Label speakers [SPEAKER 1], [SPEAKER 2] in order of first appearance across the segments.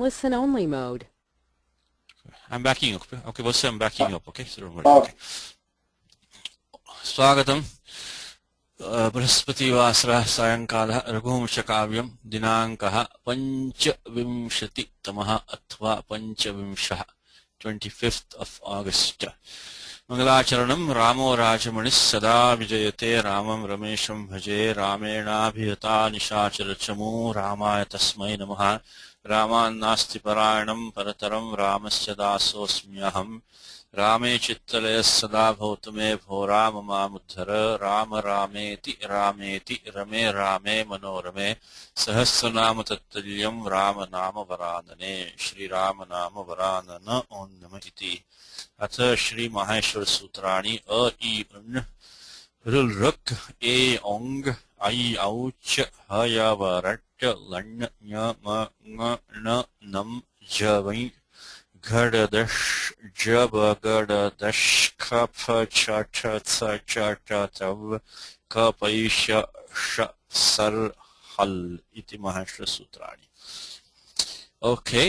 [SPEAKER 1] listen-only mode.
[SPEAKER 2] I'm backing up. Okay, what's I'm backing up. Okay, so don't worry. Okay. Swagatam. बृहस्पतिवासरः सायंकालः रघुवंशकाव्यं दिनाङ्कः पञ्चविंशतितमः अथवा पञ्चविंशः 25th of August. मंगलाचरणं रामो राजमणिः सदा विजयते रामं रमेशं भजे रामेणाभिहता निशाचरचमू रामाय तस्मै नमः रामान्नास्ति परायणं परतरं रामस्य दासोऽस्म्यहम् रामे चित्तलयः सदा भवतु मे भो राम मामुद्धर राम रामेति रामेति रमे रामे मनोरमे सहस्रनाम तत्तुल्यं राम नाम वरानने श्रीराम नाम वरानन ओं नमः इति। अथ श्री माहेश्वर सूत्राणि अ इ उन् ऋल ऋक् ए ओङ् ऐ औ च ह य व रट् लण् ञ म ङ ण नं ज वै घडदश जब गडदश खफ छ ठ थ च ट तव कपैश ष सर हल इति माहेश्वर सूत्राणि। Okay,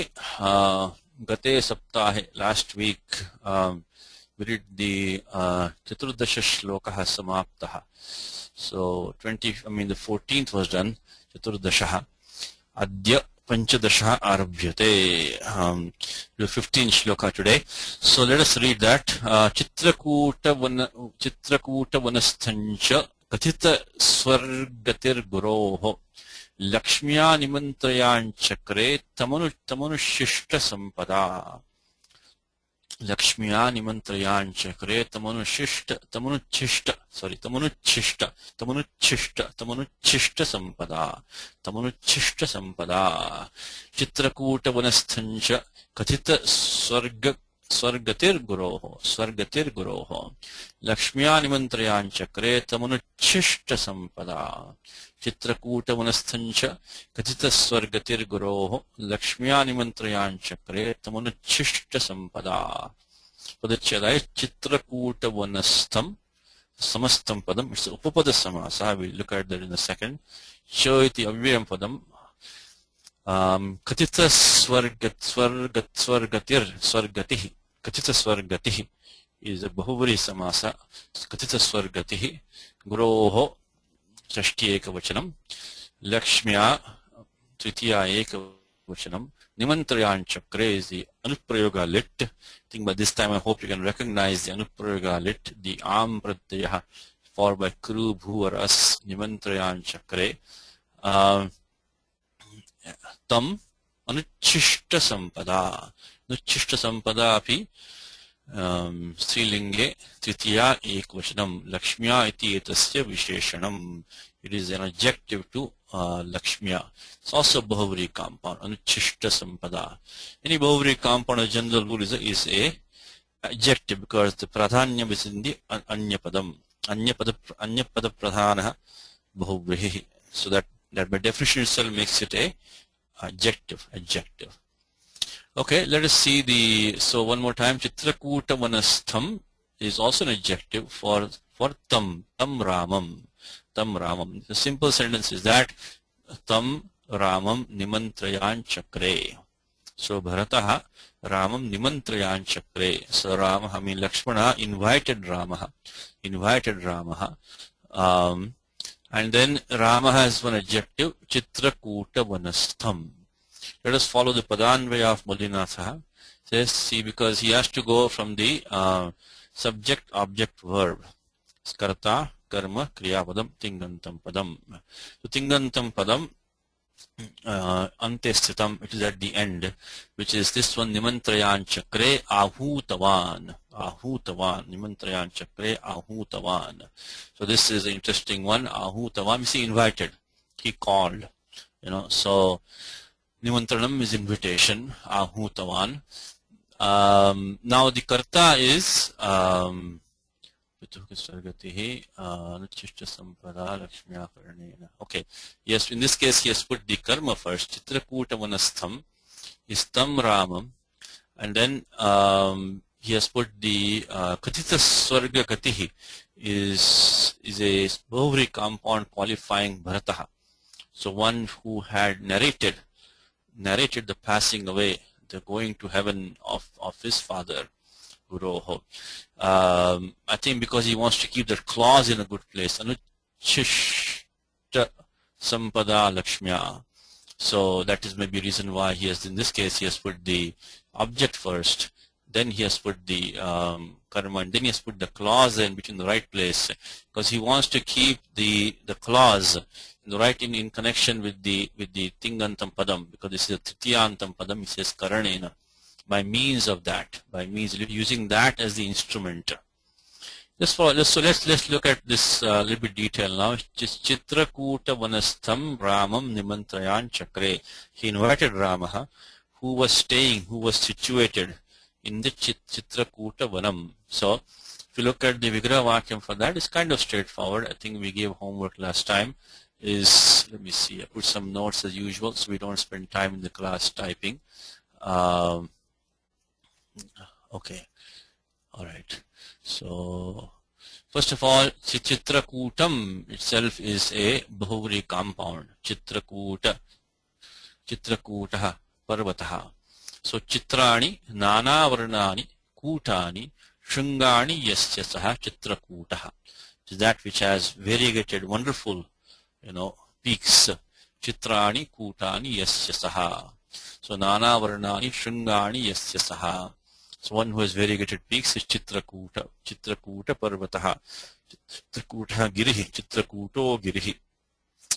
[SPEAKER 2] गते सप्ताहे last week we did the चतुर्दश श्लोकः समाप्तः. So the 14th was done. चतुर्दशः अद्य पंचदशः आरभ्यते. 15 shloka today. So let us read that. चित्रकूटवनस्थञ्च कथित स्वर्गतिर्गुरोः लक्ष्म्या निमन्त्रयाञ्चक्रे तमनुशिष्ट संपदा. लक्ष्म्या निमन्त्रयाञ्चक्रे तमनुच्छिष्ट संपदा. चित्रकूटवनस्थञ्च कथित स्वर्गतिर्गुरोः लक्ष्म्या निमन्त्रयाञ्चक्रे तमनुच्छिष्ट संपदा. चित्रकूटवनस्थञ्च कथित स्वर्गतिर्गुरोः लक्ष्म्या निमन्त्रयाञ्चक्रे तमनुच्छिष्ट संपदा. पदच्छेदाय चित्रकूटवनस्थं समस्तं पदम्. It's उपपद समासः. We'll look at that in a second. च इति अव्ययं पदम्. कथित स्वर्गतिः is a बहुव्रीहि समासः. कथित स्वर्गतिः गुरोः षष्ठी एकवचनम् लक्ष्म्या तृतीया एकवचनम् निमन्त्रयाञ्चक्रे is the anuprayoga lit. I think by this time I hope you can recognize the anuprayoga lit, the am pratyaya followed by kru bhu or as nimantrayanchakre. Tam anuchishta sampada. Anuchishta sampada api स्त्रीलिंगे तृतीया एकवचनम लक्ष्म्या इति एतस्य विशेषणम. It is an adjective to Lakshmya. It's also Bahuvri compound, Anuchishta Sampada. Any Bahuvri compound, a general rule is a adjective because the pradhanyam is in the Anyapadam. Anyapada pradhanaha Bahuvrihi. So that by definition itself makes it a adjective. Okay, let us see so one more time. Chitrakootavanatham is also an adjective for tam ramam. The simple sentence is that tam ramam nimantrayanchakre. So Bharataha ramam nimantrayanchakre. So Ramaha, Lakshmana invited Ramaha. And then Rama has one adjective, Chitrakootavanatham. Let us follow the Padanvaya of Mulinatha. Says, see, because he has to go from the subject, object, verb. Karta, karma, kriya padam, tingantam padam. So tingantam padam, ante sthitam, it is at the end, which is this one, nimantrayanchakre ahutavan. Nimantrayanchakre ahutavan. So this is an interesting one. Ahutavan, we see invited. He called. So Nimantranam is invitation, ahutavan. Now the karta is okay. Yes, in this case he has put the karma first. Chitrakootavanatham is tam ramam, and then he has put the katita swarga katihi is a Bahuvri compound qualifying Bharataha. So one who had narrated narrated the passing away, the going to heaven of his father, Guroho. I think because he wants to keep that clause in a good place. Anuchishta Sampada Lakshmya. So that is maybe a reason why he has, in this case, he has put the object first, then he has put the karma, and then he has put the clause in between the right place, because he wants to keep the clause in the right in connection with the Tingantam Padam, because this is a Tritiyantam Padam. He says Karanena, by means of that, by means using that as the instrument. Let's look at this little bit detail now. Chitrakuta Vanastham Ramam Nimantrayan Chakre. He invited Rama, who was situated in the Chitrakuta Vanam. So if you look at the Vigraha Vakyam for that, it's kind of straightforward. I think we gave homework last time. Let me see, I put some notes as usual so we don't spend time in the class typing. Okay, all right. So first of all, Chitrakutam itself is a Bahuvri compound. Chitrakuta, Chitrakuta, Parvataha. So Chitrani, Nana Varnani, Kutani, Shungani Yasya Saha Chitrakuta. It is that which has variegated, wonderful, peaks. Chitrani, Kutani Yasya Saha. So Nana Varnani, Shungani Yasya Saha. So one who has variegated peaks is Chitrakuta. Chitrakuta Parvataha. Chitrakuta Girihi. Chitrakuto Girihi.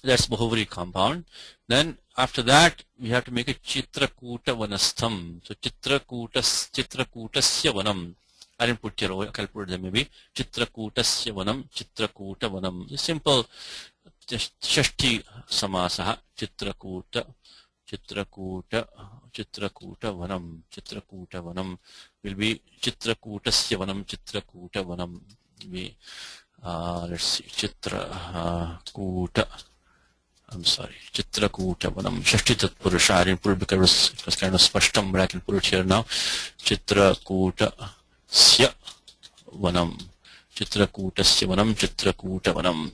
[SPEAKER 2] That's Bahuvri compound. Then after that we have to make it Chitrakuta Vanastham. So Chitrakutasya Vanam. I didn't put here, I'll put them maybe. Chitrakutasya Vanam. Chitrakuta Vanam. Simple Shashti Samasaha. Chitrakuta Vanam. Chitrakuta Vanam will be Chitrakutasya Vanam. Chitrakuta Vanam. Let's see, Chitrakuta. I'm sorry, Chitrakuta Vanam. Shashti Tatpurusha. I didn't put it because it was kind of spashtam, but I can put it here now. Chitrakutasya Vanam. Chitrakutasya Vanam. Chitrakuta Vanam.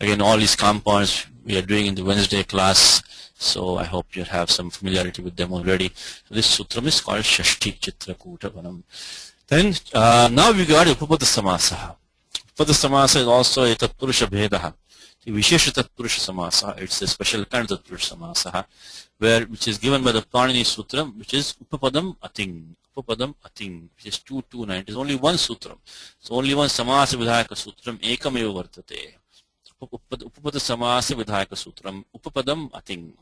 [SPEAKER 2] Again, all these compounds we are doing in the Wednesday class, so I hope you have some familiarity with them already. So this sutram is called Shashti Chitrakuta Vanam. Then now we got Upapada Samasa. Upapada Samasa is also a Tatpurusha Bhedaha. The Vishesha Tatpurusha Samasa, it's a special kind of Tatpurusha Samasa, which is given by the Panini Sutram, which is Upapadam Ating. Upapadam Ating, which is 229. It is only one Sutram. So only one Samasa Vidhayaka Sutram, Ekameva Vartate. Upapada Samasa Vidhayaka Sutram, Upapadam Ating.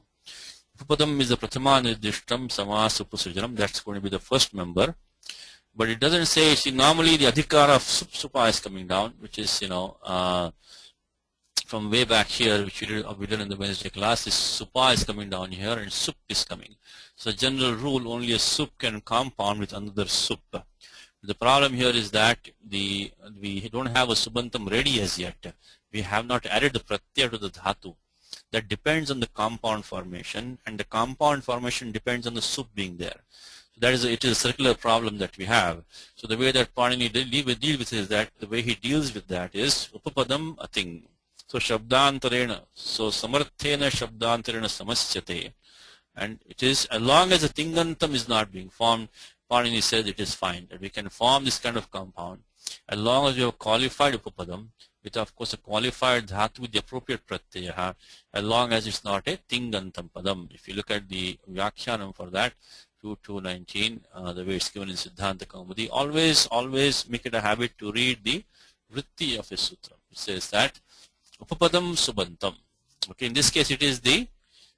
[SPEAKER 2] Upapadam is the Prathama Nirdishtam Samasa Upasujanam. That's going to be the first member. But it doesn't say, see, normally the Adhikara of Supa is coming down, which is, from way back here, which we did in the Wednesday class, is Supa is coming down here and Sup is coming. So general rule, only a Sup can compound with another Sup. The problem here is that we don't have a Subantam ready as yet. We have not added the Pratyaya to the Dhatu. That depends on the compound formation, and the compound formation depends on the Sup being there. So it is a circular problem that we have. So the way that Panini deal with it is that the way he deals with that is Upapadam Ating. So Shabdantarena, so Samarthena Shabdantarena Samasyate. And it is, as long as the Tingantam is not being formed, Panini says it is fine, that we can form this kind of compound, as long as you have qualified Upapadam, with of course a qualified Dhatu with the appropriate Pratyaya, as long as it's not a Tingantam Padam. If you look at the Vyakhyanam for that, 2219, the way it's given in Siddhanta Kaumudi, always make it a habit to read the Vritti of a sutra. It says that Upapadam Subantam. Okay, in this case it is the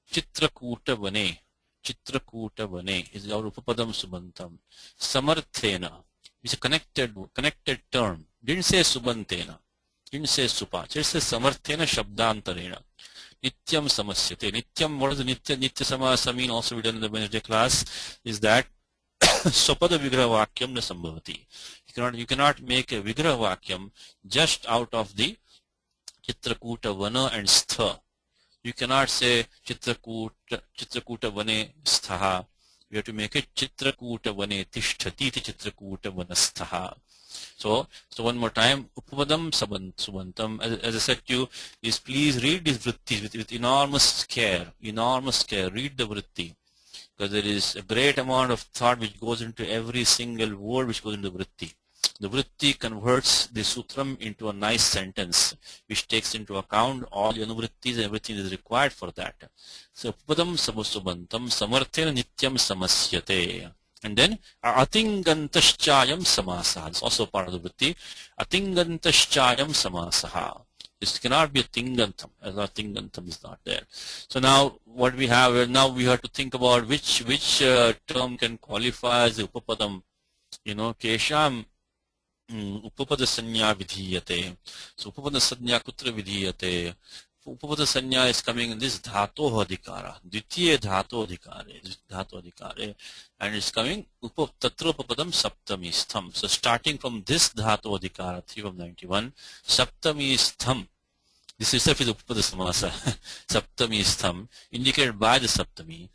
[SPEAKER 2] Chitrakuta Vane. Chitrakuta Vane is our Upapadam Subantam. Samarthena is a connected term. Didn't say Subantena. Didn't say Supa. Just says Samarthena Shabdantarena. Nityam Samasyate. Nityam, what does the Nitya Samasa mean? Also we done in the Wednesday class, is that Sopada Vigraha Vakyam na Sambhavati. You cannot make a Vigraha Vakyam just out of the Chitrakuta Vana and Stha. You cannot say Chitrakuta Vane Sthaha. You have to make it Chitrakuta Vane Tishtati Chitrakuta Vanasthaha. So one more time, Upapadam Subantam, as I said to you, is please read these vrittis with enormous care. Read the vritti. because there is a great amount of thought which goes into every single word which goes into vritti. The vritti converts the sutram into a nice sentence which takes into account all the anuvrittis and everything that is required for that. So upadam samusubantam samarthena nityam samasyate. And then atingantaschayam samasaha. It's also part of the vritti. Atingantaschayam samasaha. This cannot be a tingantam, as our tingantam is not there. So now what we have, now we have to think about which term can qualify as the upapadam. Kesham upapada sanya vidhiyate. So upapada sanya kutra vidhiyate. Upapada sanya is coming in this dhatoh adhikara, dvitiya dhatoh adhikare, and it's coming tatra upapadam saptami stham. So starting from this dhatoh adhikara, 3 of 91, saptami stham. This itself is upapada samasa. Saptami stham, indicated by the saptami.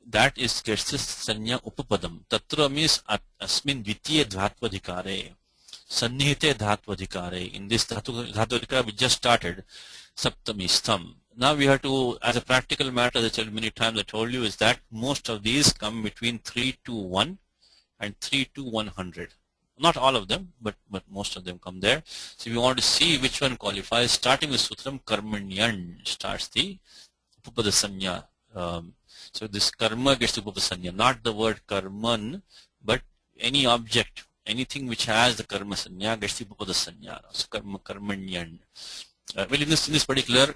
[SPEAKER 2] That is gets sanya upapadam. Tatra means asmin dvitiya dhatu adhikare. Sannihite dhatu adhikare. In this dhatu adhikara we just started. Saptami stham. Now we have to, as a practical matter, as I told many times, I told you, is that most of these come between 3 to 1 and 3 to 100. Not all of them, but most of them come there. So if you want to see which one qualifies, starting with sutram karmanyan starts the upapada sanya. So this karma gets to upapada sanya, not the word karman, but any object, anything which has the karma sanya gets to upapada sanya. So karmanyan. Well, in this particular,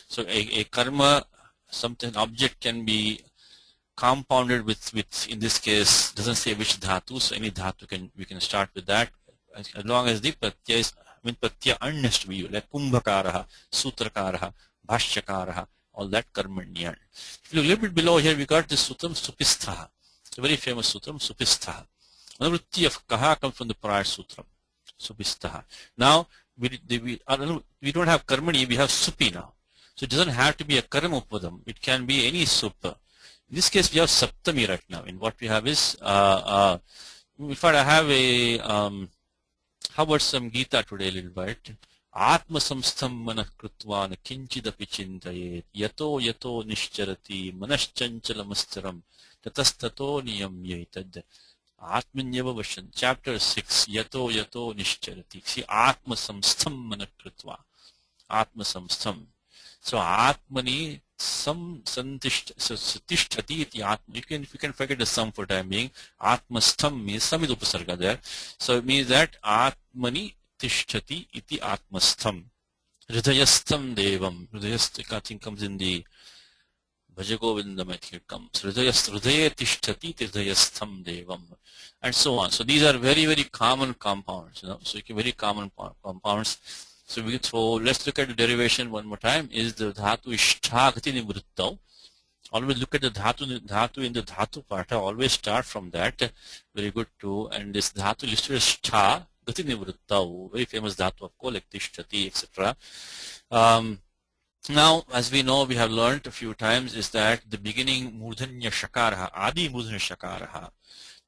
[SPEAKER 2] so a karma, an object can be compounded with in this case, doesn't say which dhatu, so any dhatu we can start with that, as long as the pratyaya is, pratyaya an has to be like kumbhakaraha, sutrakaraha, bhashyakaraha, all that karmanyan. If you look a little bit below here, we got this sutram supistha. It's a very famous sutram, supistha. Anuvritti of kaha comes from the prior sutram, supistha. Now, we don't have karmani, we have supi now. So it doesn't have to be a karma upadam. It can be any supa. In this case, we have saptami right now. And what we have is, in fact, I have a, how about some Gita today a little bit? Atma samstham manah krutvan kinchidapi chintayet yato nishcharati manaschanchalamustaram tatastato niyamyetad. Atmanyava Vashan, chapter 6, Yato Nishcharati. See, Atma Samstham Manakritva. Atma Samstham. So, Atmani Sam Satishtati iti Atma. If you can forget the sum for time being, Atma Stham means, some is upasarga there. So, it means that Atmani Tishtati iti Atma Stham. Hridayastham Devam. Hridayastham, I think, comes in the Bhajagovindam, I think it comes. Hridaya tishtati hridayastham devam. And so on. So these are very, very common compounds. So very common compounds. So let's look at the derivation one more time. Is the dhatu ishtagati nivrittau. Always look at the dhatu in the dhatu partha. Always start from that. Very good too. And this dhatu listed as shtha gati nivrittau. Very famous dhatu of course, like tishtati, etc. Now, as we know, we have learned a few times, is that the beginning murdhanya shakaraha, adi murdhanya shakaraha,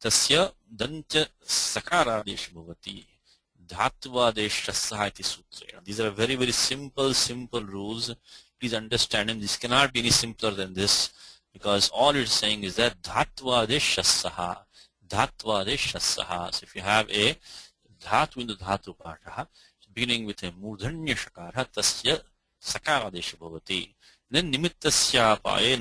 [SPEAKER 2] tasya dantya sakaradesh bhavati, dhatvadesh iti sutra. These are very, very simple rules. Please understand them. This cannot be any simpler than this, because all it's saying is that dhatvadesh shasaha. So if you have a dhatu in the dhatu partha, beginning with a murdhanya shakara, tasya Sakaradesh bhavati. Then nimittasyapaye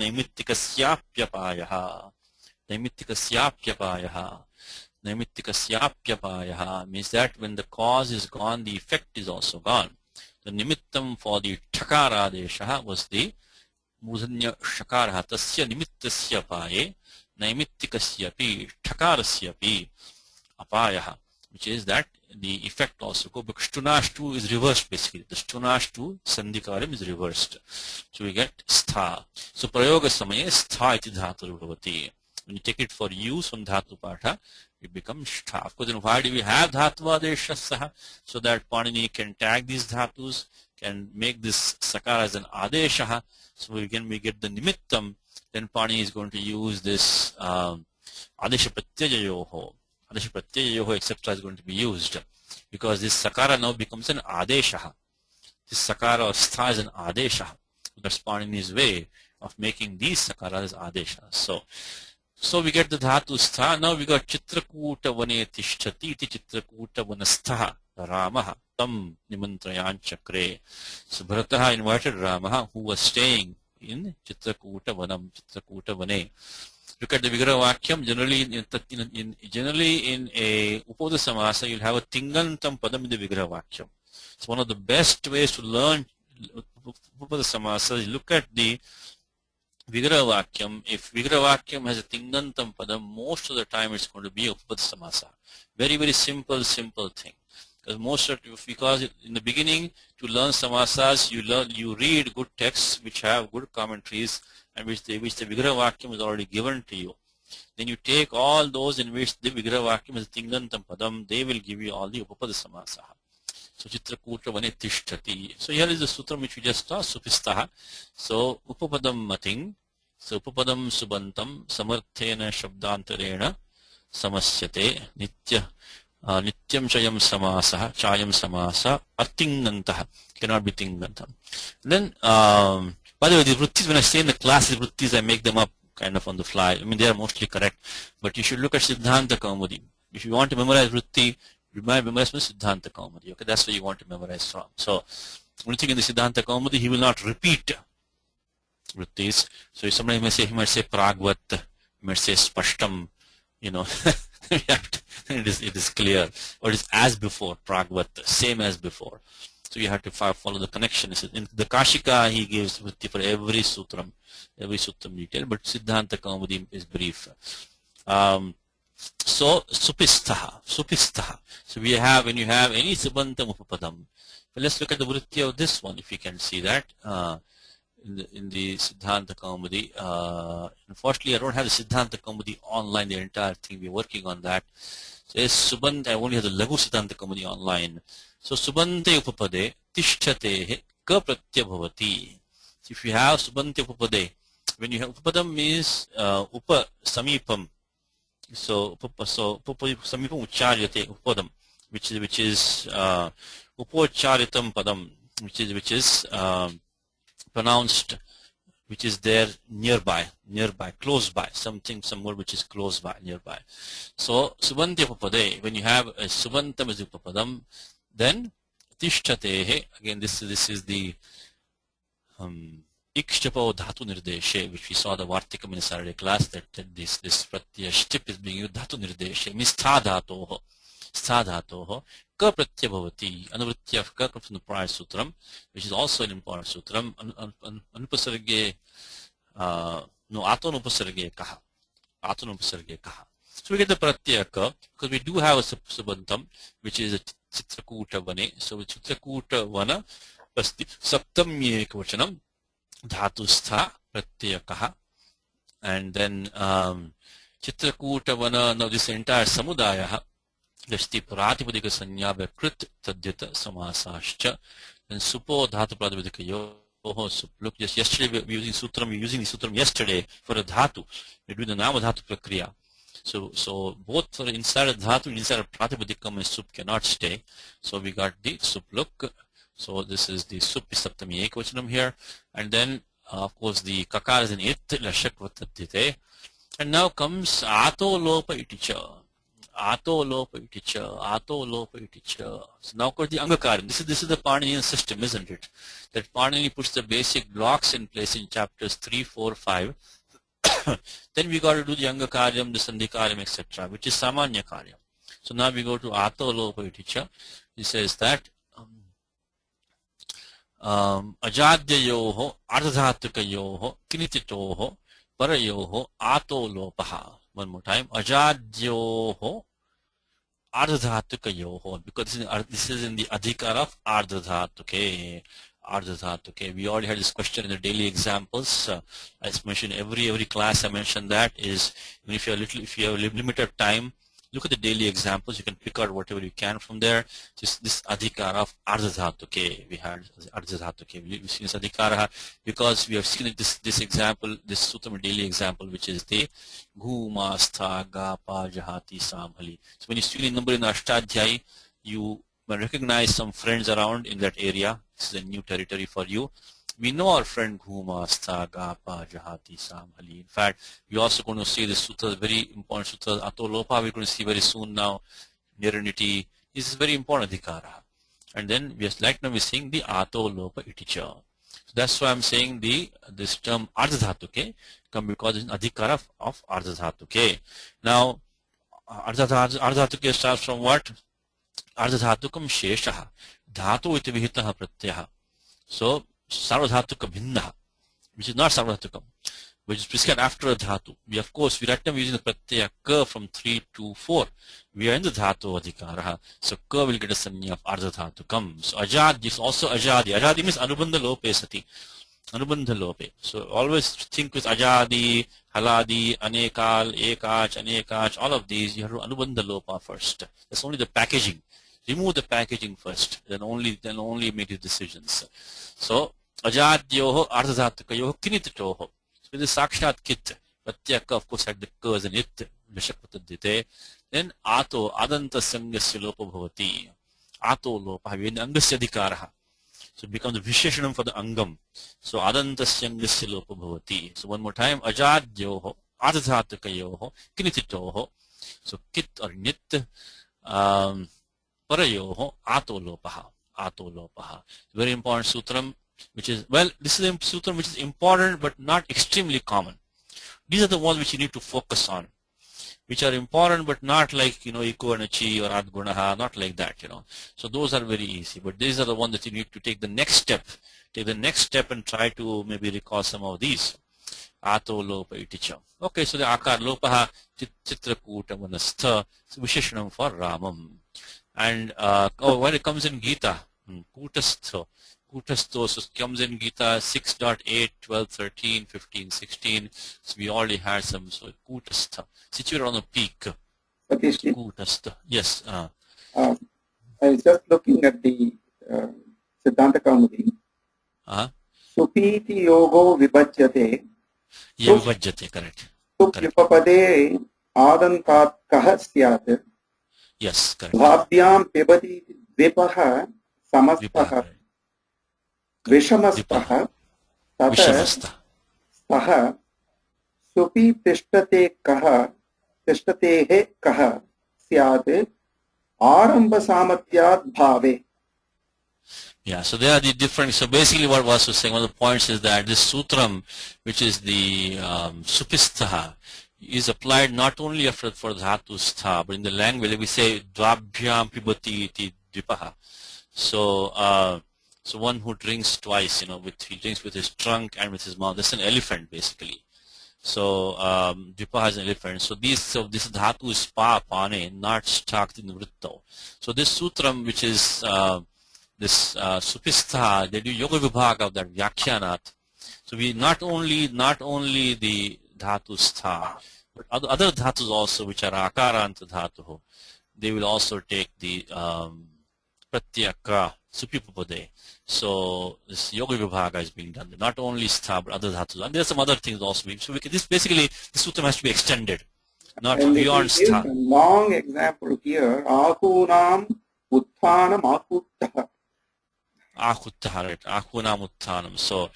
[SPEAKER 2] naimittikasyapayaha means that when the cause is gone, the effect is also gone. The nimittam for the thakaradesha was the mudhanya shakara. Tasya nimittasyapaye naimittikasyapi thakarasyapi apayaha, which is that the effect also go, because stunashtu is reversed basically. The stunashtu sandhikaram is reversed. So we get stha. So prayoga samaye stha iti dhatu bhavati. When you take it for use from dhatu partha, it becomes stha. Of course, then why do we have dhatva adeshasaha? So that Panini can tag these dhatus, can make this sakara as an adeshaha. So again we get the nimittam. Then Panini is going to use this adesha pratyajayoho. Adesha pratyajayoho, etc. is going to be used, because this sakara now becomes an adeshaha. This sakara of stha is an adeshaha. That's Panini's way of making these sakaras adeshas. So So we get the dhatu stha. Now we got Chitrakuta vane tishtati iti Chitrakuta vanastha Ramaha tam nimantrayan chakre. So Bharataha invited Ramaha, who was staying in Chitrakuta vanam, Chitrakuta vane. Look at the Vigraha Vakyam. Generally in a Upada Samasa, you'll have a Tingantam Padam in the Vigraha Vakyam. It's one of the best ways to learn Upada Samasa. You look at the Vigraha Vakyam. If Vigraha Vakyam has a Tingantam Padam, most of the time it's going to be Upada Samasa. Very, very simple thing. Because in the beginning, to learn samasas, you read good texts which have good commentaries and which the Vigraha Vakyam is already given to you. Then you take all those in which the Vigraha Vakyam is Tingantam Padam, they will give you all the Upapada Samasa. So Chitrakuta vane tishtati. So here is the sutra which we just saw, Supistaha. So Upapadam mating. So Upapadam subantam samarthena shabdantarena samasyate nitya. Nityam chayam samasa atingantaha, cannot be tingantam. Then by the way, the vrittis, when I say in the class the vrittis, I make them up kind of on the fly. I mean, they are mostly correct, but you should look at Siddhanta Kaumudi. If you want to memorize vritti, you might memorize from Siddhanta Kaumudi. Okay, that's where you want to memorize from. So when you think in the Siddhanta Kaumudi, he will not repeat vrittis. So if somebody he might say pragvat, he might say spashtam, you know. It is clear, or it is as before, pragvat, same as before. So you have to follow the connection. In the Kashika, he gives vritti for every sutram detail, but Siddhanta Kaumudi is brief. So supistaha. So when you have any subantam upapadam. But let's look at the vritti of this one, if you can see that. In the Siddhanta Kaumudi. Unfortunately, I don't have the Siddhanta Kaumudi online, the entire thing. We're working on that. So Subante, I only have the Lagu Siddhanta Kaumudi online. So Subante Upapade, Tishthate, Ka Pratyabhavati. So if you have Subante Upapade, when you have Upapadam means Upa Samipam. So Samipam Ucharyate Upadam, which is Upacharitam Padam, which is pronounced, which is there nearby, close by, some word which is close by, nearby. So Subante Upapade, when you have a Subantam as Upapadam, then Tishtatehe, again this is the Ikshtapo Dhatu Nirdeshe, which we saw the Vartikam in the Saturday class, that this Pratyaya Shtip is being used, Dhatu Nirdeshe, means Stha Dhatoho, Ka Pratyabhavati, Anuvritya of Ka comes from the prior sutram, which is also an important sutram, Anupasarge, Atonupasarge Kaha. So we get the Pratyaya Ka, because we do have a Subantam, which is a Chitrakuta Vane. So with Chitrakuta Vana, Saptam Ekvachanam, Dhatustha Pratyaya Kaha, and then Chitrakuta Vana, now this entire Samudaya, Gashti Pratipadika Sanyabha Krit Tadyata Samasascha, and Supo Dhatu Pratipadika Yoho. So look, just yesterday we were using the sutram yesterday for a dhatu. We're doing the Nama Dhatu Prakriya. So both for inside a dhatu and inside a Pratipadikam and sup cannot stay. So we got the sup look. So this is the sup saptami ekvachanam here. And then of course the kakar is in it, lashakvatadite. And now comes ato lopa iticha. Ato lopa iticha. So now comes the angakaram. This is the Paninian system, isn't it? That Panini puts the basic blocks in place in chapters 3, 4, 5. Then we got to do the angakaryam, the sandhikaryam, etc., which is samanya karyam. So now we go to ato lopa iticha. He says that ajadyayoho ardhatukayoho kinititoho parayoho ato lopaha. One more time, ajadyoho ardhatukayoho, because this is in the adhikar of ardhatuke. We already had this question in the daily examples. As mentioned, every class I mentioned that is, even if you have limited time, look at the daily examples. You can pick out whatever you can from there. Just this adhikara of ardhatuke. We had ardhatuke. We've seen this adhikara because we have seen this example, this sutram daily example, which is the gu mastha ga pa jahati samhali. So when you see the number in the Ashtadhyayi, you recognize some friends around in that area. This is a new territory for you. We know our friend Ghuma, Sarga, Jahati, Samhali. In fact, we're also going to see this sutra, very important sutra, Atolopa, we're going to see very soon now. Niraniti is very important adhikara. And then we are like now we're seeing the Atolopa iticha. So that's why I'm saying this term ardhadhatuke come because it's an adhikara of ardhadhatuke. Now ardhadhatuke starts from what? Ardhadhatukam sheshaha. Dhatu iti vihitaha pratyah. So sarvadhatuka bhinna, which is not sarvadhatukam, which is prescribed after a dhatu. We of course we write them using the pratyaya ka from 3 to 4. We are in the dhatu adhikaraha. So ka will get a sanya of ardhadhatukam. So ajad is also ajadi. Ajadi means anubandha lope sati. Anubandha lope. So always think with ajadi, haladi, anekal, ekach, anekach, all of these, you have to anubandha lopa first. That's only the packaging. Remove the packaging first, then only make your decisions. So ajadyoho ardhadhatukayoho kinititoho. So this sakshat kit. Pratyaka of course had the ka as an it, vishakvatadite. Then ato adanta sangasya lopa bhavati. Ato lopa having angasya adhikaraha. So it becomes the visheshanam for the angam. So adanta sangasya lopa bhavati. So one more time, ajadyoho ardhadhatukayoho kinititoho. So kit or nit. Parayoho atolopaha. Atolopaha. Very important sutram, which is, well, this is a sutram which is important but not extremely common. These are the ones which you need to focus on, which are important but not like, iko and achi or adgunaha, not like that, So those are very easy, but these are the ones that you need to take the next step. Take the next step and try to maybe recall some of these. Ato lopa iticha. Okay, so the akar lopaha chitrakuta manastha, visheshanam for Ramam. And when it comes in Gita, Kutastho, so it comes in Gita 6.8, 12, 13, 15, 16. So we already had some. So Kutastha, situated on the peak.
[SPEAKER 1] Satishji,
[SPEAKER 2] Kutastha, yes.
[SPEAKER 1] I was just looking at the Siddhanta Kaumudi. Supiti yogo vibhajyate.
[SPEAKER 2] Yeah, vibhajyate, correct.
[SPEAKER 1] Sup yupapade adantat kaha syat.
[SPEAKER 2] Yes, correct.
[SPEAKER 1] Bhavyam pibati dvipaha samastaha vishamastaha tata saha supi tishtate he kaha syat aramba samatyat bhave.
[SPEAKER 2] Yeah, so there are the different, so basically what Vasu was saying, one of the points is that this sutram, which is the supistaha, is applied not only for dhatu stha, but in the language we say dvabhyam pibati iti dvipaha. So one who drinks twice, he drinks with his trunk and with his mouth. That's an elephant basically. So dvipaha is an elephant. So this dhatu is pa pane, not stakti nivritto. So this sutram, which is this supistha, they do yoga vibhaga of that vyakhyanat. So we not only the dhatu stha, but other dhatus also, which are akaranta dhatu, they will also take the pratyaka supipapade. So this yoga vibhaga is being done. Not only stha, but other dhatus. And there are some other things also. So this basically, the sutram has to be extended, not
[SPEAKER 1] and
[SPEAKER 2] beyond stha.
[SPEAKER 1] A long example here, ahunam utthanam akuttah.
[SPEAKER 2] Ahuttah, right? Ahunam utthanam. So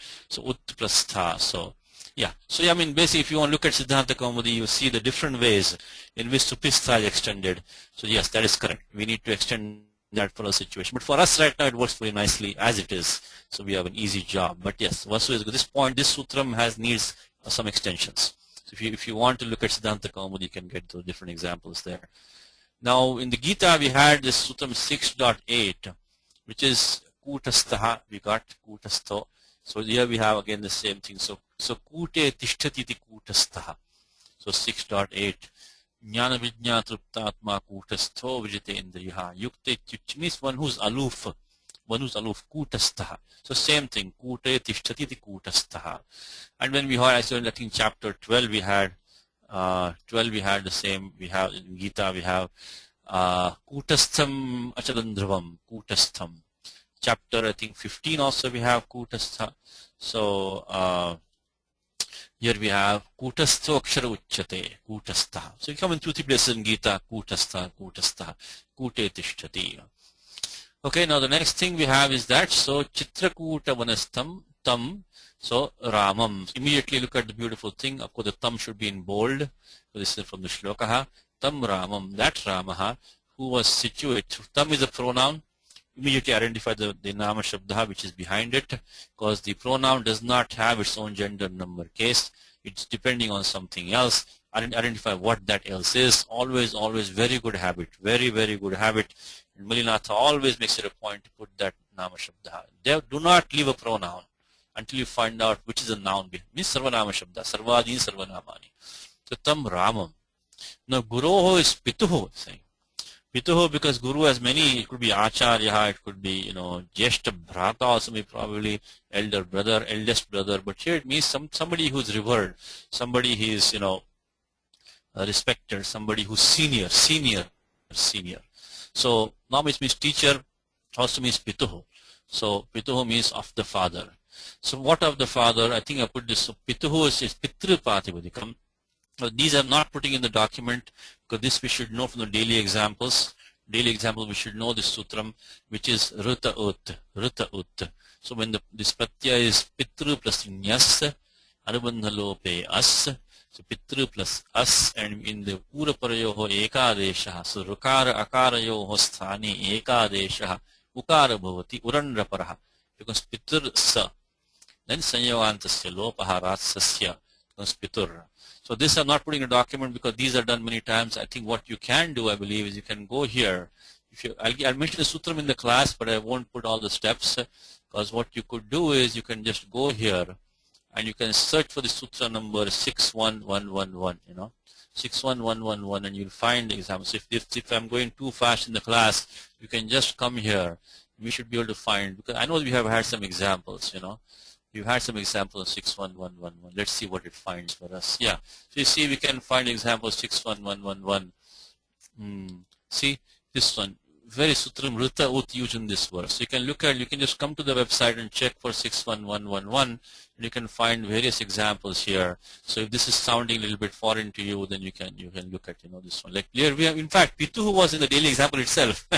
[SPEAKER 2] ut plus tha. So yeah. So I mean, basically, if you want to look at Siddhanta Kaumudi, you see the different ways in which supistha is extended. So yes, that is correct. We need to extend that for a situation. But for us right now, it works very nicely as it is. So we have an easy job. But yes, Vasu is at this point, this sutram needs some extensions. So if you want to look at Siddhanta Kaumudi, you can get those different examples there. Now in the Gita, we had this sutram 6.8, which is Kutastaha. We got Kutastho. So here we have again the same thing. So Kute Tishtati Kutastaha. So 6.8. Jnana Vijñā Truptatma Kutastho Vijite Indriyaha. Yukte means one who's aloof. Kutastaha. So same thing. Kute Tishtati Kutastaha. And when we heard, I said, I think chapter 12 we had the same. We have in Gita we have Kutastham Achalandravam. Kutastham. Chapter I think 15 also we have Kutastha. So here we have Kutastho Akshara Uchyate, Kutastha. So you come in 2-3 places in Gita, Kutastha, Kute Tishtati. Okay, now the next thing we have is that, so Chitrakuta Vanastham tam. So Ramam. Immediately look at the beautiful thing. Of course, the tam should be in bold. So this is from the shlokaha. Tam Ramam. That Ramaha who was situate. Tam is a pronoun. Immediately identify the nama shabda which is behind it, because the pronoun does not have its own gender number case. It's depending on something else. Identify what that else is. Always, always very good habit. Very, very good habit. And Malinatha always makes it a point to put that nama shabda. Do not leave a pronoun until you find out which is a noun. Means sarvanama shabda. Sarvadini sarvanamani. So tam Ramam. Now Guroho is Pituho saying. Pituho, because Guru has many, it could be Acharya, it could be, Jeshta Bhrata also, maybe probably elder brother, eldest brother, but here it means somebody who's revered, somebody who is, respected, somebody who's senior. So now it means teacher, also means Pituho. So Pituho means of the father. So what of the father? I think I put this, so Pituho is Pitru Patipadikam. These I'm not putting in the document because this we should know from the daily examples. Daily example we should know this sutram, which is Ruta Ut. So when this pratyaya is Pitru plus Nyas, Anubandha Lope As, so Pitru plus As, and in the Pura Parayoho Ekadesha, so Rukara Akarayoho Sthani Ekadesha, Ukara Bhavati, Urandraparaha, because Pitr Sa, then Sanyavantasya Lopaha Ratsasya, becomes Pitur. So this I'm not putting in a document because these are done many times. I think what you can do, I believe, is you can go here. I'll mention the sutram in the class, but I won't put all the steps, because what you could do is you can just go here and you can search for the sutra number 61111, 61111, and you'll find the examples. If I'm going too fast in the class, you can just come here. We should be able to find, because I know we have had some examples, We've had some examples of 61111. Let's see what it finds for us. Yeah. So you see, we can find example 61111. See this one. Very sutram Ruta Ut used in this verse. So you can just come to the website and check for 61111, and you can find various examples here. So if this is sounding a little bit foreign to you, then you can look at this one. Like here we have, in fact, Pitu was in the daily example itself.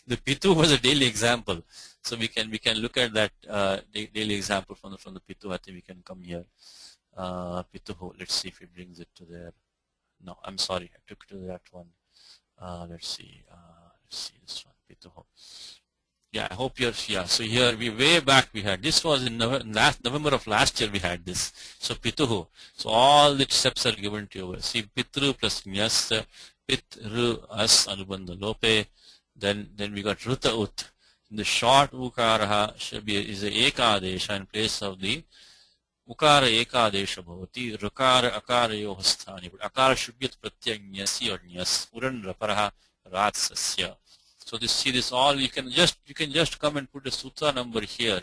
[SPEAKER 2] The Pitu was a daily example. So we can look at that daily example from the Pitu. I think we can come here. Pituho. Let's see if it brings it to there. No, I'm sorry, I took it to that one. Let's see this one. Pituho. Yeah, I hope you're. Yeah. So here way back we had this was in November of last year we had this. So Pituho. So all the steps are given to you. See Pitru plus Nyas, Pitru as Anubandha Lope. Then we got Ruta Ut. The short ukaraha is a ekadesha in place of the ukara ekadesha bhavati, rukara akarayoh sthani. But akara should be at pratyaya nyasi or nyas, urandraparaha ratsasya. So this all you can just come and put the sutra number here,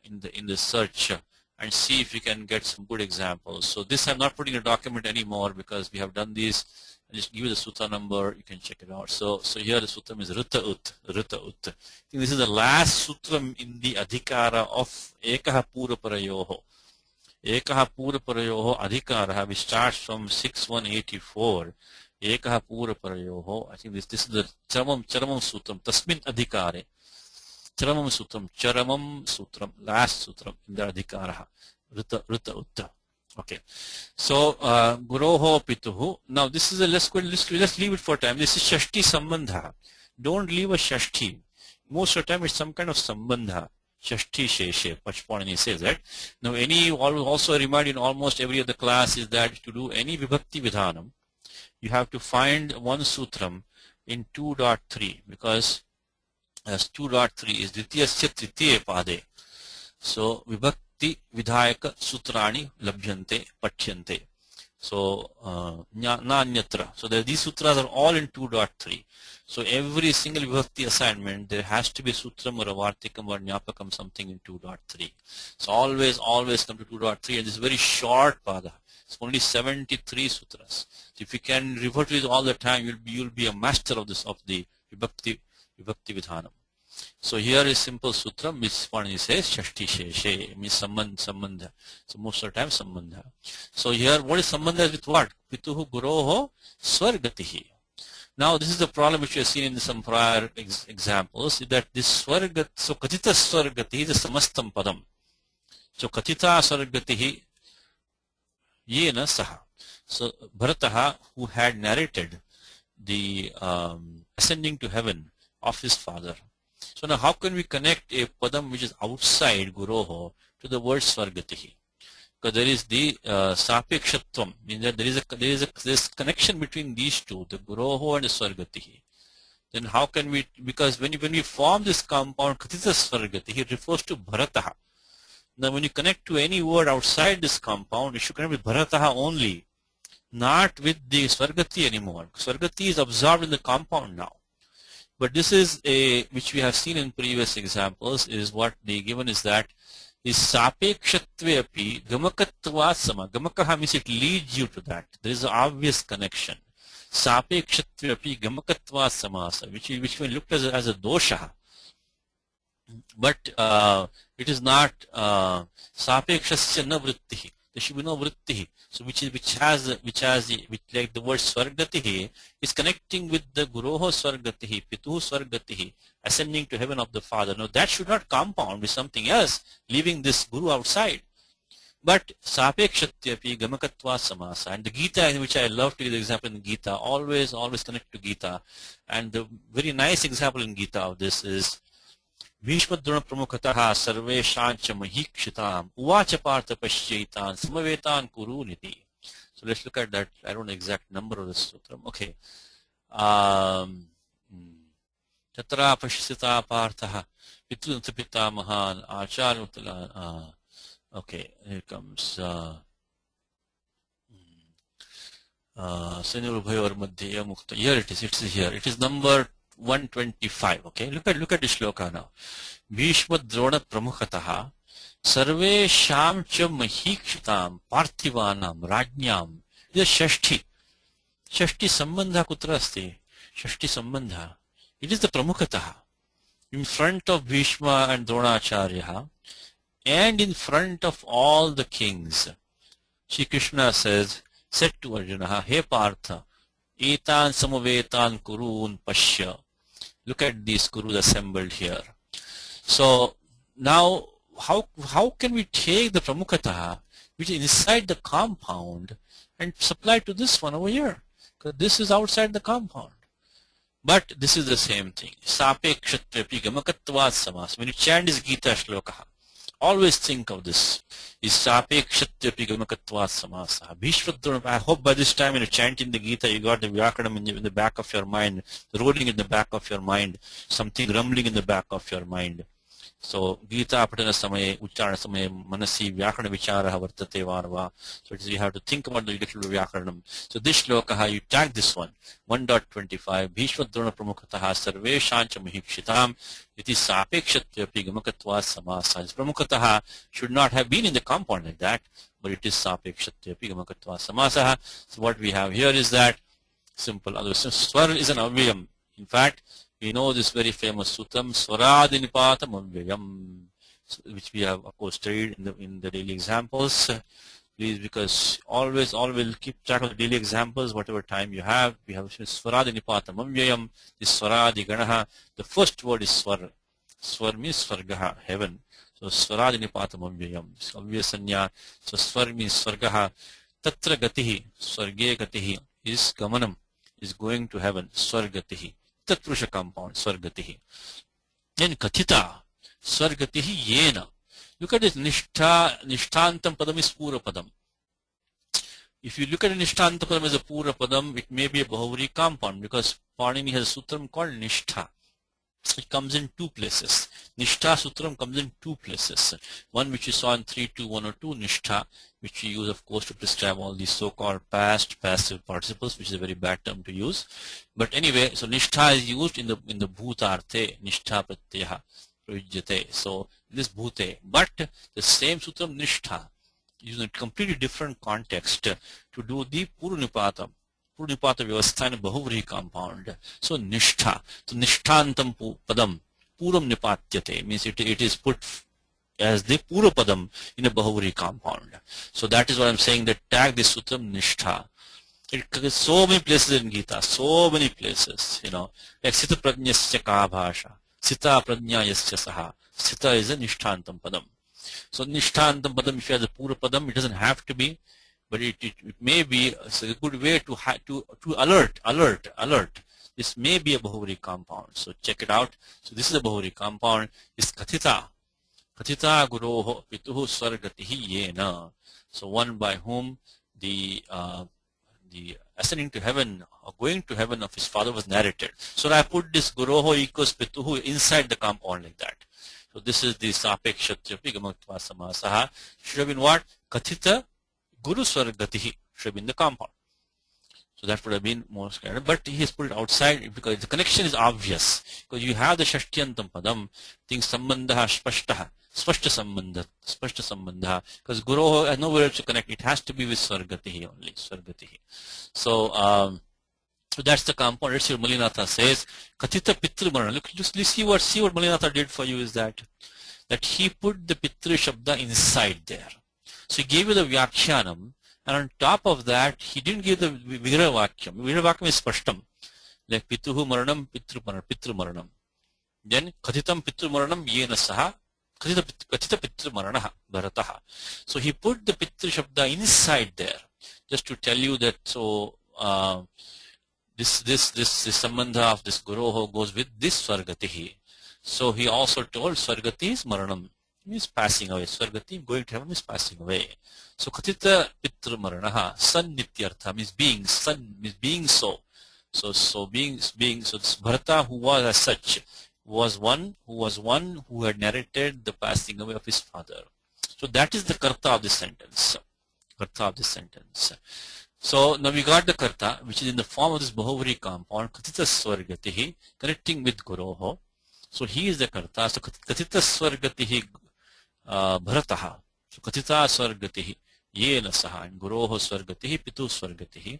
[SPEAKER 2] in the search, and see if you can get some good examples. So this I'm not putting in a document anymore because we have done these. I just give you the sutra number, you can check it out. So here the sutram is Ruta Ut. I think this is the last sutram in the adhikara of Ekaha Pura Parayoho. Ekaha Pura Parayoho adhikara, which starts from 6184. Ekaha Pura Parayoho. I think this is the Charamam Sutram. Tasmin adhikare. Charamam Sutram, last sutram in the adhikara. Ruta Utta. Okay, so Guroho Pituhu. Now this is let's leave it for time. This is Shashti Sambandha. Don't leave a Shashti. Most of the time it's some kind of Sambandha. Shashti Sheshe. Pachpanani says that. Now also remind in almost every other class is that to do any Vibhakti Vidhanam, you have to find one sutram in 2.3 because as 2.3 is Dvitiyasya Tritiye Pade. So Vibhakti Vidhayaka Sutrani Labhyante Pathyante. So Nanyatra. So these sutras are all in 2.3. So every single Vibhakti assignment there has to be sutram or a vartikam or nyapakam something in 2.3. So always come to 2.3, and this is very short pada. It's only 73 sutras. So if you can refer to it all the time, you'll be a master of the Vibhakti Vidhanam. So here is simple sutra, which Panini says Shashti Sheshe, means Sambandha. So most of the time Sambandha. So here what is Sambandha with what? Pituhu Guroho Swargatihi. Now this is the problem which we have seen in some prior examples, that this Swargat, so Katita Swargati is a Samastam Padam. So Kathita Sargatihi Yena Saha. So Bharataha, who had narrated the ascending to heaven of his father. So now how can we connect a padam which is outside Guroho to the word Svargatihi? Because there is the Sapekshatvam, means that there is this connection between these two, the Guroho and the Svargatihi. Then how can we, because when we form this compound Kathita Svargatihi, it refers to Bharataha. Now when you connect to any word outside this compound, you should connect with Bharataha only, not with the Svargati anymore. Svargati is absorbed in the compound now. But this is which we have seen in previous examples, is what the given is that is Sapekshatve api Gamakatva sama. Gamakaha means it leads you to that. There is an obvious connection. Sapekshatve api Gamakatva samasa, which we looked as a dosha. But it is not Sapekshasya na vrittihi. There should be no vrittihi. So which like the word Svargatihi is connecting with the Guroho Svargatihi, Pituhu Svargatihi, ascending to heaven of the father. Now that should not compound with something else, leaving this Guru outside. But Sapekshatyapi Gamakatva Samasa. And the Gita, which I love to give the example in Gita, always connect to Gita. And the very nice example in Gita of this is Bhishmadrona Pramukataha Sarveshancha Mahikshitaam Uvacha Partha Paschaitan Samavetan Kuruniti. So let's look at that. I don't know the exact number of the sutram. Okay. Tatra Pashita Partha Pitunatapita Mahan Acharutala. Okay, here comes Senurubhayor Madhya Mukta. Here it is. It's here. It is number 125. Okay, look at the shloka now. Bhishma Drona Pramukhataha Sarve Sham Cha Mahikshitam Parthivanam Rajnyam. This is Shashti. Shashti Sambandha Kutra Asti. Shashti Sambandha. It is the Pramukhataha. In front of Bhishma and Dronacharya and in front of all the kings. Shri Krishna said to Arjuna, He Partha, Etan Samavetan Kurun Pashya. Look at these Kurus assembled here. So now how can we take the Pramukhataha which is inside the compound and supply to this one over here? Because this is outside the compound. But this is the same thing. Sapekshatvapi Gamakatvat Samas. When you chant this Gita shloka, always think of this. Is Sapekshatvapi Gamakatvat Samasa. Bhishmadrona. I hope by this time when you're chanting the Gita, you got the Vyakaranam in the back of your mind, rolling in the back of your mind, something rumbling in the back of your mind. So Gita Patana Samaye, Uchara Samaye, Manasi, Vyakarana Vichara Vartate Varva. So it is, you have to think about the little Vyakaranam. So this shloka, you tag this one, 1.25, Bhishmadrona Pramukhataha Sarve Shancha Mahikshitam. It is Sapekshatvapi Gamakatva Samasa. This Pramukhataha should not have been in the compound like that, but it is Sapekshatvapi Gamakatva Samasa. So what we have here is that simple. Swar is an avyam. In fact, we know this very famous sutram, Swaradinipatam Avyayam, which we have of course studied in the daily examples. Please, because always keep track of the daily examples, whatever time you have. We have Swaradinipatam Avyayam, this Swaradi Ganaha. The first word is Swar. Swar means Svargaha, heaven. So Swaradinipatam Avyayam, Avyasanya. So Swar means Svargaha. Tatra Gatihi, Swarge Gatihi is Gamanam, is going to heaven, Swargatihi. Tatpurusha compound, Swargatihi. Then Kathita, Swargatihi Yena. Look at this, Nishtantam Padam is Pura Padam. If you look at a Nishtantam Padam as a Pura Padam, it may be a Bahuvri compound because Panini has a sutram called Nishtha. It comes in two places. Nishtha sutram comes in two places. One which you saw in 3.2.102, Nishtha, which we use of course to prescribe all these so-called past, passive participles, which is a very bad term to use. But anyway, so Nishtha is used in the Bhutarte, Nishtha Pratyaha Prayujyate. So this Bhute. But the same sutram Nishtha used in a completely different context to do the Purunipata Vyavastha in a Bahuvri compound. So Nishtha. So Nishthantam Padam. Puram Nipatyate means it is put as the Pura Padam in a Bahuvri compound. So that is what I'm saying, that tag this sutram Nishtha. It is so many places in Gita, so many places, like Sita Prajnasya Ka Bhasha, Sita Prajna Yasya Saha. Sita is a Nishthantam Padam. So Nishtantam Padam, if you have the Pura Padam, it doesn't have to be, but it may be a good way to alert. This may be a Bahuri compound. So check it out. So this is a Bahuri compound. Is Kathita Guroho Pituhu Sargatihi Yena. So one by whom the ascending to heaven or going to heaven of his father was narrated. So I put this Guroho equals Pituhu inside the compound like that. So this is the Sapekshatrapi Gamatva Samasaha. Should have been what? Kathita Guru Sargatihi should have been the compound. So that would have been more scattered. But he has put it outside because the connection is obvious. Because you have the Shashtyantam Padam, things Sambandha Spashtaha. Spashta Sambandha. Because Guru has nowhere to connect. It has to be with Sargatihi only. Sargatihi. So that's the compound. Let's see what Malinatha says. Kathita Pitru Marana. Look, just see what Malinatha did for you is that he put the Pitru Shabda inside there. So he gave you the Vyakhyanam, and on top of that, he didn't give the Vigravakyam. Vigravakyam is Spashtam. Like Pituhu Maranam, Pitru Maranam. Then Kathitam Pitru Maranam Yena Saha. Kathita Pitru Maranaha Bharataha. So he put the Pitru Shabda inside there. Just to tell you that this Sambandha of this Guroho goes with this Swargatihi. So he also told Swargati is Maranam. He is passing away. Swargati, going to heaven, is passing away. So Kathita Pitru Maranaha, San Nityartha means being, son means being so. So being, so this Bharata who was as such was one who had narrated the passing away of his father. So that is the Karta of this sentence. So now we got the Karta, which is in the form of this Bahuvari compound, Kathita Swargatihi, connecting with Guroho. So he is the Karta. So Kathita Swargatihi Bharataha. So Kathita Swargatihi Yena Saha, and Guroho Swargatihi Pitu Swargatihi.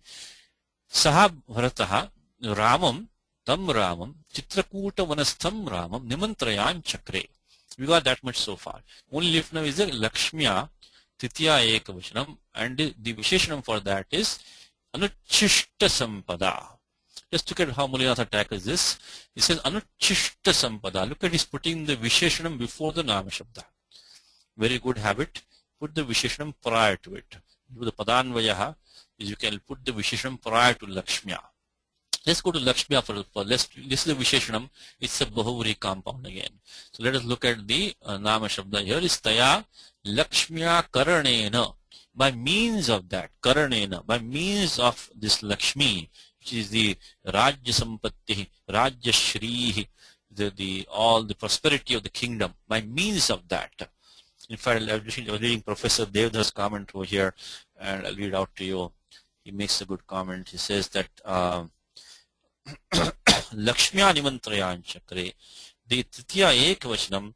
[SPEAKER 2] Saha Bharataha Ramam, Tam Ramam, Chitrakuta Vanastham Ramam, Nimantrayan Chakre. We got that much so far. Only left now is the Lakshmiya Titiya Ekavachanam, and the Visheshanam for that is Anuchishta Sampada. Just look at how Malinatha tackles this. He says Anuchishta Sampada. Look at he's putting the Visheshanam before the Nama Shabda. Very good habit. Put the Visheshanam prior to it. Do the Padanvayaha is you can put the Visheshanam prior to Lakshmiya. Let's go to Lakshmiya for this is the Visheshanam. It's a Bahuvari compound again. So let us look at the Nama Shabda. Here is Taya Lakshmiya Karanena. By means of that, Karanena, by means of this Lakshmi, which is the Rajya Sampatti, Rajya Shri, all the prosperity of the kingdom, by means of that. In fact, I was reading Professor Devdas' comment over here, and I'll read out to you. He makes a good comment. He says that Lakshmiya Nimantrayan Chakre, the Titiya Ekavachanam,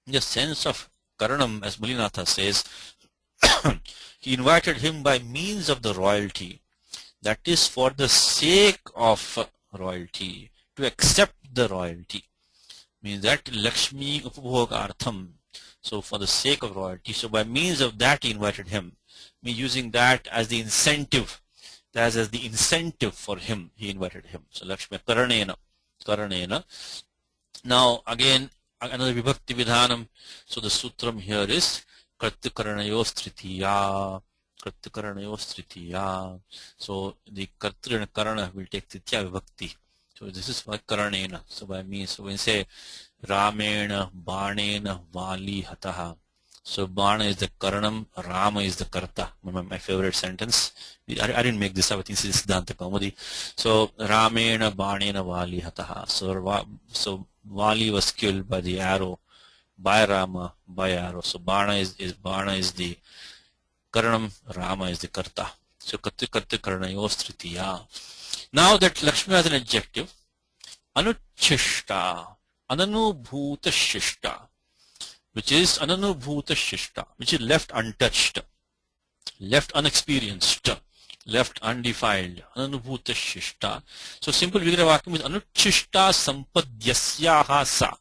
[SPEAKER 2] in the sense of Karanam, as Malinatha says, he invited him by means of the royalty. That is for the sake of royalty, to accept the royalty. Means that Lakshmi Upabhogartham. So for the sake of royalty. So by means of that he invited him. Using that as the incentive. As the incentive for him, he invited him. So Lakshmi Karanena. Now again, another Vibhakti Vidhanam. So the sutram here is Kartikaranayos Tritiya. So the Kartri and Karana will take Tritya Vibhakti. So this is for Karanena. So by means, so when you say Ramena, Banena, Vali Hataha. So Bana is the Karanam, Rama is the Karta. My favorite sentence. I didn't make this up. I think this is Siddhanta Kaumudi. So Ramena, Banena, Vali Hataha. So Vali was killed by the arrow, by Rama, by arrow. So Bana is the Karanam, Rama is the Karta. So Karti Karanayos Tritiya. Now that Lakshmi has an adjective, Anuchishta, Ananubhuta Shishta, which is Ananubhuta Shishta, which is left untouched, left unexperienced, left undefiled, Ananubhuta Shishta. So simple Vigravakyam is Anuchishta Sampadyasyaha Sa.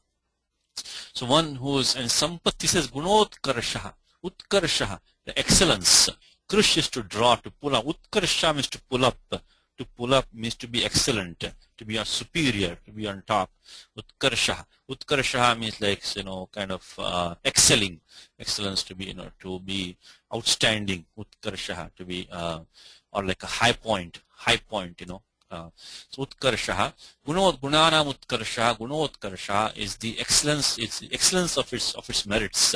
[SPEAKER 2] So one who is, and Sampatti says Gunotkarshaha, Utkarshaha, the excellence. Krish is to draw, to pull up. Utkarsha means to pull up, to pull up means to be excellent, to be superior, to be on top. Utkarsha. Utkarsha means like, kind of excelling, excellence, to be, to be outstanding. Utkarsha, to be, or like a high point, so Utkarsha, Gunanam Utkarsha, Gunotkarsha is the excellence, it's the excellence of its merits.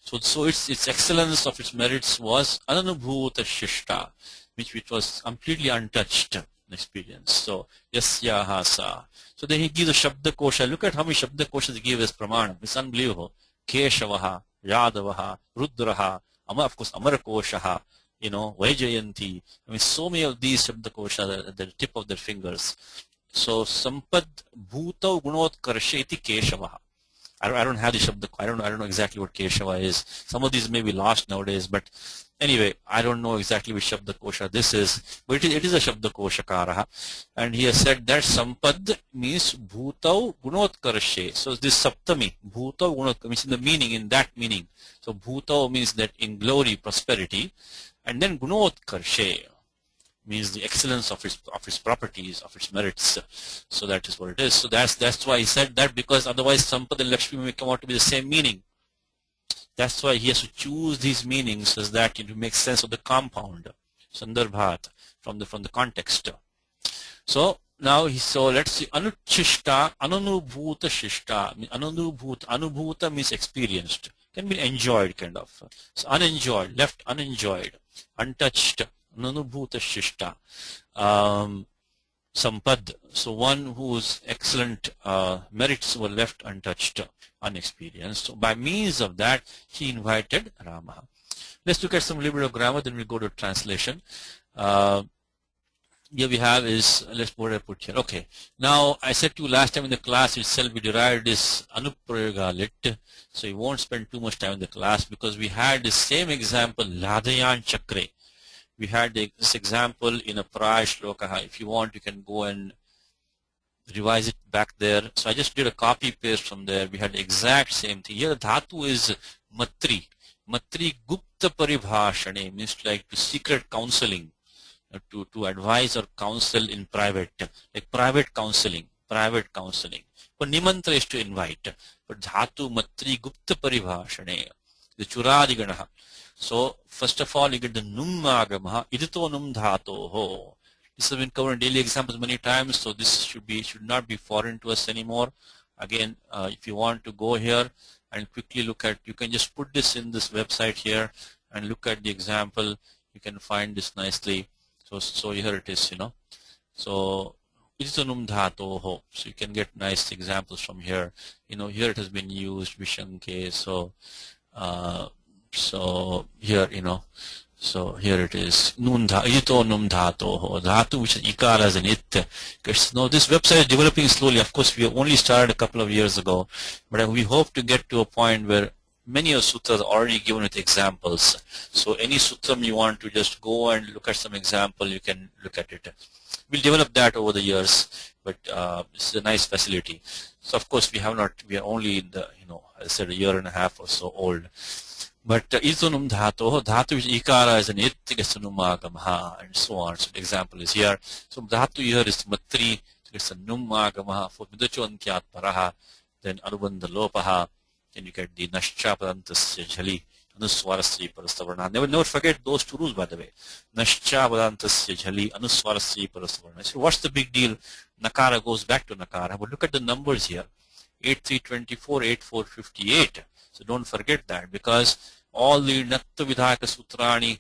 [SPEAKER 2] So its excellence of its merits was Ananubhuta Shishta, which was completely untouched experience. So Yasyaha Sa. So then he gives a Shabda Kosha. Look at how many Shabda Koshas he gives as Pramana. It's unbelievable. Keshavaha, Yadavaha, Rudraha, of course Amara Koshaha, Vaijayanti. I mean, so many of these Shabda Kosha at the tip of their fingers. So Sampad Bhuta Gunotkarsha iti Keshavaha. I don't have the Shabda. I don't know exactly what Keshava is. Some of these may be lost nowadays, but anyway, I don't know exactly which Shabda Kosha this is. But it is a Shabda Kosha Karaha. And he has said that Sampad means Bhutau Gunotkarshe. So this Saptami, Bhutau Gunotkarshe, means in the meaning, in that meaning. So Bhutau means that in glory, prosperity. And then Gunotkarshe means the excellence of its properties, of its merits. So that is what it is. So that's why he said that, because otherwise Sampad and Lakshmi may come out to be the same meaning. That's why he has to choose these meanings as that to make sense of the compound, Sandarbhat, from the context. So now let's see, Anuchishta, Ananubhuta Shishta. Anubhuta means experienced, can be enjoyed kind of. So unenjoyed, left unenjoyed, untouched. Nanubhuta Shishta. Sampad. So one whose excellent merits were left untouched, unexperienced. So by means of that, he invited Rama. Let's look at some little bit of grammar, then we'll go to translation. Here we have is, what I put here. Okay. Now, I said to you last time in the class itself, we derived this Anuprayoga lit. So we won't spend too much time in the class because we had the same example, Ladayan Chakre. We had this example in a prior shloka. If you want, you can go and revise it back there. So I just did a copy paste from there. We had the exact same thing. Here the dhatu is matri. Matri gupta paribhashane means like to secret counseling, to advise or counsel in private, like private counseling. But nimantra is to invite. But dhatu matri gupta paribhashane, the churadiganaha. So first of all, you get the num agamaha, idito num dhatoho. This has been covered in daily examples many times, so this should not be foreign to us anymore. Again, if you want to go here and quickly look at, you can just put this in this website here and look at the example. You can find this nicely. So here it is, So idito num dhatoho. So you can get nice examples from here. Here it has been used vishanke. So here, so here it is. Ito num dhatoho. Dhatu, which is ikara as an it. Now this website is developing slowly. Of course, we only started a couple of years ago, but we hope to get to a point where many of sutras are already given with examples. So any sutram you want to just go and look at some example, you can look at it. We'll develop that over the years, but this is a nice facility. So of course, we are only in the, I said a year and a half or so old. But itunum dhatu which ikara is an it, gasanumagamaha, and so on. So the example is here. So dhatu here is matri, so it's a numagamaha for midachoantyat paraha, then anubandha lopaha, then you get the nashcha padantasya jhali, anuswarasya parastavarna. Never forget those two rules, by the way. Nashcha padantasya jhali, anuswarasya parastavarna. So what's the big deal? Nakara goes back to nakara, but look at the numbers here. 8324, 8458. So don't forget that, because all the Natta Vidhaka Sutrani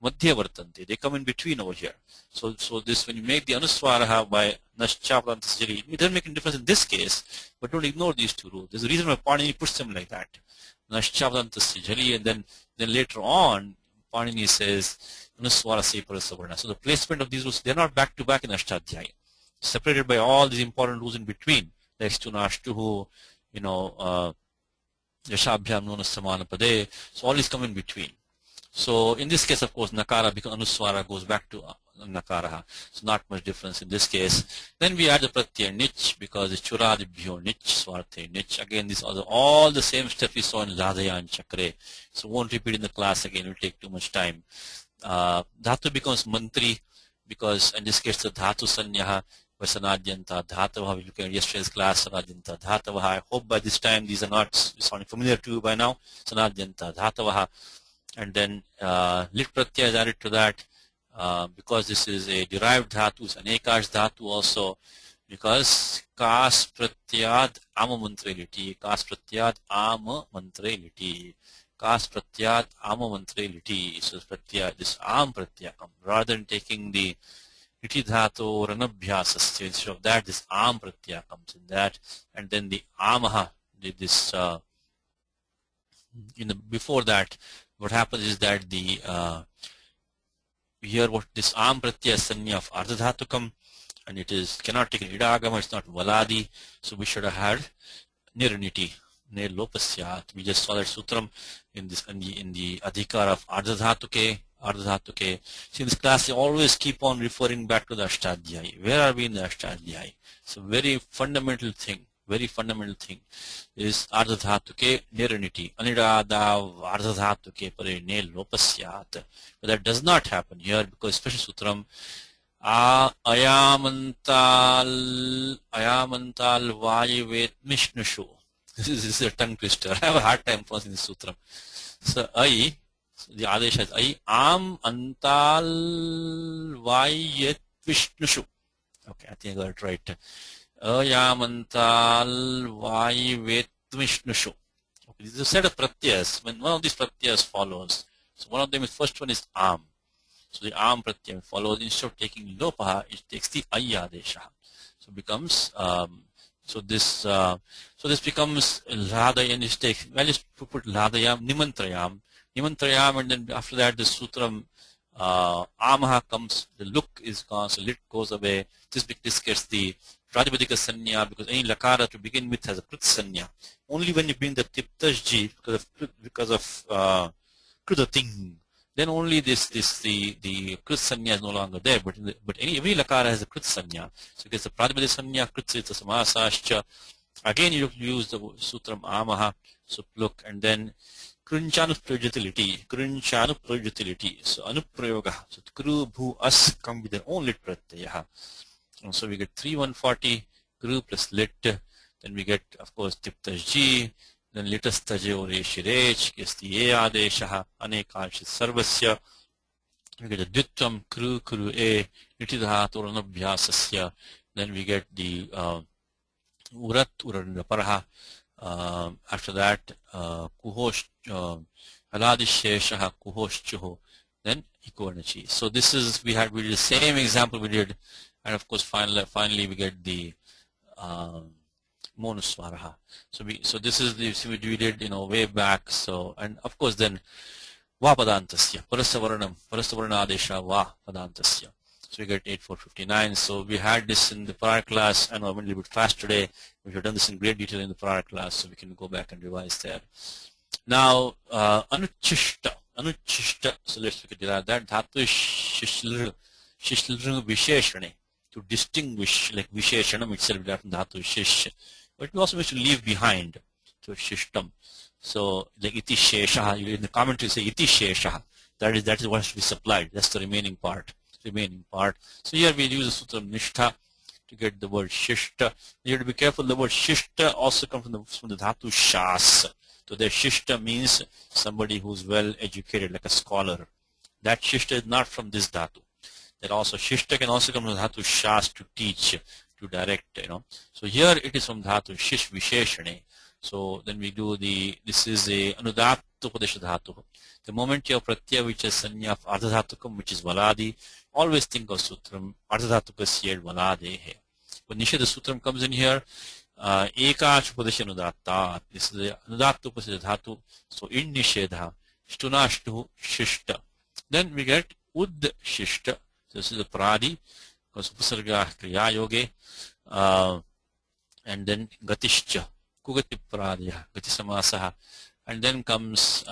[SPEAKER 2] Madhya Vartante, they come in between over here. So this, when you make the Anuswaraha by Naschaprantasjali, it doesn't make any difference in this case, but don't ignore these two rules. There's a reason why Panini puts them like that. Naschaprantasjali, and then later on, Panini says Anuswara Separasavarna. So the placement of these rules, they're not back to back in Ashtadhyaya. Separated by all these important rules in between. Like Stunashtuhu, Yashabhyam Nona Samana Pade. So all these come in between. So in this case, of course, Nakara because Anuswara goes back to Nakaraha. So not much difference in this case. Then we add the Pratyaya Nich because it's Churadibhyo Nich, Swarte Nich. Again, these are all the same steps we saw in Ladaya and Chakre. So won't repeat in the class again, it will take too much time. Dhatu becomes Mantri, because in this case the dhatu sanyaha was sanadyanta dhatavaha. We looked at yesterday's class, sanadyanta dhatavaha. I hope by this time these are not sounding familiar to you by now. Sanadyanta dhatavaha. And then lit pratyaya is added to that because this is a derived dhatu, it's an ekash dhatu also, because kas pratyad ama mantre liti, kas pratyad ama mantre liti, kas pratyad ama mantre liti. So pratyad, this am pratyakam, rather than taking the liti dhatu or anabhyasasya, instead of that this am pratyaya comes in that, and then the amaha, this before that what happens is that the here what this am pratyaya sanya of ardhadhatukam, and it is cannot take an idagama, it's not valadi, so we should have had nirniti, ne lopasyat. We just saw that sutram in this in the adhikar of ardhadhatuke. See, in this class you always keep on referring back to the Ashtadhyayi. Where are we in the Ashtadhyayi? So very fundamental thing is ardhadhatuke nirniti, anidada ardhadhatuke pare ne lopasyat. But that does not happen here because special sutram ayamantal vayivet mishnushu. This is a tongue twister. I have a hard time pronouncing this sutram. So so the adesha is ai am antal vayet vishnushu. Okay, I think I got it right. Ayamantal vayivet vishnushu. Okay, this is a set of pratyas. When one of these pratyas follows, so one of them is first one is am. So the am pratyam follows, instead of taking lopaha, it takes the ayadesha. So becomes so this becomes ladayam, and it takes, well, just put ladayam nimantrayam, and then after that the sutram amaha comes, the look is gone, so lit goes away. This gets the pratipadika sanya, because any lakara to begin with has a krit sanya. Only when you bring the tiptajji because of krita thing, then only the krit sanya is no longer there. But every lakara has a krit sanya. So it gets the pratipadika sanya, kritsita samasascha. Again you use the sutram amaha, so look, and then Krunchanuprajatility. So anuprayoga. So kru bhu as come with their own lit pratyaya. So we get 3 140 kru plus lit. Then we get, of course, tiptajji. Then litastaje or eshirech gets the a adesha anekashit sarvasya. We get the dittam kru a litidhat or anabhyasasya. Then we get the urat uranaparaha. After that, kuhosh haladisheshaha kuhoshchuho, then ikonachi. So this is we did the same example we did, and of course finally we get the monuswaraha. So this is the we did way back. So, and of course then va padantasya parastavaranam adesha va padantasya. So we get 8459. So we had this in the prior class. I know I went a little bit fast today. We have done this in great detail in the prior class, so we can go back and revise there. Now, anuchishta. So let's look at that. Dhatu shishlr visheshane, to distinguish, like visheshanam itself, dhatu shish. But we also wish to leave behind, so shishtam. So like iti sheshaha, in the commentary say iti sheshaha. That is what has to be supplied. That's the remaining part. So here we use the sutram nishtha to get the word shishta. You have to be careful. The word shishta also comes from the dhatu shas. So the shishta means somebody who's well educated, like a scholar. That shishta is not from this dhatu. That also shishta can also come from dhatu shas, to teach, to direct. So here it is from dhatu shish visheshane. So then we do this is a anudattu padesha dhatu. The moment you have pratyaya which is sanya of ardhadhatukam, which is valadi, always think of sutram ardhadhatukasya valadehe. When nisheda sutram comes in here, ekach padesha anudatta. This is the anudattu padesha dhatu. So in nishedha, shtunashtu shishta. Then we get ud shishta. So this is the pradi, because upasarga kriya yoge, and then gatishcha. Kugati pradya, gati samasaha, and then comes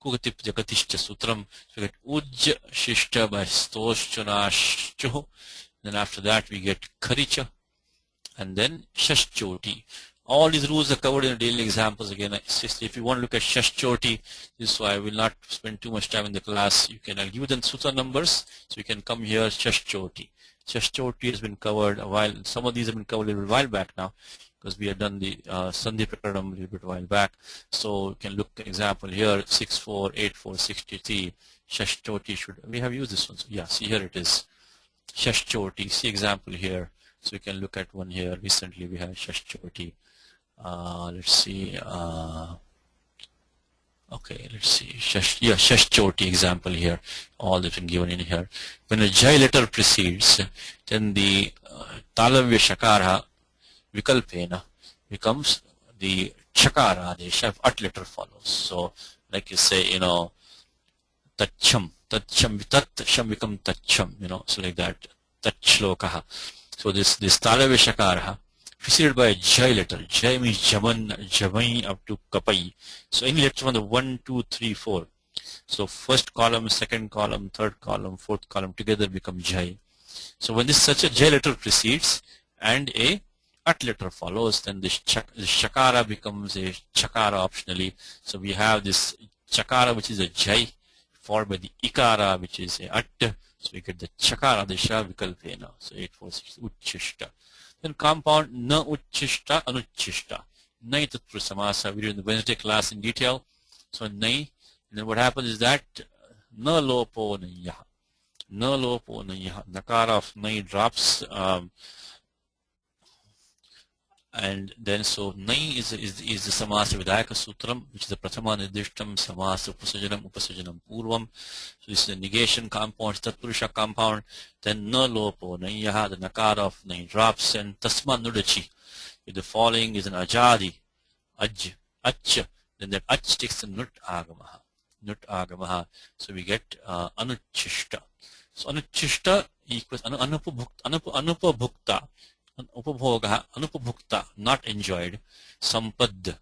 [SPEAKER 2] kugati jagatishcha sutram. So we get uj shishta by stoshchunashchu. Then after that we get karicha, and then shashchoti. All these rules are covered in the daily examples again. If you want to look at Shashchoti, this is why I will not spend too much time in the class. I'll give you the sutra numbers, so you can come here, Shashchoti. Shashchoti has been covered a while. Some of these have been covered a little while back now, because we had done the Sandhi Prakaranam a little bit while back. So you can look at example here, 648463. Shashchoti we have used this one. So yeah, see here it is. Shashchoti. See example here. So you can look at one here. Recently we have Shashchoti. Let's see. Okay, let's see. Shashchoti example here. All that's been given in here. When a Jai letter precedes, then the Talavya Shakara Vikalpena becomes the Chakara Adesha if At letter follows. So, like you say, Tacham become Tacham, so like that. Tachlokaha. So this Talavya Shakara preceded by a Jai letter. Jai means Jaman, Jamai up to Kapai. So any letter from the 1, 2, 3, 4. So first column, second column, third column, fourth column together become Jai. So when such a Jai letter precedes and a At letter follows, then this Shakara becomes a Chakara optionally. So we have this Chakara which is a Jai followed by the Ikara which is a At. So we get the Chakara Desha Vikalpena. So 846 Uchishta. Then compound Na Uchishta Anuchishta. Nai Tatpura Samasa. We did in the Wednesday class in detail. So Nai. And then what happens is that Na Lopo Nayaha. Na Lopo Nayaha. Nakara of Nai drops. And then so Nai is the Samasa Vidayaka Sutram, which is the Prathama Nidishtam Samasa Upasajanam Purvam. So this is the negation compound, Tatpurusha compound. Then Na Lopo Nayaha, the Nakara of Nai drops, and Tasma Nudachi. If the following is an Ajadi, Aj, Ach, then that Ach takes the Nut Agamaha. Nut Agamaha. So we get Anuchishta. So Anuchishta equals Anupabhukta. Upabhoga, Anupabhukta, not enjoyed. Sampad,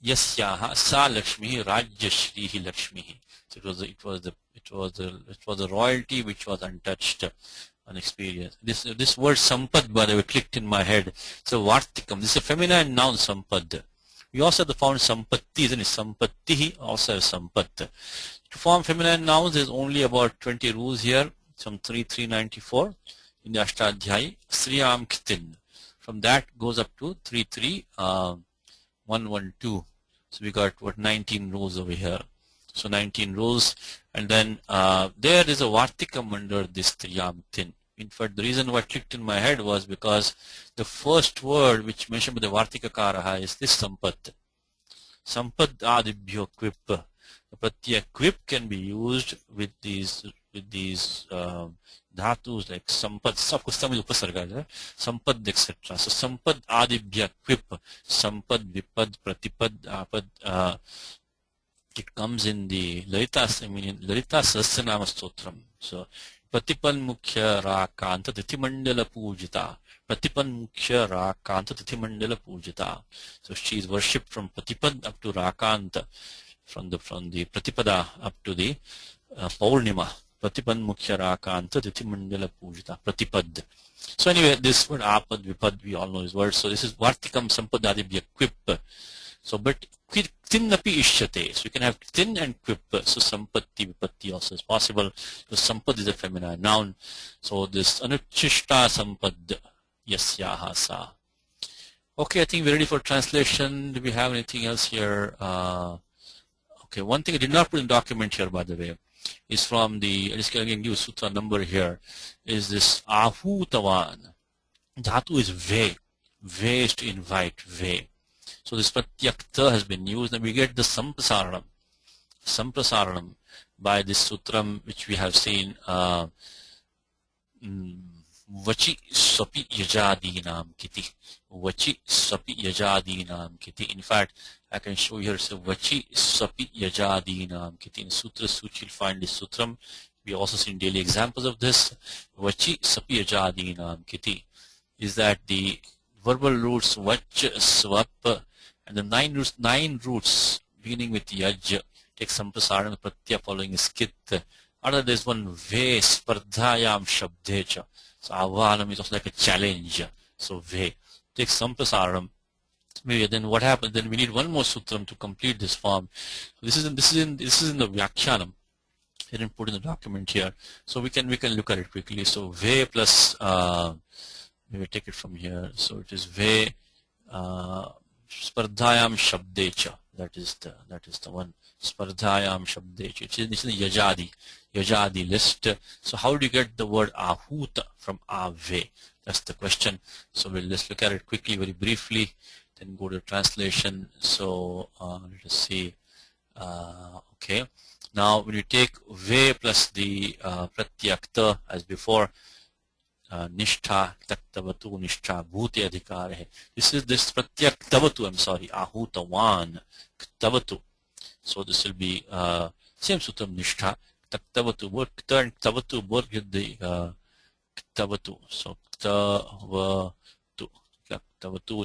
[SPEAKER 2] Yasyaha, Sa Lakshmi, Rajyashrihi Lakshmi. So it was the royalty which was untouched, unexperienced. This word Sampad, by the way, clicked in my head. So Vartikam, this is a feminine noun Sampad. We also have the form Sampatti, isn't it? Sampatti also has Sampat. To form feminine nouns, there's only about 20 rules here, some 394. In the Ashtadhyayi, Sriyam Ktin. From that goes up to 112. So we got 19 rules over here. So 19 rules, and then there is a Vartikam under this Sriyam Ktin. In fact, the reason why it clicked in my head was because the first word which mentioned by the Vartika Karaha is this Sampat. Sampad Adibhyo Quip. The Pratyaya Quip can be used with these dhatus like sampad, of course, some is upasarga, sampad, etc. So sampad adibhya quip, sampad, vipad, pratipad, apad, it comes in the Lalita Sahasranama Stotram. So Pratipan Mukhya Rakanta Titimandala Pujita. Pratipan Mukhya Rakanta Titimandala Pujita. So she is worshipped from Pratipad up to Rakanta, from the Pratipada up to the Paurnima. Pratipan Mukhya Rakanta Titimandala Pujita. Pratipad. So anyway, this word apad, vipad, we all know his word. So this is Vartikam Sampadadibhya Quip. So but Tin api ishyate. So you can have tin and quip. So sampatti, vipatti also is possible. So sampad is a feminine noun. So this anuchishta sampad yasyaha sa. Okay, I think we're ready for translation. Do we have anything else here? Okay, one thing I did not put in document here, by the way, is from the, I just can give you sutra number here, is this ahutavan. Dhatu is ve. Ve is to invite, ve. So this pratyakta has been used, and we get the samprasaranam by this sutram which we have seen, vachi sapi yajadinam kiti. Vachi sapi yajadinam kiti. In fact, I can show you here, so vachi sapi yajadinam kiti. In Sutra Suchi, you'll find this sutram. We also seen daily examples of this. Vachi sapi yajadinam kiti is that the verbal roots vach, swap, and the nine roots beginning with yaj take samprasarana pratya following is kit. Other there's one ve spardhayam shabdecha. So avanam is also like a challenge. So ve take samprasaranam Maybe then what happens? Then we need one more sutram to complete this form. This is in the Vyakhyanam. I didn't put in the document here, so we can look at it quickly. So ve plus maybe take it from here. So it is ve spardhayam shabdecha. That is the one. Spardhayam shabdecha. It's in the Yajadi list. So how do you get the word ahuta from ave? That's the question. So we'll just look at it quickly, very briefly, then go to translation. So let us see. Okay. Now when you take ve plus the pratyakta as before, nishtha taktavatu nishtha bhuti adhikare. This pratyak tavatu, I'm sorry, ahutawan ktavatu. So this will be same sutram nishtha taktavatu. Both kta and ktavatu both get the ktavatu. So ktavatu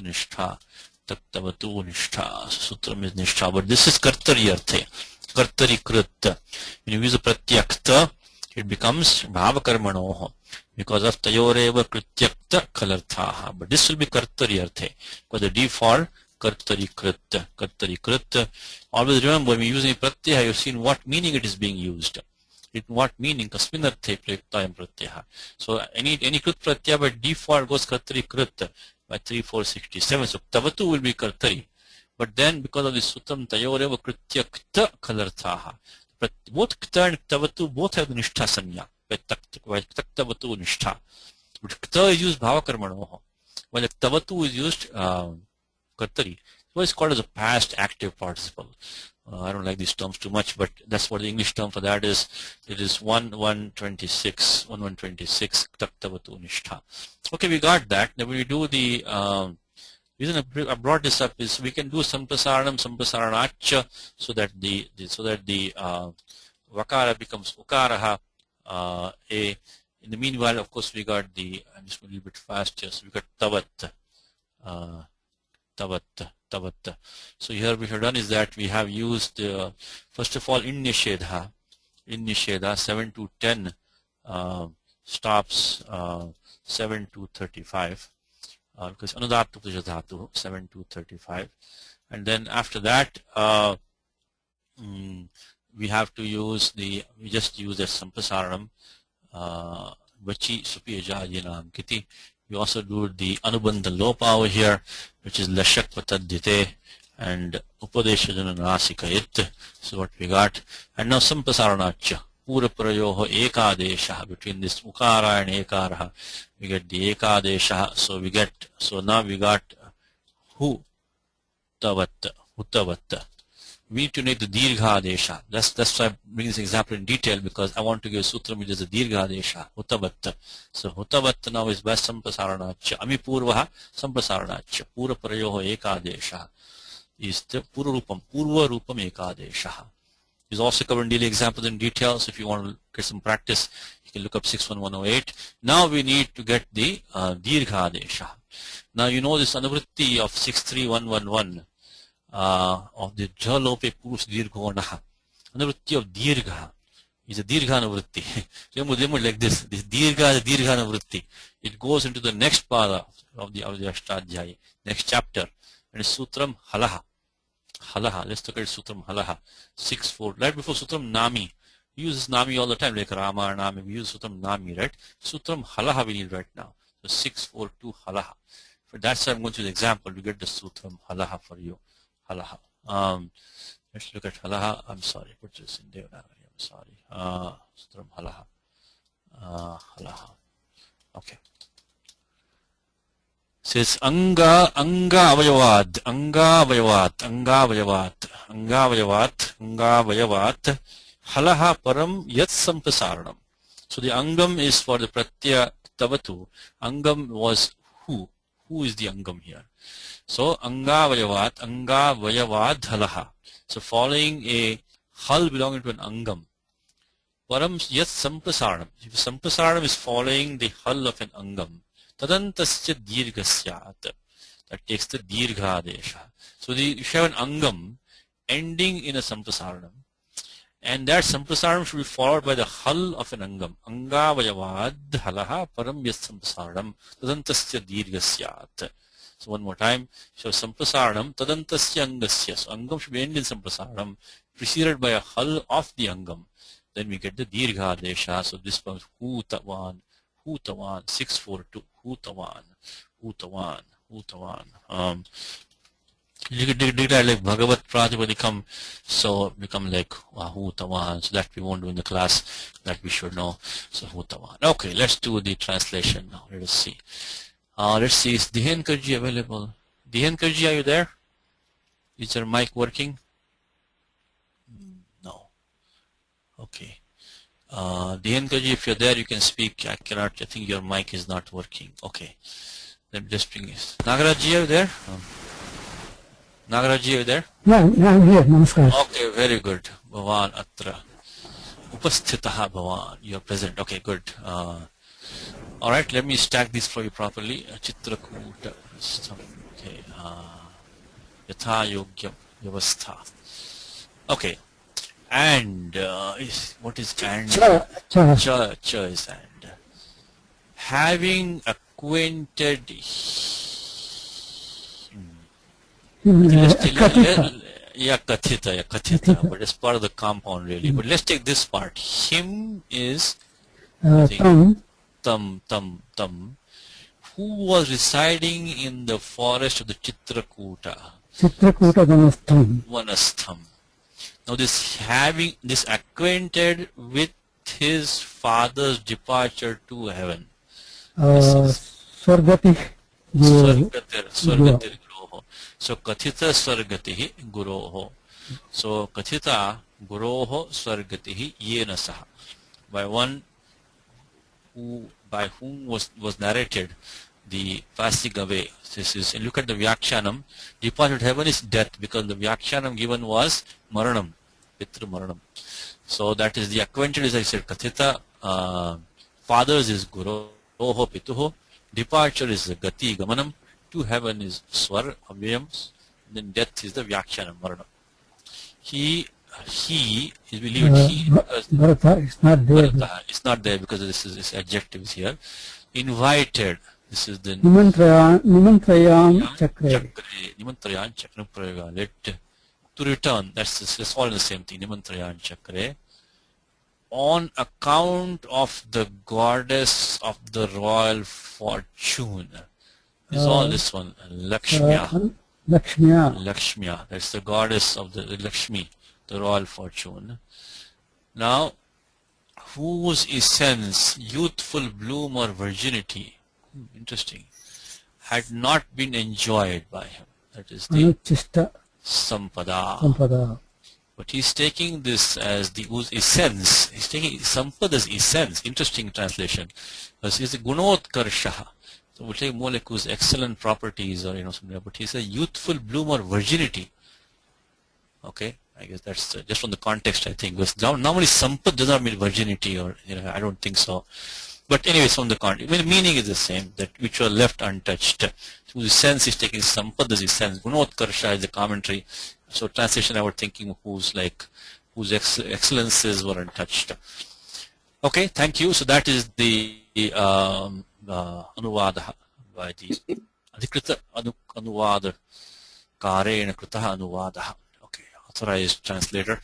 [SPEAKER 2] nishtha taktavatu nishtha. Sutram is nishtha, but this is kartari arthe. Kartari krit. When you use a pratyakta, it becomes bhavakarmanoho because of tayoreva krityakta kalarthaha. But this will be kartari arthe. Because the default kartari krit. Kartari krit. Always remember, when we use a pratyaya, you've seen what meaning it is being used. In what meaning? Kasmin arthe pratyayam pratyaha. So any krit pratyaya by default goes kartari krit by 3467. So tavatu will be kartari. But then, because of the sutram tayoreva kritya kta kalarthaha, both kta and ktavatu both have the nishtha sanya. Taktavatu nishtha. But kta is used bhavakarmanoho, while the ktavatu is used kartari. So it's called as a past active participle. I don't like these terms too much, but that's what the English term for that is. It is 1126 taktavatu nishtha. Okay, we got that. Then when we do the reason I brought this up is we can do sampasaranam, sampasaranacha, so that the vakara becomes ukaraha. In the meanwhile, of course, we got the, I'm just going a little bit fast here. So we got tavat. So here we have done is that we have used first of all in nishedha 7 to 10 stops 7 to 35. Because anudatu dhatu 7 to 35, and then after that we have to use we just use the sampasaranam vachi supiyajajinam kiti. We also do the anubandha lopa over here, which is lashak patadite and upadeshajana nasikayit. So what we got, and now sampasaranacha puraprayoho ekadesha, between this ukara and ekara we get the ekadesha. So now we got hu tavat. We need to make the dirghadesha. That's why I'm bringing this example in detail, because I want to give a sutram which is a dirghadesha, hutavat. So hutavat now is by sampasaranacha. Amipurvaha sampasaranacha. Puraprayoho ekadesha is the purva rupam ekadesha. Is also covered in daily examples in detail. So if you want to get some practice, you can look up 61108. Now we need to get the dirghadesha. Now you know this anuvritti of 63111 of the jalope purus dirghanaha. Anuvritti of dirgha is a dirgha anuvritti. Remember like this. This dirgha is dirgha anuvritti. It goes into the next para of the Ashtadhyayi, next chapter, and it's sutram halaha. Let's look at sutram halaha 6.4. Right before sutram nami. We use this nami all the time, like Rama nami. We use sutram nami, right? Sutram halaha we need right now. So 6.4.2 halaha. That's why I'm going to use the example to get the sutram halaha for you. Halaha. Let's look at halaha. I'm sorry, put this in Devanagari. I'm sorry. Sutram halaha. Halaha. Okay. Says anga avayavad halaha param yat sampasaranam. So the angam is for the pratyaya tavatu. Angam was who is the angam here? So anga vayavad halaha. So following a hal belonging to an angam, param yat sampasaranam. If sampasaranam is following the hal of an angam, tadantasya dirghasyat, that takes the dirghadesha. So if you have an angam ending in a sampasaranam, and that sampasaranam should be followed by the hal of an angam. Anga vayavad halaha param yat sampasaranam tadantasya dirghasyat. So one more time. So samprasaranam tadantasya angasya. So angam should be end in samprasaranam, preceded by a hal of the angam. Then we get the dirgha desha. So this becomes hutawan, hutawan, 642, hutawan, hutawan, hutawan. You could declare like Bhagavat Pratipadikam, so become like Hutawan. So that we won't do in the class, that we should know. So Hutawan. Okay, let's do the translation now. Let us see. Is Dihen Karji available? Dihen Karji, are you there? Is your mic working? No. Okay. Dihen Karji, if you're there, you can speak. I think your mic is not working. Okay. Let me just bring this. Nagarajji, are you there? Nagarajji, are you there?
[SPEAKER 3] Yeah, I'm here. Namaskar.
[SPEAKER 2] Okay, very good. Bhavan Atra. Upasthitaha Bhavan. You are present. Okay, good. Alright, let me stack these for you properly. Chitrakuta. Okay. Yatha Yogyam Vyavastha. Okay. And what is and? Cha is and. Having acquainted. Yeah, kathita, but it's part of the compound really. But let's take this part. Him is tam, who was residing in the forest of the Chitrakuta. Vanastham. Now this acquainted with his father's departure to heaven.
[SPEAKER 3] Swargati.
[SPEAKER 2] Swargatir. So kathita sargatihi guroho. So kathita guroho sargatihi yena saha. By one by whom was narrated the passing away. This is, and look at the Vyakhyanam. Departed heaven is death, because the Vyakhyanam given was Maranam, Pitru Maranam. So that is the acquainted, as I said, Kathita. Fathers is Guroho Pituho. Departure is Gati Gamanam. To heaven is Swar Avyams. Then death is the Vyakhyanam Maranam. He is believed because
[SPEAKER 3] Bharata is not there.
[SPEAKER 2] Bharata is not there because this adjective is here. Invited. This is the
[SPEAKER 3] Nimantrayam Chakre.
[SPEAKER 2] Nimantrayam Chakre Prayoga. Let to return. That's all the same thing. Nimantrayam Chakre. On account of the goddess of the royal fortune. Is all this one. Lakshmiya. Lakshmiya. That's the goddess of the Lakshmi, the royal fortune. Now, whose essence, youthful bloom or virginity, interesting, had not been enjoyed by him. That is the Sampada. But he's taking this as the whose essence. He's taking Sampada's essence. Interesting translation. Because he's a Gunotkarshaha. So we'll take more like whose excellent properties or something. But he's a youthful bloom or virginity. Okay, I guess that's just from the context, I think. Because normally Sampad does not mean virginity, or I don't think so. But anyways, from the context, the meaning is the same, that which were left untouched. Whose sense is taking Sampada's essence. Gunotkarsha is the commentary. So translation, I was thinking whose excellences were untouched. Okay, thank you. So that is the Anuvada by the Adhikrita Anuvada Karena Kritaha Anuvada. Okay, authorized translator.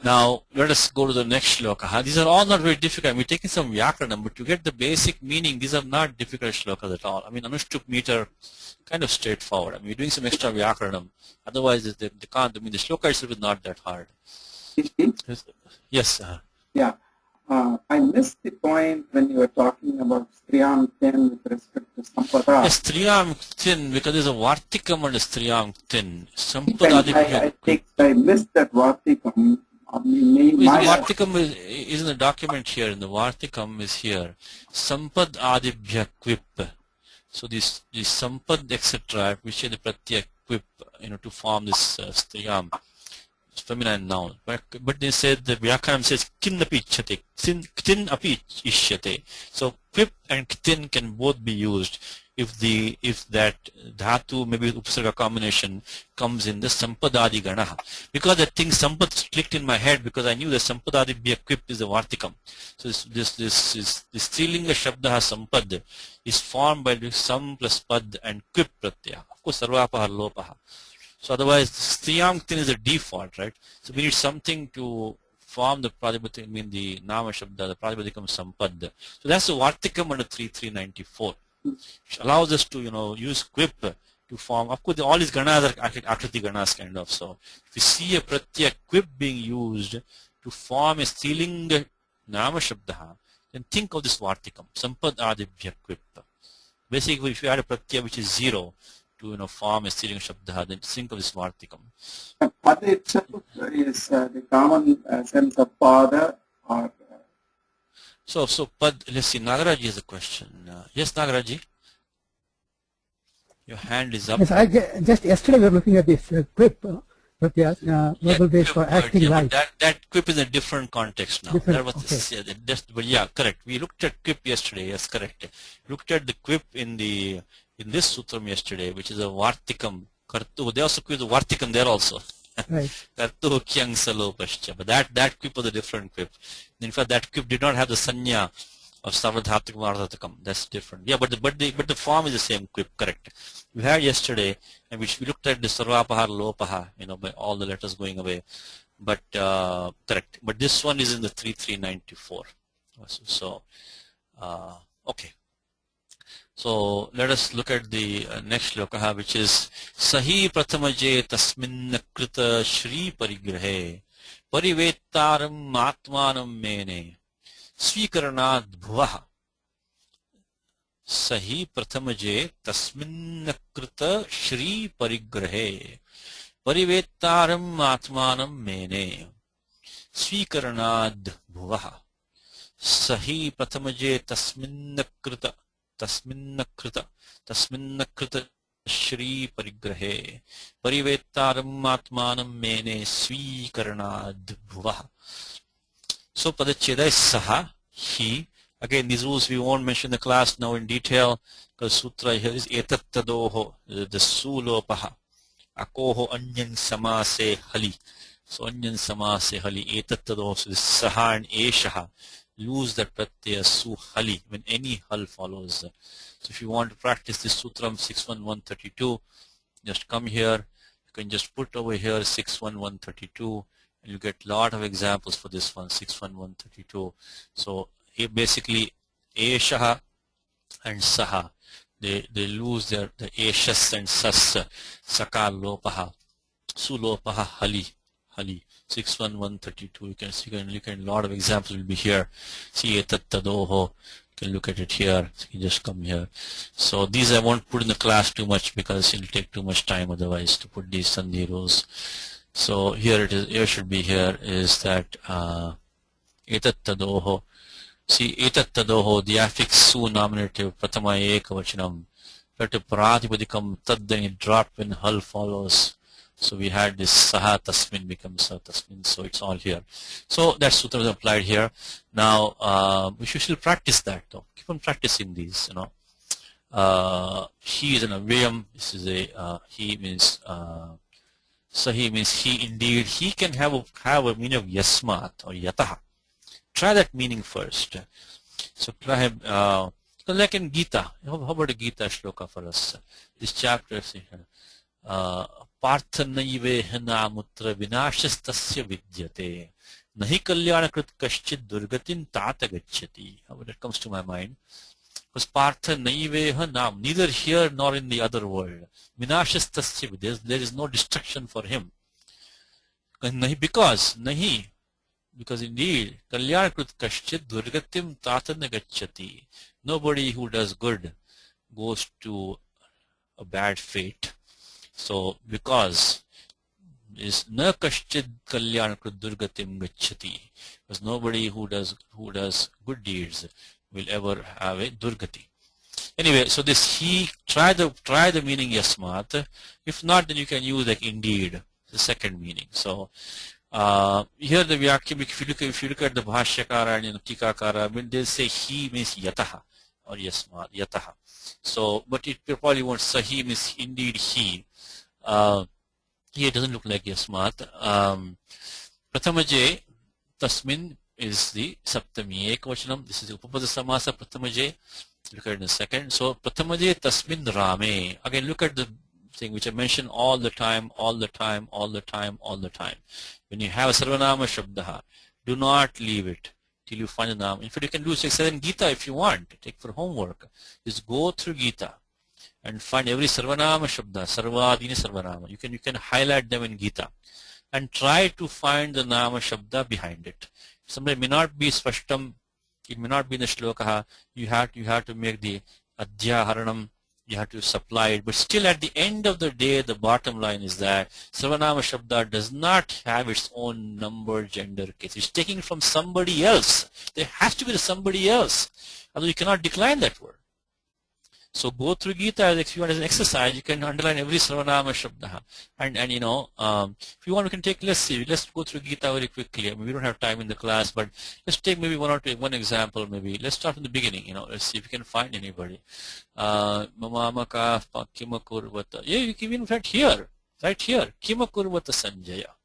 [SPEAKER 2] Now let us go to the next shloka. These are all not very difficult. We're taking some Vyakaranam, but to get the basic meaning, these are not difficult shlokas at all. I mean, Anushtup meter, kind of straightforward. I mean, we're doing some extra Vyakaranam. Otherwise, they can't. I mean, the shloka itself is not that hard. Yes.
[SPEAKER 1] Yeah. I missed the point when you were talking about Striyam Ten with respect to Sampada.
[SPEAKER 2] Yes, Striyam Tin, because there's a Vartikam and a Striyam Tin. Sampada.
[SPEAKER 1] I missed that Vartikam.
[SPEAKER 2] The Vartikam is in the document here, and the Vartikam is here. Sampad Adibhya Quip. So the Sampad, etc., which is the Pratya Quip, to form this Striyam. feminine noun. But they said the Vyakaranam says kinnapi ichyate, ktin api ishyate. So quip and ktin can both be used if that dhatu, maybe upsarga combination, comes in the sampadadi ganaha. Because that thing sampad clicked in my head because I knew that sampadadi be a quip is a vartikam. So this strilinga shabdaha sampad is formed by sam plus pad and quip pratyaya. Of course, sarvapaha lopaha. So otherwise, striyam ktin is a default, right? So we need something to form the pratipadika, the nama shabda, the pratipadikam sampad. So that's the vartikam under 3394. Which allows us to, use quip to form. Of course, all these ganas are akriti ganas kind of. So if we see a pratyaya quip being used to form a strilinga nama shabda, then think of this vartikam, sampad adibhya quip. Basically, if you add a pratyaya which is 0 to form a strilinga shabda, then think of this vartikam.
[SPEAKER 1] Pada itself is the common sense of pada or.
[SPEAKER 2] So pad. Let's see. Nagaraji has a question. Yes, Nagaraji. Your hand is up.
[SPEAKER 3] Yes, just yesterday we were looking at this quip, verbal base for acting right.
[SPEAKER 2] But that quip is in a different context now.
[SPEAKER 3] Different,
[SPEAKER 2] That was but yeah, correct. We looked at quip yesterday. Yes, correct. Looked at the quip in this sutram yesterday, which is a vartikam. Kartu. They also quip the vartikam there also.
[SPEAKER 3] Right.
[SPEAKER 2] Kartu kyang salopascha. But that quip was a different quip. In fact, that quip did not have the sanya of savadhatikam ardhatikam. That's different. Yeah, but the form is the same quip, correct. We had yesterday, and which we looked at the sarvapaha lopaha, by all the letters going away. But correct. But this one is in the 3394. So okay. So let us look at the next shloka, which is Sahi Prathamaje Tasmin Krita Shri Parigrahe Parivettaram Atmanam Mene Swikaranad Bhuvaha. Sahi Prathamaje Tasmin Krita Shri Parigrahe Parivettaram Atmanam Mene Swikaranad Bhuvaha. Sahi Prathamaje Tasmin Krita Tasminnakrita Shri Parigrahe Parivettaram Atmanam Mene Svikarnad Bhuvaha. So Padacheda is Saha, he. Again, these rules we won't mention in the class now in detail because sutra here is Etattadoho, the Sulopaha. Akoho Anyan Samase Hali. So Anyan Samase Hali Etattadoho. So this Saha and Eshaha. Lose that pratyaya su hali when any hal follows. So if you want to practice this sutram 61132, just come here. You can just put over here 61132 and you get lot of examples for this one 61132. So here basically eshaha and saha, they lose the eshas and sas, sakal lopaha, su lopaha hali. 61132. You can see, look at a lot of examples will be here. See etattadoho. You can look at it here. So you can just come here. So these I won't put in the class too much because it will take too much time otherwise to put these sandhi rules. So here it is. Here should be here is that etattadoho. See etattadoho. The affix su nominative prathama ekavachanam. Let to pratipadikam tad, then it drop when hal follows. So we had this saha tasmin becomes sa tasmin, so it's all here. So that sutra is applied here. Now we should still practice that though. Keep on practicing these, He is an avyayam. This is a he means sahi means he indeed. He can have a meaning of yasmat or yataha. Try that meaning first. So try like in Gita. How about a Gita shloka for us? This chapter पार्थनैवेह नामुत्र विनाशस्त्स्य विद्यते नहि कल्याणकृत कश्चित् दुर्गतिं तात गच्छति. When it comes to my mind, because parthanaiveha nam, neither here nor in the other world. Vinashastasya vidyate, there is no destruction for him. Because indeed kalyanakrit kaschit durgatim tata gacchati. Nobody who does good goes to a bad fate. So because is na kaschit kalyanakrit durgatim gacchati, because nobody who does good deeds will ever have a durgati. Anyway, so this he try the meaning yasmat. If not, then you can use like indeed. the second meaning. So here the Vyakya, if you look at the Bhashyakara and Tikakara, when they say he means yataha or yasmat, yataha. So, but it probably won't sahi means indeed he. Here it doesn't look like yasmat. Prathamaje tasmin is the saptami ekvachanam. This is the upapada samasa prathamaje. Look at it in a second. So prathamaje tasmin rame. Again, look at the thing which I mentioned all the time. When you have a sarvanama shabdaha, do not leave it till you find the nama. In fact, you can do 6-7 Gita if you want. Take for homework. Just go through Gita and find every sarvanama shabda, sarvadini sarvanama. You can highlight them in Gita and try to find the nama shabda behind it. Somebody may not be spashtam, it may not be in the shlokaha. You have to make the adhyaharanam. You have to supply it, but still at the end of the day, the bottom line is that Sarvanama Shabda does not have its own number, gender, case. It's taking from somebody else. There has to be somebody else. Otherwise, you cannot decline that word. So go through Gita if you want as an exercise. You can underline every Sarvanama Shabda. And if you want, we can take, let's go through Gita very quickly. I mean, we don't have time in the class, but let's take maybe one example maybe. Let's start from the beginning, let's see if we can find anybody. Mamamaka Kimakurvata. Yeah, you can even right here. Kimakurvata Sanjaya.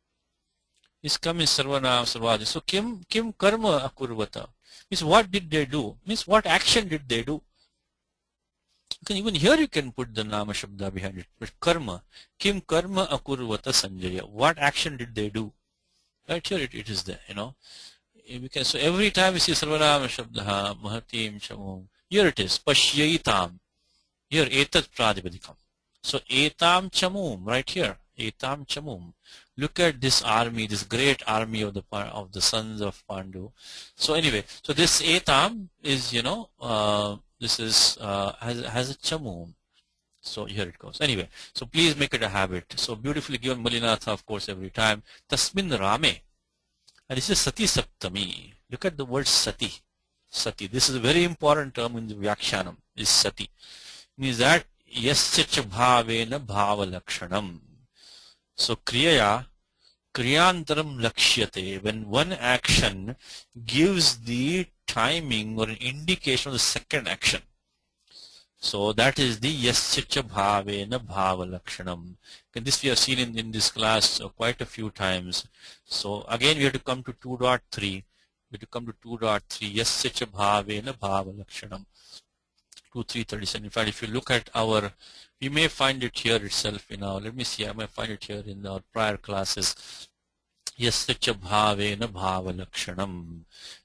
[SPEAKER 2] Is come in Sarvanama Sarvadi. So Kim Karma Akurvata. Means what did they do? Means what action did they do? Even here you can put the Nama Shabda behind it. But Karma, Kim Karma Akurvata Sanjaya. What action did they do? Right here it is there, So every time we see Sarvanama Shabda, Mahatim Shamum, here it is, Pashyaitam. Here, Etat Pradipadikam. So Etam Chamum, right here, Etam Chamum. Look at this army, this great army of the sons of Pandu. So anyway, so this Etam is, this is has a chamum. So here it goes. Anyway, so please make it a habit. So beautifully given Malinatha, of course, every time. Tasmin Rame. And this is Sati Saptami. Look at the word Sati. Sati. This is a very important term in the Vyakhyanam. Is Sati. Means that Yascha Bhavena Bhava Lakshanam. So Kriyaya Kriyantaram Lakshyate. When one action gives the timing or an indication of the second action. So that is the Yascha Bhavena Bhava Lakshanam. And this we have seen in this class quite a few times. So again we have to come to 2.3. We have to come to 2.3. Yascha Bhavena Bhava Lakshanam. 2.3.37. In fact, if you look at we may find it here itself let me see, I may find it here in our prior classes. Yascha Bhavena Bhava Lakshanam.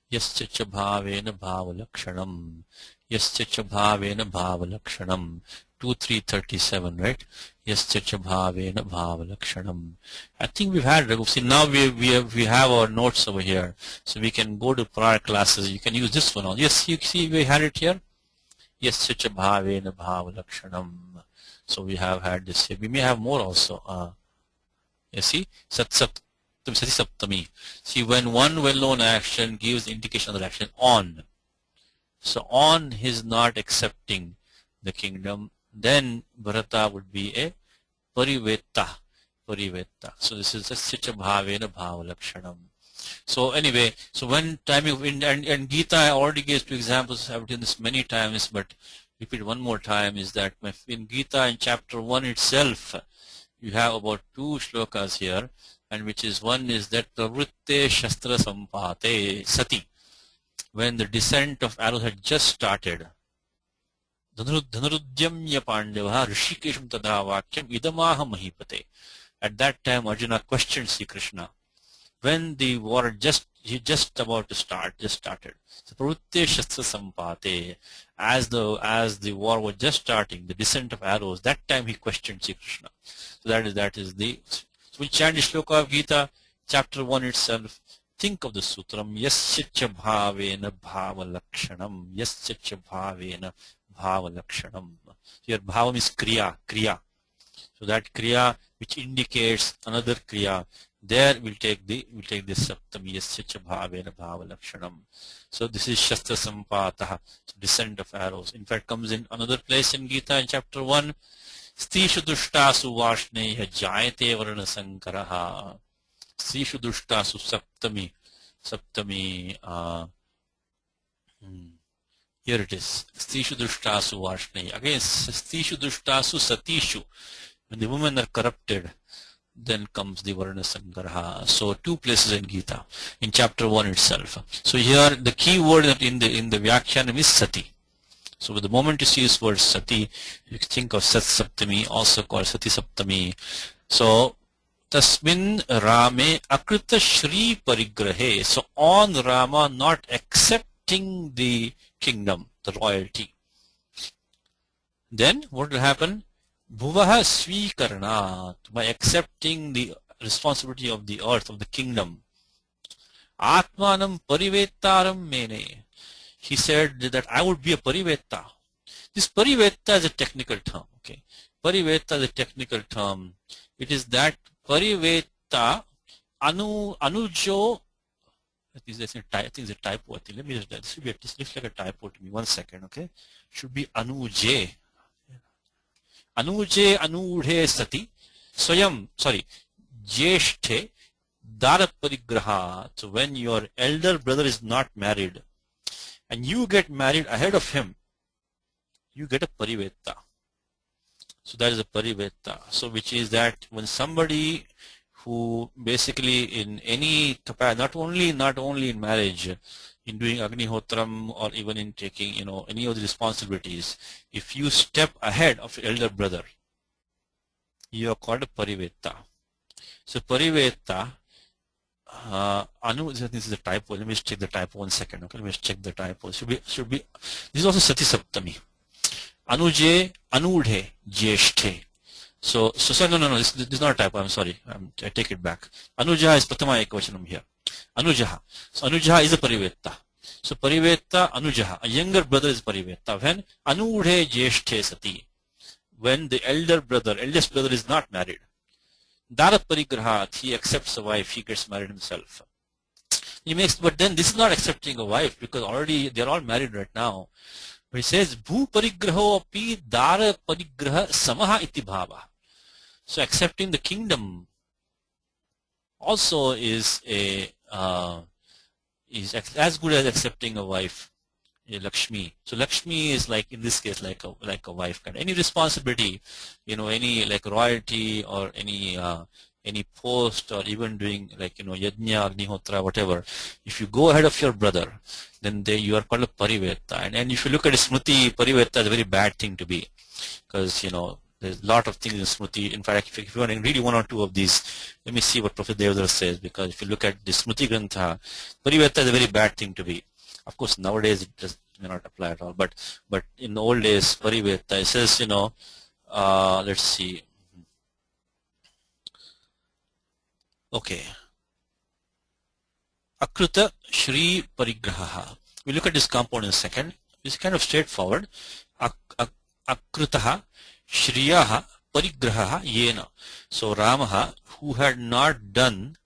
[SPEAKER 2] Yascha Bhavena Bhava Lakshanam. Yascha Bhavena Bhava Lakshanam. 2.3.37, right? Yascha Bhavena Bhava Lakshanam. I think we've had Raghu. See, now we have our notes over here, so we can go to prior classes. You can use this one on. Yes, you see we had it here. Yascha Bhavena Bhava Lakshanam. So we have had this here. We may have more also. You see, Sati Saptami. See, when one well-known action gives indication of the action, on. So on is not accepting the kingdom, then Bharata would be a Parivetta. So this is Yascha Bhavena Bhava Lakshanam. So anyway, so when timing and Gita, I already gave 2 examples. I've written this many times, but repeat one more time, is that in Gita in chapter 1 itself, you have about 2 shlokas here, and which is one is that Pravritte Shastra Sampate Sati, when the descent of arrows had just started. Dhanarudyamya Pandava Rishikesham Tadavakyam Idamaha Mahipate. At that time, Arjuna questioned Sri Krishna. When the war just about to start, just started. So Pravritte Shastra Sampate, as the war was just starting, the descent of arrows, that time he questioned Sri Krishna. So that is the. So we chant the shloka of Gita, chapter 1 itself. Think of the sutram, Yascha Bhavena Bhava Lakshanam. Yascha Bhavena Bhava Lakshanam. Here Bhavam is Kriya. So that Kriya which indicates another Kriya, there we'll take this Saptami, Yascha Bhavena Bhava Lakshanam. So this is Shastra Sampataha, so descent of arrows. In fact, comes in another place in Gita in chapter 1. Stishu dushtasu vashneya jayate varna sankaraha. Stishu dushtasu saptami. Saptami. Here it is. Stishu dushtasu vashneya. Again, stishu dushtasu satishu. When the women are corrupted, then comes the Varna Sangarha. So 2 places in Gita, in chapter 1 itself. So here the key word in the Vyakhyanam is Sati. So with the moment you see this word Sati, you think of Sat Saptami, also called Sati Saptami. So Tasmin Rame Akrita Shri Parigrahe. So on Rama not accepting the kingdom, the royalty. Then what will happen? Bhuvaha Svikarna, by accepting the responsibility of the earth, of the kingdom. Atmanam Parivetaram Mene. He said that I would be a Pariveta. This Pariveta is a technical term. Okay, Pariveta is a technical term. It is that Pariveta Anujo. I think it's a typo. Let me just, this should be this looks like a typo to me. 1 second, okay? Should be Anuje. Anuje Anudhe Sati Swayam, Jeshthe Dara Parigraha. So when your elder brother is not married and you get married ahead of him, you get a Pariveta. So that is a Pariveta. So which is that when somebody who basically in any capacity, not only in marriage, in doing Agnihotram or even in taking, any of the responsibilities, if you step ahead of your elder brother, you are called a Pariveta. So Pariveta, this is a typo. Let me just check the typo 1 second. Okay, let me just check the typo. Should be. This is also Sati Saptami. Anuje, Anudhe, Jeshthe. So no. This is not a typo. I'm sorry. I take it back. Anuja is Pratama Ekvachanam here. Anujaha. So Anujaha is a Pariveta. So Pariveta Anujaha. A younger brother is Pariveta. When Anudhe Jeshthe Sati. When the eldest brother is not married. Dara Parigrahat, he accepts a wife, he gets married himself. But then this is not accepting a wife because already they're all married right now. But he says, Bhu Parigraho api Dara Parigraha Samaha iti bhava. So accepting the kingdom also is as good as accepting a wife, a Lakshmi. So Lakshmi is like in this case like a wife kind. Any responsibility, any like royalty or any post or even doing like Yajna, Agnihotra, whatever. If you go ahead of your brother, then you are called a Pariveta. And if you look at Smriti, Pariveta is a very bad thing to be, because there's a lot of things in Smriti. In fact, if you want to read 1 or 2 of these, let me see what Professor Devdar says, because if you look at the Smriti Grantha, Pariveta is a very bad thing to be. Of course, nowadays it may not apply at all, but in the old days, Pariveta, it says, let's see. Okay. Akruta Shri Parigraha. We look at this compound in a second. It's kind of straightforward. Akrutaha Shriyaha Parigraha Yena. So Ramaha, who had not done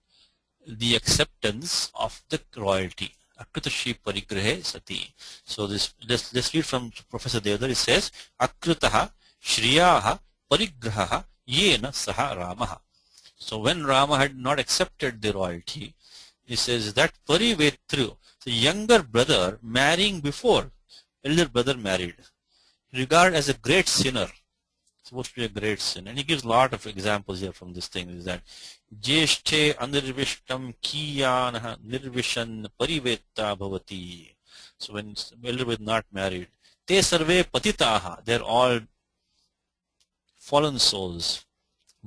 [SPEAKER 2] the acceptance of the royalty. Akrita Shri Parigrahe Sati. So let's read from Professor Devdar. It says, Akrutaha Shriyaha Parigraha Yena Saha Ramaha. So when Rama had not accepted the royalty, he says that Parivetru, the younger brother marrying before elder brother married, regarded as a great sinner. Supposed to be a great sin. And he gives a lot of examples here from this thing, is that Jeshthe Anirvishtam Kiyanaha Nirvishan Pariveta Bhavati. So when elder was not married, Te Sarve Patitaha, they're all fallen souls.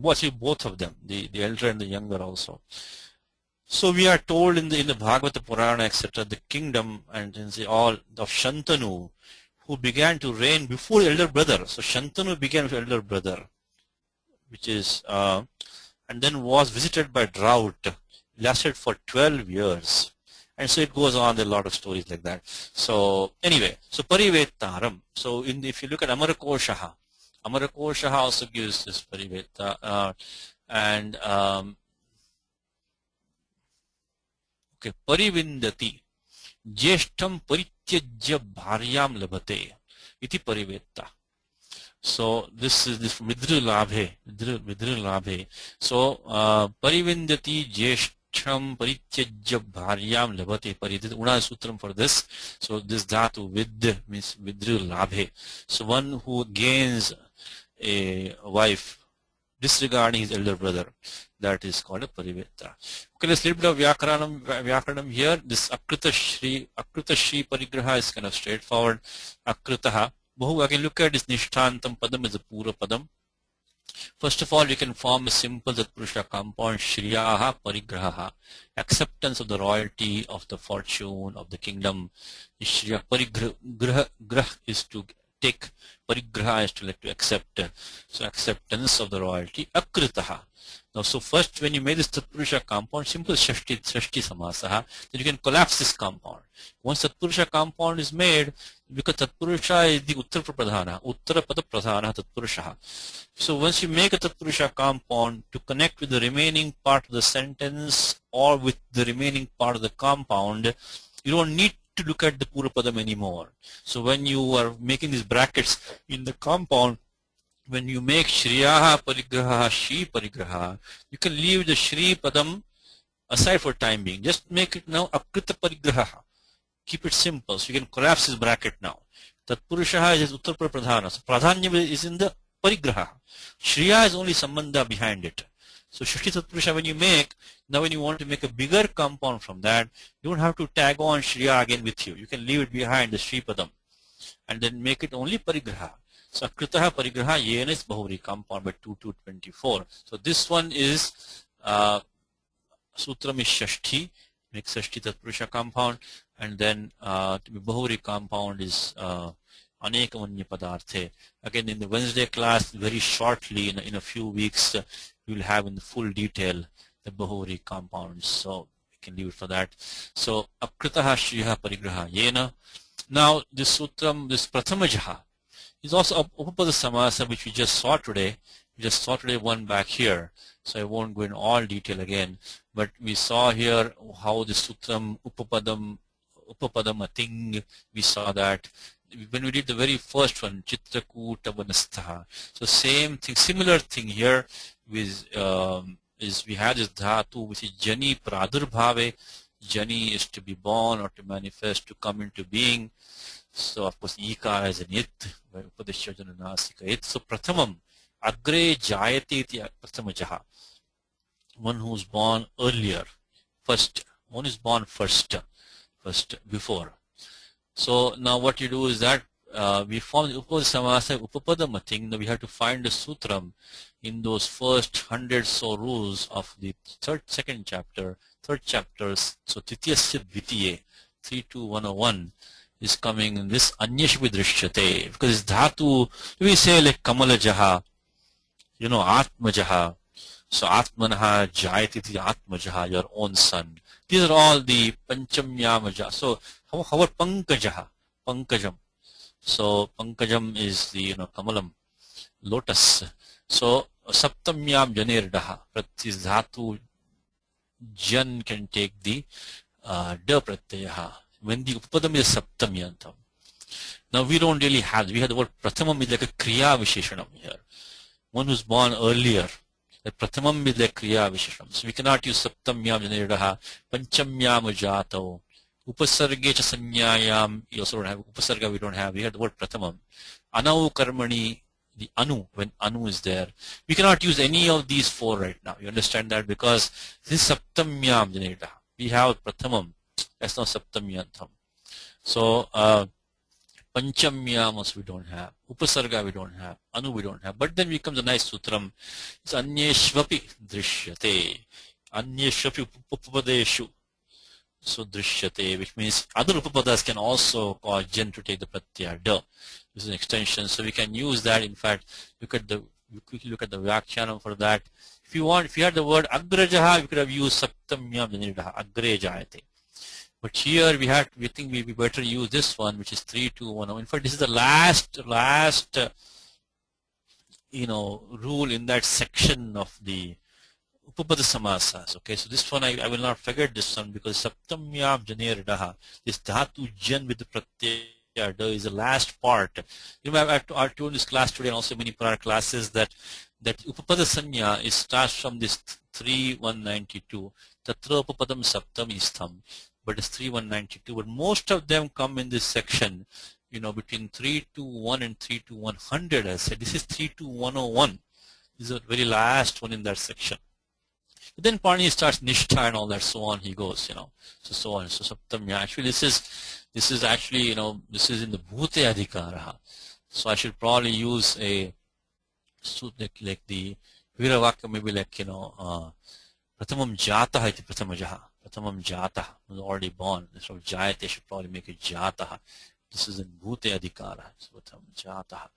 [SPEAKER 2] Both of them, the elder and the younger also. So we are told in the Bhagavata Purana, etc., the kingdom and all of Shantanu, who began to reign before elder brother. So Shantanu began with elder brother, which is and then was visited by drought, lasted for 12 years. And so it goes on, there are a lot of stories like that. So anyway, so Parivetaram. So if you look at Amarakoshaha, Amarakoshaha also gives this Pariveta. Okay, Parivindati. Jeshtam Parityajya Bharyam Labhate. Iti Pariveta. So this is this Vidru Labhe. So Parivindati Jeshtham Parityajya Bharyam Labhate Pari. This is Una Sutram for this. So this dhatu vid means Vidru Labhe. So one who gains a wife disregarding his elder brother, that is called a parivetta. Okay, let's little bit of Vyakaranam here. This Akrita Shri Parigraha is kind of straightforward. Akritaha. Bahu, I can look at this Nishthantam Padam as a Pura Padam. First of all, you can form a simple Tatpurusha compound Shriyaha Parigraha, acceptance of the royalty, of the fortune, of the kingdom. Shriya Parigraha is to take, Parigraha is to like to accept. So acceptance of the royalty. Akritaha. Now, so first when you make this Tatpurusha compound, simple Shashti Samasaha, then you can collapse this compound. Once Tatpurusha compound is made, because Tatpurusha is the Uttarapada Pradhana Tatpurusha. So once you make a Tatpurusha compound to connect with the remaining part of the sentence or with the remaining part of the compound, you don't need to look at the Purapadam anymore. So when you are making these brackets in the compound, when you make Shriyaha Parigraha, Shri Parigraha, you can leave the Shri Padam aside for time being. Just make it now Akrita Parigraha. Keep it simple. So you can collapse this bracket now. Tatpurushaha is Uttarpura Pradhana. So Pradhanya is in the Parigraha. Shriya is only Sambandha behind it. So Shashti Tatpurusha when you make, now when you want to make a bigger compound from that, you don't have to tag on Shriya again with you. You can leave it behind the Shri Padam and then make it only Parigraha. So Akritaha Parigraha Yena is Bahuri compound by 2 to 24. So this one is Sutram is Shashti, make Shashti Tatpurusha compound, and then Bahuri compound is Anekamanya Padarthe. Again in the Wednesday class, very shortly in a few weeks, we will have in the full detail the Bahuri compounds. So we can leave it for that. So Akritaha Shriha Parigraha Yena. Now this Sutram, this Prathamajaha, is also Upapada Samasa, which we just saw today. We just saw today one back here. So I won't go in all detail again. But we saw here how the Sutram Upapadam Ating, we saw that. When we did the very first one, Chitrakuta Vanastha. So same thing, similar thing here with is we had this dhatu which is Jani Pradurbhave. Jani is to be born or to manifest, to come into being. So of course Ika is an it, Upadeshajana Nasika it. So Prathamam, Agre Jayati iti Prathamajaha. One who's born earlier, first. One is born first, before. So now what you do is that we form the Upada Samasa Upapadamating. Now we have to find the Sutram in those first 100 so rules of the third chapter. So Tityasya Dvitiye 32101 is coming in this Anyashvi Drishyate, because it's dhatu, we say like Kamala Jaha, Atma Jaha. So Atmanaha Jayati Atma Jaha, your own son. These are all the Panchamyamaja. So how about Pankajaha? Pankajam. So Pankajam is the Kamalam, lotus. So Saptamyam Janirdaha. Pratis dhatu Jan can take the Da Pratyaha. When the Upadam is Saptamyantam. Now we don't really have, we have the word Prathamam is like a Kriya Visheshanam here. One who's born earlier. The Prathamam is like Kriya Visheshanam. So we cannot use Saptamyam Janirdaha, Panchamyam Jato, Upasarge cha Sanyayam, you also don't have Upasarga, we don't have. We have the word Prathamam. Anau Karmani, the Anu, when Anu is there. We cannot use any of these four right now. You understand that? Because this is Saptamyam Janirdaha. We have Prathamam. That's not Saptamyantam. So Panchamyamas we don't have. Upasarga we don't have. Anu we don't have. But then becomes a nice sutram. It's Anyeshvapi Drishyate. Anyeshvapi Upapadeshu. So Drishyate, which means other Upapadas can also cause Jan to take the Pratyaya Da. This is an extension. So we can use that. In fact, quickly look at the Vyakyanam for that. If you had the word Agrajaha, we could have used Saptamyam Janirdaha, Agre Jayate. But here we think we better use this one, which is 3210. In fact, this is the last rule in that section of the Upapada Samasas. Okay, so this one I will not forget this one, because Saptamyam Janirdaha, this dhatu jan with the pratyada is the last part. You know, I've told this class today and also many prior classes that upapada sanya starts from this 3192. Tatra upapadam saptam istham. But it's 3192. But most of them come in this section, you know, between 321 and 32100. I said this is 32101. This is the very last one in that section. But then Pani starts nishtha and all that, so on he goes, you know. So on. So saptamya. Actually this is actually, you know, this is in the bhute adhikaraha. So I should probably use a like the Viravaka, maybe like, you know, pratamam jataha iti pratamajaha. Pratamam jataha was already born. Instead of jayate, should probably make it jataha. This is in bhute adhikara. So pratamam jataha.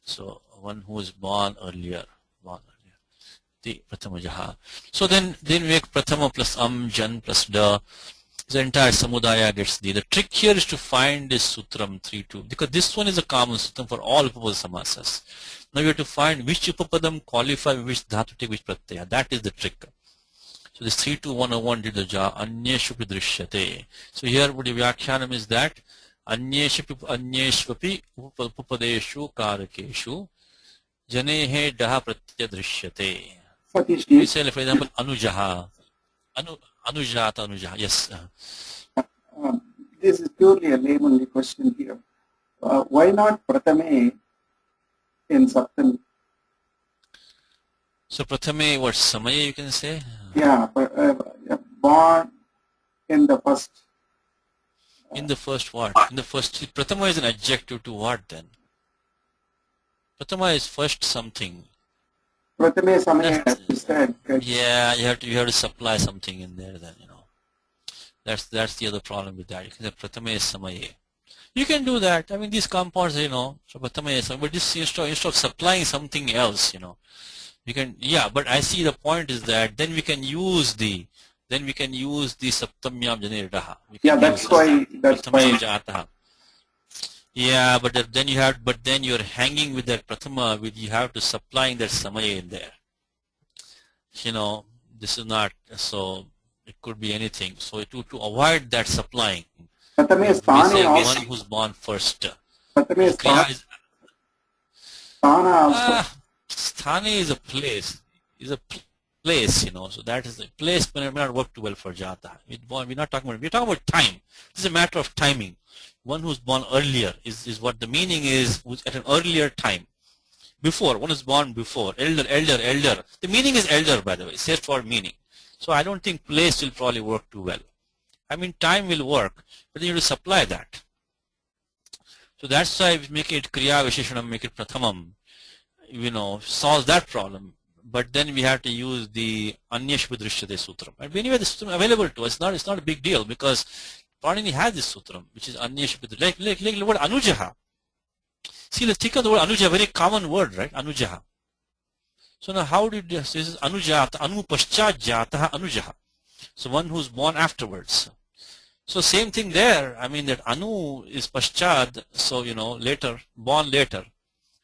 [SPEAKER 2] So one who is born earlier. The pratamajaha. So then we make pratama plus jan plus da. The entire samudaya gets the. The trick here is to find this sutram 3-2, because this one is a common sutram for all upapada samasas. Now you have to find which upapadam qualify which dhatu take which pratyaya. That is the trick. So this 3-2-101 did the ja anyeshu drishyate. So here what the vyakhyanam is that anyeshvapi upapadeshu karakeshu janehe daha pratyaya drishyate. We say, for example, anujaha. Anujaha, yes.
[SPEAKER 1] This is purely a laymanly question here. Why not pratame in saptami?
[SPEAKER 2] So pratame, what samaya you can say?
[SPEAKER 1] Yeah, born in the first.
[SPEAKER 2] In the first what? In the first. Pratama is an adjective to what then? Pratama is first something.
[SPEAKER 1] Pratame samaya, as you said.
[SPEAKER 2] Yeah, you have to supply something in there then, you know. That's the other problem with that. You can say pratame samaye. You can do that. I mean, these compounds, you know, so pratame samaye, but this instead of supplying something else, you know. You can, yeah, but I see the point is that then we can use the saptamyam janirdaha.
[SPEAKER 1] Yeah, that's why.
[SPEAKER 2] Yeah, but then you're hanging with that pratama, you have to supplying that samaya in there. You know, this is not, so it could be anything. So to avoid that supplying,
[SPEAKER 1] pratame
[SPEAKER 2] we say one who's born first.
[SPEAKER 1] Pratame
[SPEAKER 2] Sthana is a place. You know, so that is a place may not work too well for jata. We're not talking about, we're talking about time. This is a matter of timing. One who's born earlier is what the meaning is, who's at an earlier time. Before, one is born before. Elder. The meaning is elder, by the way, says for meaning. So I don't think place will probably work too well. I mean, time will work, but then you have to supply that. So that's why we make it kriya visheshanam, make it prathamam, you know, solves that problem. But then we have to use the anyeshva drishyate sutram. And anyway, the sutram available to us, it's not a big deal, because Panini has this sutram, which is anyeshva, like the word anujaha. See, let's think of the word anujaha, very common word, right? Anujaha. So now how did this is anujaha, anu paschat jataha anujaha. So one who's born afterwards. So same thing there. I mean that anu is paschat, so you know, later, born later.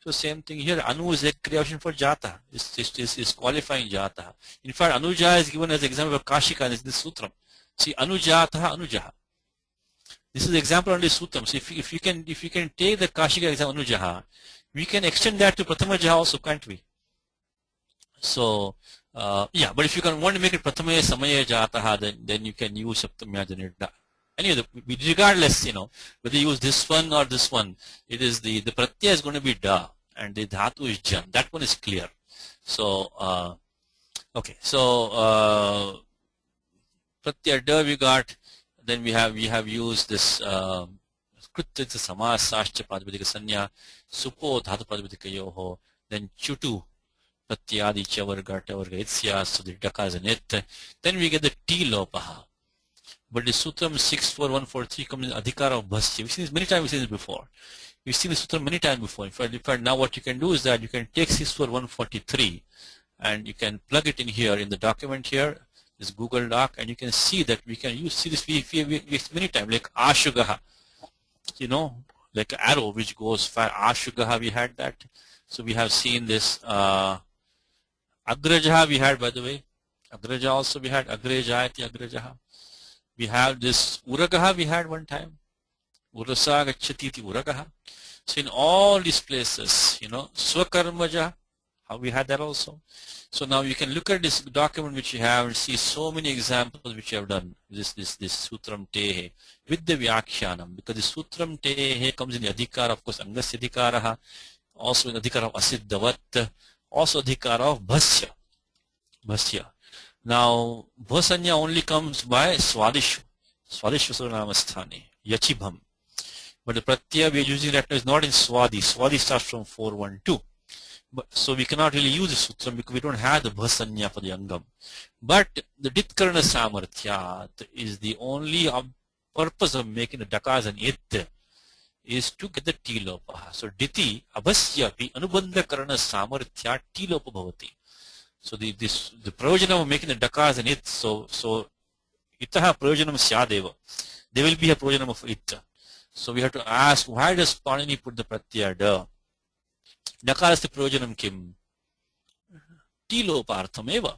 [SPEAKER 2] So same thing here. Anu is a creation for jata. Is qualifying jata. In fact, anuja is given as example of kashika in this sutram. See, anujataha anujaha. This is the example on this sutram. So if you can take the kashika example anujaha, we can extend that to pratama jaha also, can't we? So yeah, but if you want to make it pratama samaya jataha, then you can use saptamya janirda. Anyway, regardless, you know, whether you use this one or this one, it is the pratyaya is going to be da and the dhatu is jan. That one is clear. So okay, so pratyaya da we got. Then we have used this kritya samasascha pradipika sanya supo dhatu pradipika yoho. Then chutu pratyadi chavarga tavarga itsya, so the daka is an it. Then we get the t lopaha. But the sutram 64143 comes in adhikara of bhasya. We've seen this many times. We've seen this before. We've seen the sutram many times before. In fact, now what you can do is that you can take 64143 and you can plug it in here in the document here, this Google Doc, and you can see that we can see this many times, like ashugaha, you know, like an arrow which goes far. Ashugaha, we had that. So we have seen this agrajaha we had, by the way. Agraja also we had, agrejayati agrajaha. We have this uragaha we had one time. Urasa gacchati iti uragaha. So in all these places, swakarmaja, how we had that also. So now you can look at this document which you have and see so many examples which you have done. This Sutram Tehe with the Vyakhyanam, because the Sutram Tehe comes in the Adhikara, of course, Angasya Adhikaraha, also in Adhikara of Asiddhavat, also Adhikara of Bhasya. Now, Bhasanya only comes by Swadishu Surnamasthani, Yachibham. But the Pratyaya we are using right now is not in Swadi. Swadi starts from 412. So we cannot really use the Sutram because we don't have the Bhasanya for the Angam. But the Ditkarna Samarthyat is the only purpose of making the Dakas and It is to get the Tilopa. So Diti, Abhasyapi, Anubandha Karana Samarthyat Tilopa Bhavati. So the prayojanam of making the Dakas and It, so Itaha prayojanam Syadeva. There will be a prayojanam of It. So we have to ask, why does Panini put the Pratyaya Da? Dakarasti prayojanam kim? Tilopartham eva.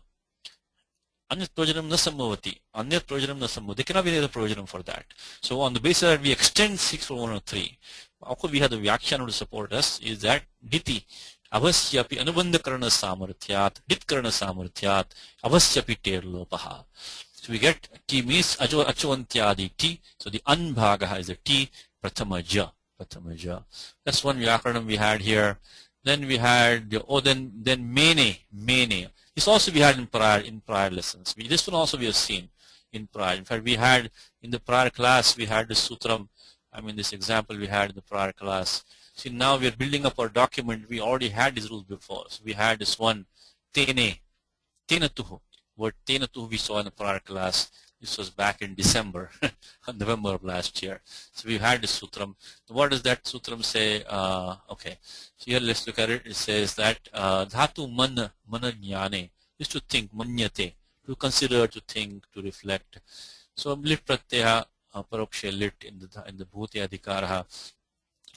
[SPEAKER 2] Anyat prayojanam na sambhavati. Anyat prayojanam na sambhavati. There cannot be any other prayojanam for that. So on the basis that we extend 64103, of course we have the Vyakhyana to support us, is that Diti, Avasyapi Anubandha Karana Samarthyat, Ditkarana Samarthyat, Avasyapi Terlopaha. So we get T means Achavantyadi T, so the Anbhagaha is a T, Prathamaja. That's one Vyakaranam we had here. Then we had then Mene. This also we had in prior lessons. This one also we have seen in prior. In fact, we had in the prior class we had the Sutram. This example we had in the prior class. See, now we are building up our document. We already had these rules before. So we had this one Tenatuhu. Word Tenatuhu we saw in the prior class. This was back in December, November of last year. So we had this Sutram. What does that Sutram say? Okay. So here let's look at it. It says that Dhatu mana jnane is to think, manyate, to consider, to think, to reflect. So lit pratyaya paroksha lit in the bhuti adhikaraha.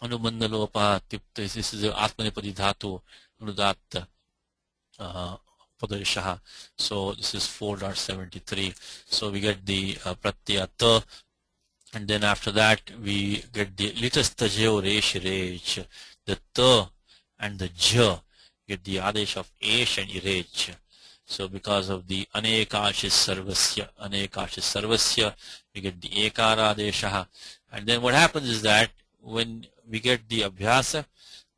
[SPEAKER 2] Anubandhalopa tipta. This is the atmanipadi dhatu anudatta. Padayashaha. So this is 4.73. So we get the pratyaya ta, and then after that we get the litas tajeo resh rech. The ta and the ja get the adesh of esh and irech. So because of the anekashis sarvasya, we get the ekara adeshaha. And then what happens is that when we get the abhyasa,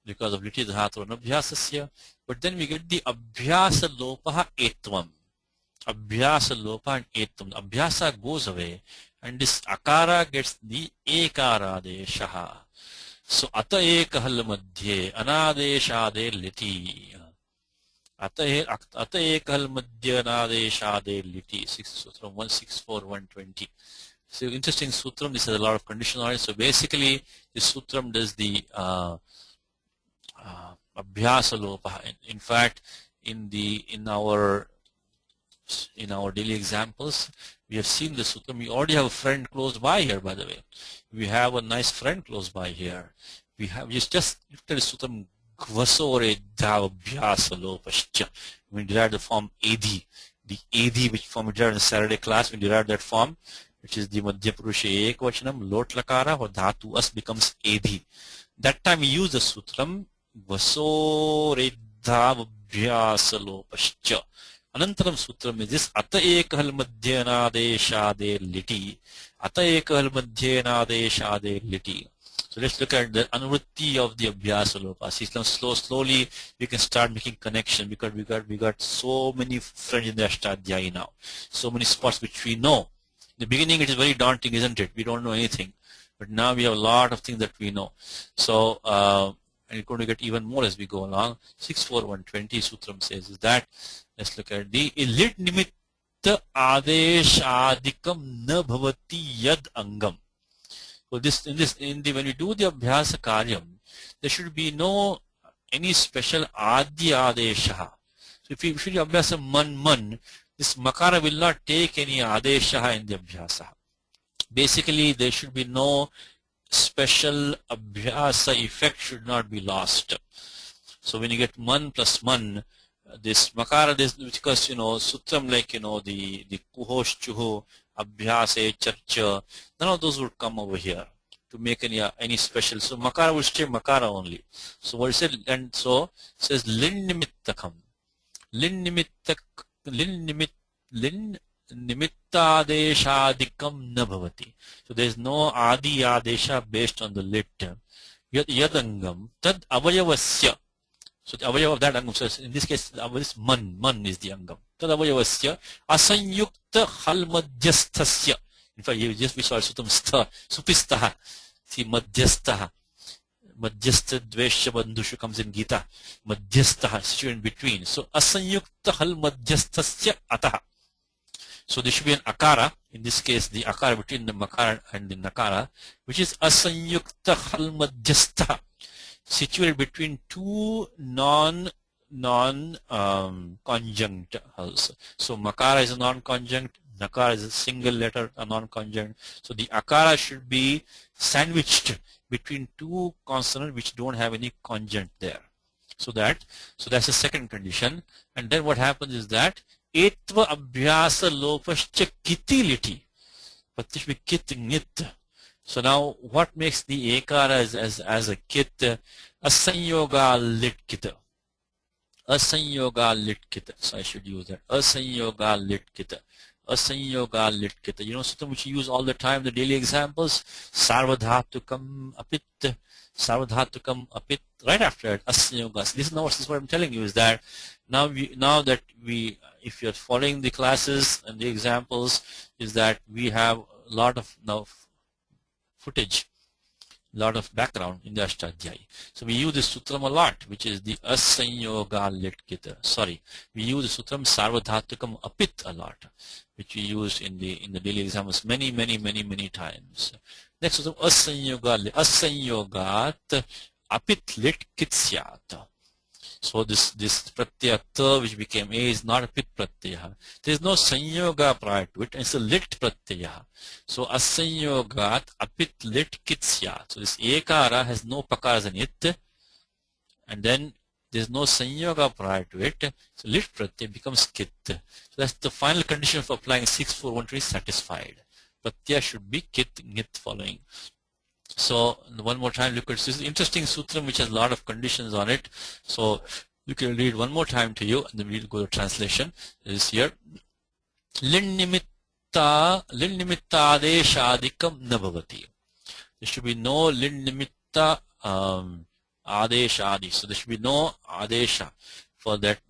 [SPEAKER 2] because of liti dhatu and abhyasasya, but then we get the abhyasa lopaha etvam. Abhyasa lopa and etvam. Abhyasa goes away and this akara gets the ekara adeshaha. So ata ekahal madhye anadeshade liti. Ata ekahal madhye anadeshade liti. Sutram 164, 120. So interesting sutram. This has a lot of conditional on it. So basically this sutram does the abhyasa lopa. In fact, in our daily examples, we have seen the sutram. We already have a friend close by here, by the way. We have a nice friend close by here. We just looked at the sutram Gvasore Dhavabhyasa Lopascha. We derived the form AD. The AD which form we derived in the Saturday class, we derived that form, which is the Madhya Purusha Ekvachanam, Lot Lakara, or Dhatu As becomes AD. That time we use the sutram Gvasore Dhavabhyasa Lopascha. Anantaram sutram is this Ata Ekahal Madhyanadeshade Liti. Ata Ekahal Madhyanadeshade Liti. So let's look at the anuvritti of the abhyasa lopa. See, slowly we can start making connection because we got so many friends in the Ashtadhyayi now. So many spots which we know. In the beginning it is very daunting, isn't it? We don't know anything. But now we have a lot of things that we know. So and it's going to get even more as we go along. 64120 Sutram says is that. Let's look at the lit nimitta adeshadikam na bhavati yad angam. So when we do the abhyasa karyam, there should be no any special adya adesha. So if you do abhyasa man, this makara will not take any adesha in the abhyasa. Basically, there should be no special abhyasa effect should not be lost. So when you get man plus man, this makara, because sutram like the kuhosh chuho, abhyase charcha, none of those would come over here. make any special. So makara will stay makara only. So what is it? And so it says lin nimittakam. Lin nimittadeshadikam na bhavati. So there is no adi adesha based on the lit. Yadangam tad avayavasya. So the avayava of that angam. So in this case, this man is the angam. Tad avayavasya asanyukta halmadhyasthasya. In fact, you just we saw sutam supistaha. See madhyastaha. Madhyastha dvesha bandhushu comes in Gita. Madhyastaha, situated in between. So asanyukta hal madhyasthasya ataha. So there should be an akara. In this case, the akara between the makara and the nakara, which is asanyukta hal madhyastha, situated between two non-conjunct hulls. So makara is a non-conjunct, nakara is a single letter, a non-conjunct. So the akara should be sandwiched between two consonants which don't have any conjunct there. So that's the second condition. And then what happens is that etva abhyasa lopascha kiti liti. Patish be kit ngit. So now what makes the ekara as a kit? Asanyoga lit kita. Asanyoga lit kita. So I should use that. Asanyoga lit kita. Asanyoga lit kita. You know something which you use all the time, the daily examples? Sarvadhatukam apit. Sarvadhatukam apit. Right after it, asanyoga. So this is what I'm telling you is that now that if you're following the classes and the examples, is that we have a lot of now footage, lot of background in the Ashtadhyayi. So we use the sutram a lot, which is the asanyoga litkita. Sorry, we use the sutram sarvadhatukam apit a lot, which we use in the daily examples many times. Next sutram asanyogat apit lit kitsyat. So this pratyaya ta, which became a, is not a pit pratyaya. There is no sanyoga prior to it, and it's a lit pratyaya. So asanyogat apit lit kitsyat. So this ekara has no pakaras in it, and then there is no sanyoga prior to it. So lit pratyaya becomes kit. So that's the final condition of applying 641 is satisfied. Pratyaya should be kit ngit following. So one more time, look at this interesting sutram which has a lot of conditions on it. So you can read one more time to you, and then we'll go to translation. It is here. Lin nimitta adeshadikam na bhavati. There should be no lin nimitta adeshadi. So there should be no adesha for that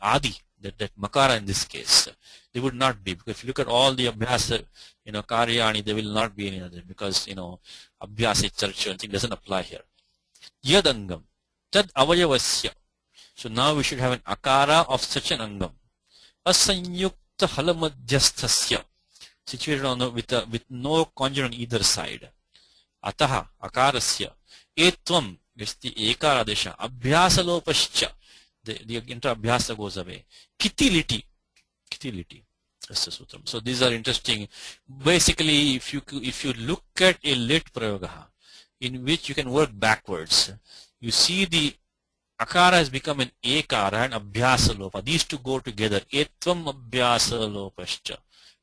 [SPEAKER 2] adi, that makara in this case. There would not be, because if you look at all the abhyasa, karyani, there will not be any other, because abhyasa charcha thing doesn't apply here. Yadangam tad avayavasya. So now we should have an akara of such an angam. Asanyukta halamadhyasthasya, situated with no conjunct on either side. Ataha akarasya etvam, it's the ekara desha. Abhyasa lopascha, the inter abhyasa goes away. Kitiliti. That's the sutram. So these are interesting. Basically, if you look at a lit prayoga, in which you can work backwards, you see the akara has become an ekara and abhyasa lopa. These two go together. Etvam abhyasa lopascha.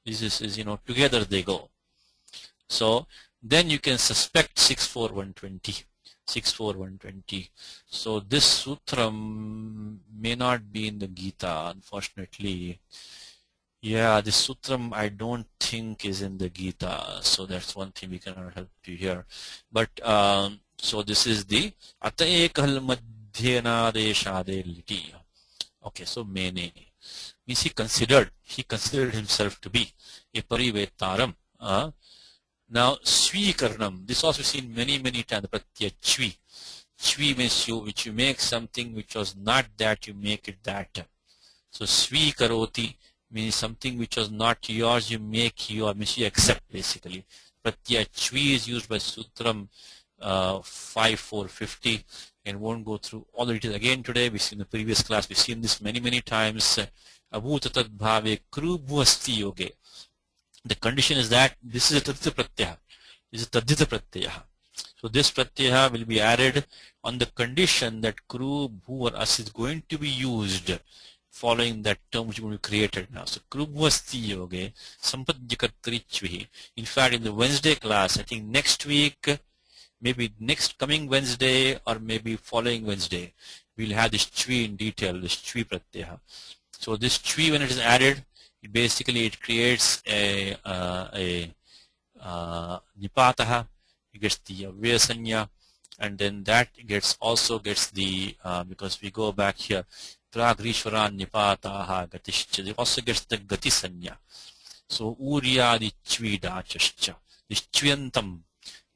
[SPEAKER 2] This is together they go. So then you can suspect 64120. 64120. So this sutram may not be in the Gita, unfortunately. Yeah, this sutram I don't think is in the Gita, so that's one thing we cannot help you here. But so this is the ataekal madhyena deshade liti. Okay, so mene means he considered himself to be a parivetaram. Now svikarnam, this also seen many times. The pratyaya chvi. Chvi means which you make something which was not that, you make it that. So svikaroti means something which was not yours, you make your, means you accept basically. Pratyaya chvi is used by sutram 5450, and won't go through all the details again today. We've seen in the previous class, we've seen this many times. Abhutatad bhave kru bhuasti yoge. The condition is that this is a tadhita pratyaya. This is tadhita pratyaya. So this pratyaya will be added on the condition that kru, bhu or as is going to be used following that term which is going to be created now. So krubhvasti yoge sampadyakartrichvihi. In fact, in the Wednesday class, I think next week, maybe next coming Wednesday or maybe following Wednesday, we'll have this chvi in detail, this chvi pratyaha. So this chvi, when it is added, it creates a nipataha, it gets the vyasanya, and then that also gets the, because we go back here, pragrishvaran nipataha gatishcha, it also gets the gatisanya. So uryadi chvidachascha, this chvyantam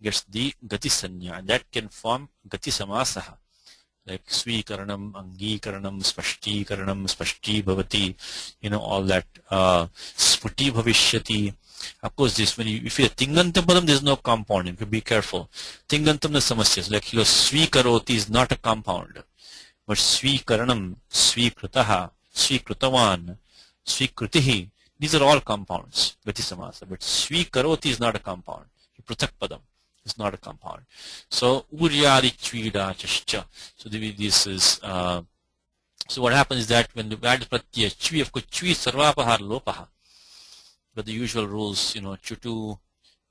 [SPEAKER 2] gets the gatisanya, and that can form gatisamasaha, like swikaranam, angikaranam, spashtikaranam, spashti bhavati, all that, sputi bhavishyati. Of course, this, if you tingantam padam, there is no compound. You have to be careful. Tingantam is samasyas, like your swikaroti is not a compound. But swikaranam, swikrutaha, swikrutavan, swikrutihi, these are all compounds, gati samasa. But swikaroti is not a compound. Pruthak padam is not a compound. So uryadi chvida chascha. So this is, so what happens is that when the add pratyaya chvi, of course, chvi sarvapahar lopaha. But the usual rules, chutu,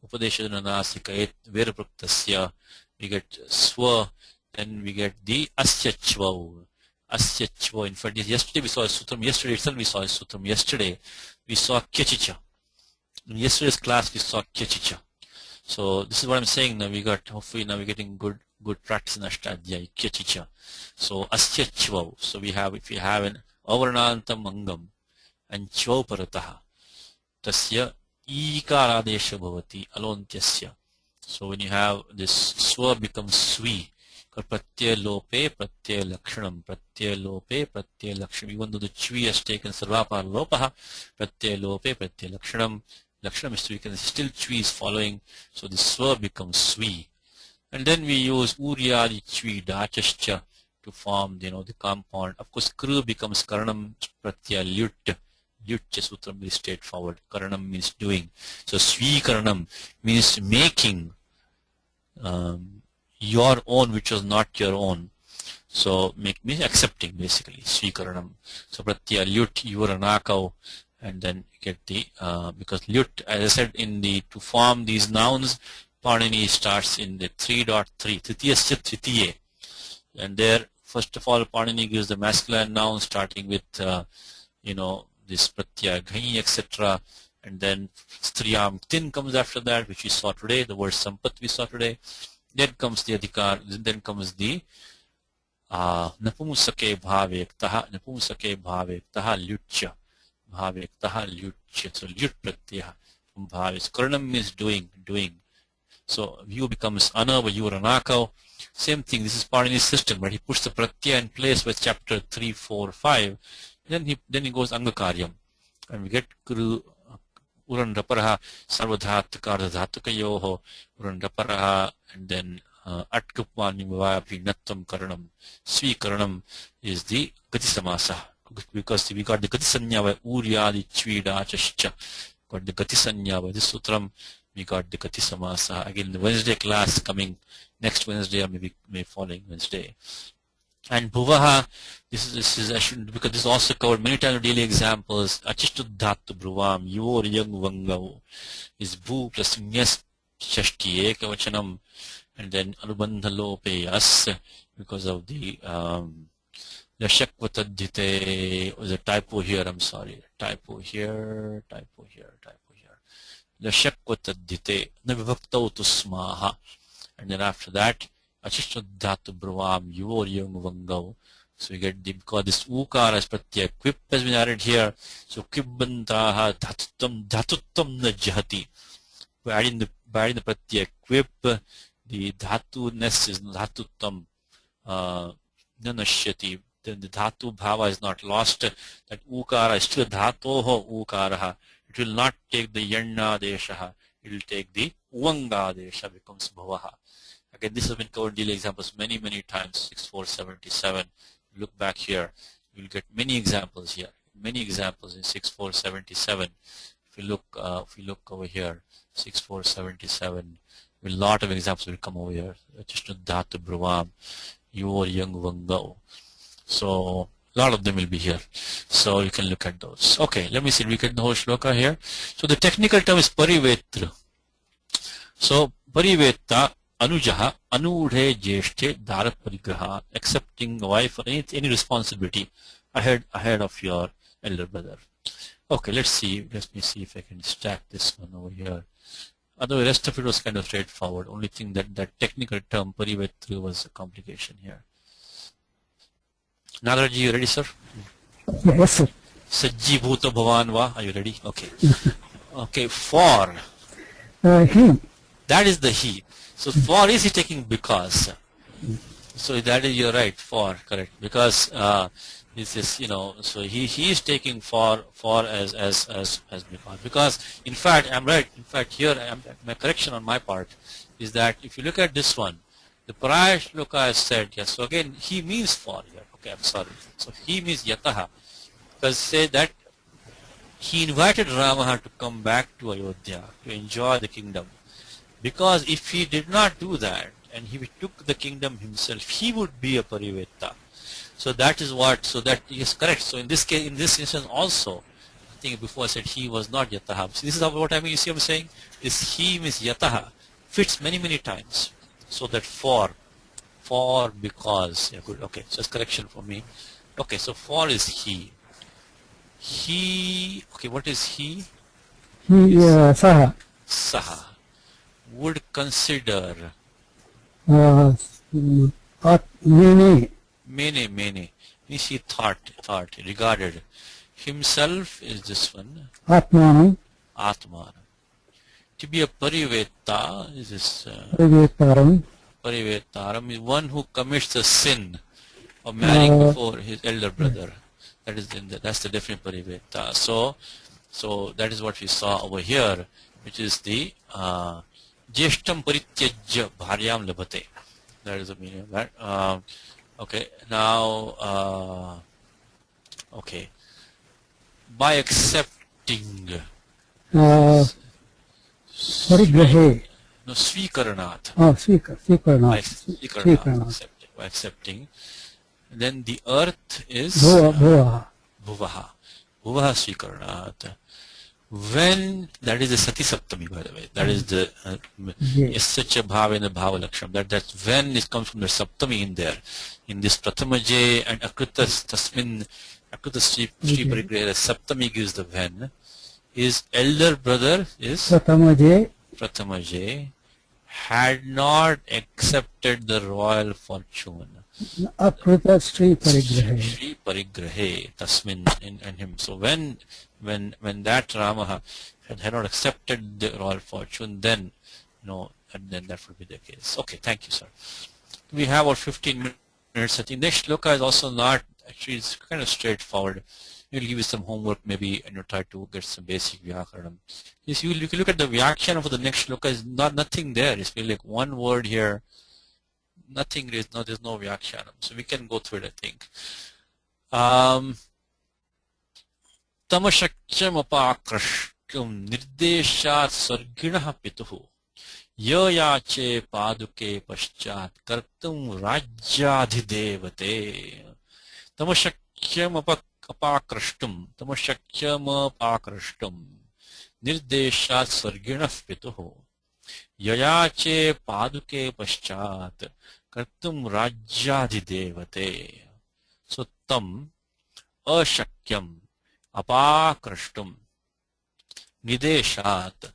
[SPEAKER 2] upadeshadana nasika, verapraktasya, we get swa, then we get the asyachva. Asyachva. In fact, yesterday we saw a sutram. Yesterday itself we saw a sutram. Yesterday we saw kyachicha. In yesterday's class we saw kyachicha. So this is what I'm saying now. Hopefully now we're getting good practice in Ashtadhyaya, kyachicha. So asyachva. So if we have an avarnantam angam and chvauparataha, tasya ikaradesha bhavati alontyasya. So when you have this swa becomes swi, pratyaya lope pratyaya lakshanam, pratyaya lope pratyaya lakshanam. Even though the chvi has taken sarvapar lopaha, pratyaya lope pratyaya lakshanam, lakshanam is taken, still chvi is following, so the swa becomes swi. And then we use uryadi chvi dachascha to form the compound. Of course, kru becomes karanam pratyaya lyut. Lyutcha sutram is straightforward. Karanam means doing. So swikaranam means making your own which was not your own. So means accepting, basically. Swikaranam. So pratyaya lyut, yuranakau, and then you get the because lyut, as I said, to form these nouns, Panini starts in the 3.3, tritiyasya tritiye. And there, first of all, Panini gives the masculine noun starting with this pratyaya ghai, etc. And then striyam tin comes after that, which we saw today, the word sampat we saw today. Then comes the adhikar, then comes the napumsake bhavektaha, lyutcha, so lyut pratyaya from bhaves. Karanam means doing. So you becomes anava, yuranakau. Same thing, this is Panini's system, but he puts the pratyaya in place with chapter 3, 4, 5. Then he goes angakaryam, and we get kuru urandaparaha sarvadhatukardhatukayoho urandaparaha, and then atkupmanimavayapi nattam karanam. Swikaranam is the gatisamasa, because we got the gatisanya by uryadi chvidachascha. Got the gatisanya by this sutram, we got the gatisamasa. Again, the Wednesday class coming next Wednesday or maybe following Wednesday. And bhuvaha, this is because this is also covered many times in daily examples. Achishtuddhatu bhuvam, yor yang vangau is bhu plus nyas shashti ekavachanam, and then anubandha lope as, because of the lashakvatadhite. Was a typo here, I'm sorry. Typo here. Lashakvatadhite navivhaktau tusmaha. And then after that, Achishtuddhatu bhuvam, yor yang vangau. So we get because this ukara is pratyaya, quip has been added here. So quibbantaha dhatuttam najhati. By adding the pratyaya quip, the dhatu-ness is dhatuttam nanashyati. Then the dhatu bhava is not lost. That ukara is still dhatoho ukaraha. It will not take the yanna deshaha. It will take the uvanga desha, becomes bhavaha. Again, this has been covered in daily examples many times. 6477. Look back here, you'll get many examples here. Many examples in 6477. If you look over here, 6477, a lot of examples will come over here. Achishtuddhatu bhuvam, yor yang vangau. So a lot of them will be here. So you can look at those. Okay, let me see. We get the whole shloka here. So the technical term is parivetra. So pariveta anujaha anudhe jeshte dharat parigraha, accepting a wife or any responsibility ahead of your elder brother. Okay, let's see. Let me see if I can stack this one over here. Otherwise, the rest of it was kind of straightforward. Only thing that technical term parivetra was a complication here. Nadarji, you ready, sir?
[SPEAKER 3] Yes, sir.
[SPEAKER 2] Sajji bhuta bhavan va. Are you ready? Okay. Okay, for.
[SPEAKER 3] He.
[SPEAKER 2] That is the he. So for is he taking because. So that is, you're right, for, correct. Because this is, so he is taking for as because. Because in fact, I'm right. In fact, here my correction on my part is that if you look at this one, the prior shloka has said, yes, so again, he means for here. Okay, I'm sorry. So he means yataha. Because say that he invited Rama to come back to Ayodhya to enjoy the kingdom. Because if he did not do that and he took the kingdom himself, he would be a pariveta. So that is what, so that is correct. So in this case, in this instance also, I think before I said he was not yataha. So this is what I mean. You see what I'm saying? This he means yataha fits many times. So that for, because. Yeah, good. Okay, so that's correction for me. Okay, so for is he. He, okay, what is he?
[SPEAKER 3] He, Saha.
[SPEAKER 2] Saha. Would consider.
[SPEAKER 3] Mene.
[SPEAKER 2] Mene. Means he thought, regarded. Himself is this one.
[SPEAKER 3] Atmanam.
[SPEAKER 2] To be a pariveta is this. Parivetaram is one who commits the sin of marrying before his elder brother. That is that's the different pariveta. So that is what we saw over here, which is the jeshtam parityajya bharyam labhate. That is the meaning of that. Okay, now okay, by accepting.
[SPEAKER 3] Parigrahe.
[SPEAKER 2] No, svikaranath.
[SPEAKER 3] Oh, svikaranath.
[SPEAKER 2] By accepting. Then the earth is
[SPEAKER 3] Bhuvaha.
[SPEAKER 2] Bhuvaha svikaranath. When, that is the Sati Saptami, by the way. That is the Yasacha Bhava and the Bhava Laksham. That's when it comes from the Saptami in there. In this Prathamaje and Akritas Tasmin Akrita Sri Parigraha, the Saptami gives the when. His elder brother is Prathamaje had not accepted the royal fortune.
[SPEAKER 3] Akrita Sri Parigrahe.
[SPEAKER 2] Sri Parigrahe Tasmin and him. So when that Rama had not accepted the royal fortune, then and then that would be the case. Okay, thank you, sir. We have about 15 minutes. I think next shloka is also not, actually it's kind of straightforward. We'll give you some homework maybe and you try to get some basic vyakaranam. Yes, you can look at the vyakhyana for the next shloka, is nothing there. It's really like one word here. Nothing, there's no vyakyanam. So we can go through it, I think. Tamashakhyam apakrashtum nirdeshat sarginah pituhu yayache paduke paschat kartum rajyadhidevate. Tamashakhyam apakrashtum nirdeshat sarginah pituhu yayache paduke paschat kartum rajyadhidevate. So tam ashakyam apakrashtum nideshat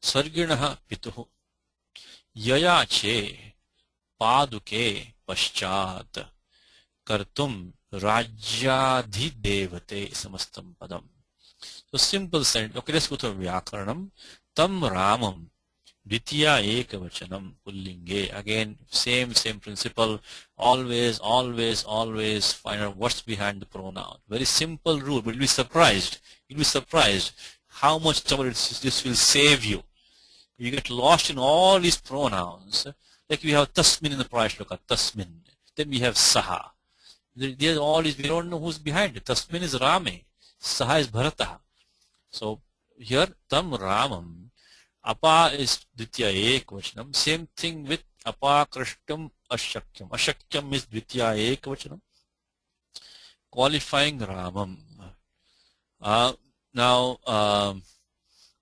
[SPEAKER 2] sarginah pituhu yayache paduke paschat kartum rajyadhidevate samastam padam. So simple sentence. Okay, let's go to vyakaranam. Tam ramam Ditya ekavachanam pullinge. Again, same principle. Always find out what's behind the pronoun. Very simple rule, but you'll be surprised. You'll be surprised how much trouble this will save you. You get lost in all these pronouns. Like we have tasmin in the prior shloka, tasmin. Then we have saha. There's all these, we don't know who's behind it. Tasmin is Rame. Saha is Bharata. So here, tam ramam. Apa is Dvitya Ekvachanam. Same thing with Apakrashtam Ashakyam. Ashakyam is Dvitya Ekvachanam. qualifying Ramam. Now,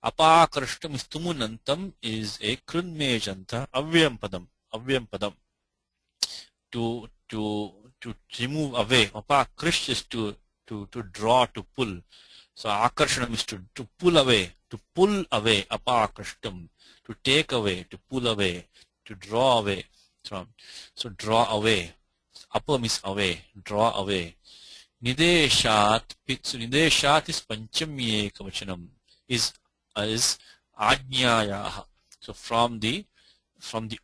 [SPEAKER 2] apakrishtam is tumunantam is a krunmejanta avyam padam. To remove away. Apakrish is to draw, to pull. So akarshanam is to pull away, apakrishtam, to take away, to pull away, to draw away from. So draw away. Apa means away, draw away. Nideshat is panchami ekavachanam, is ajñāyāha. So from the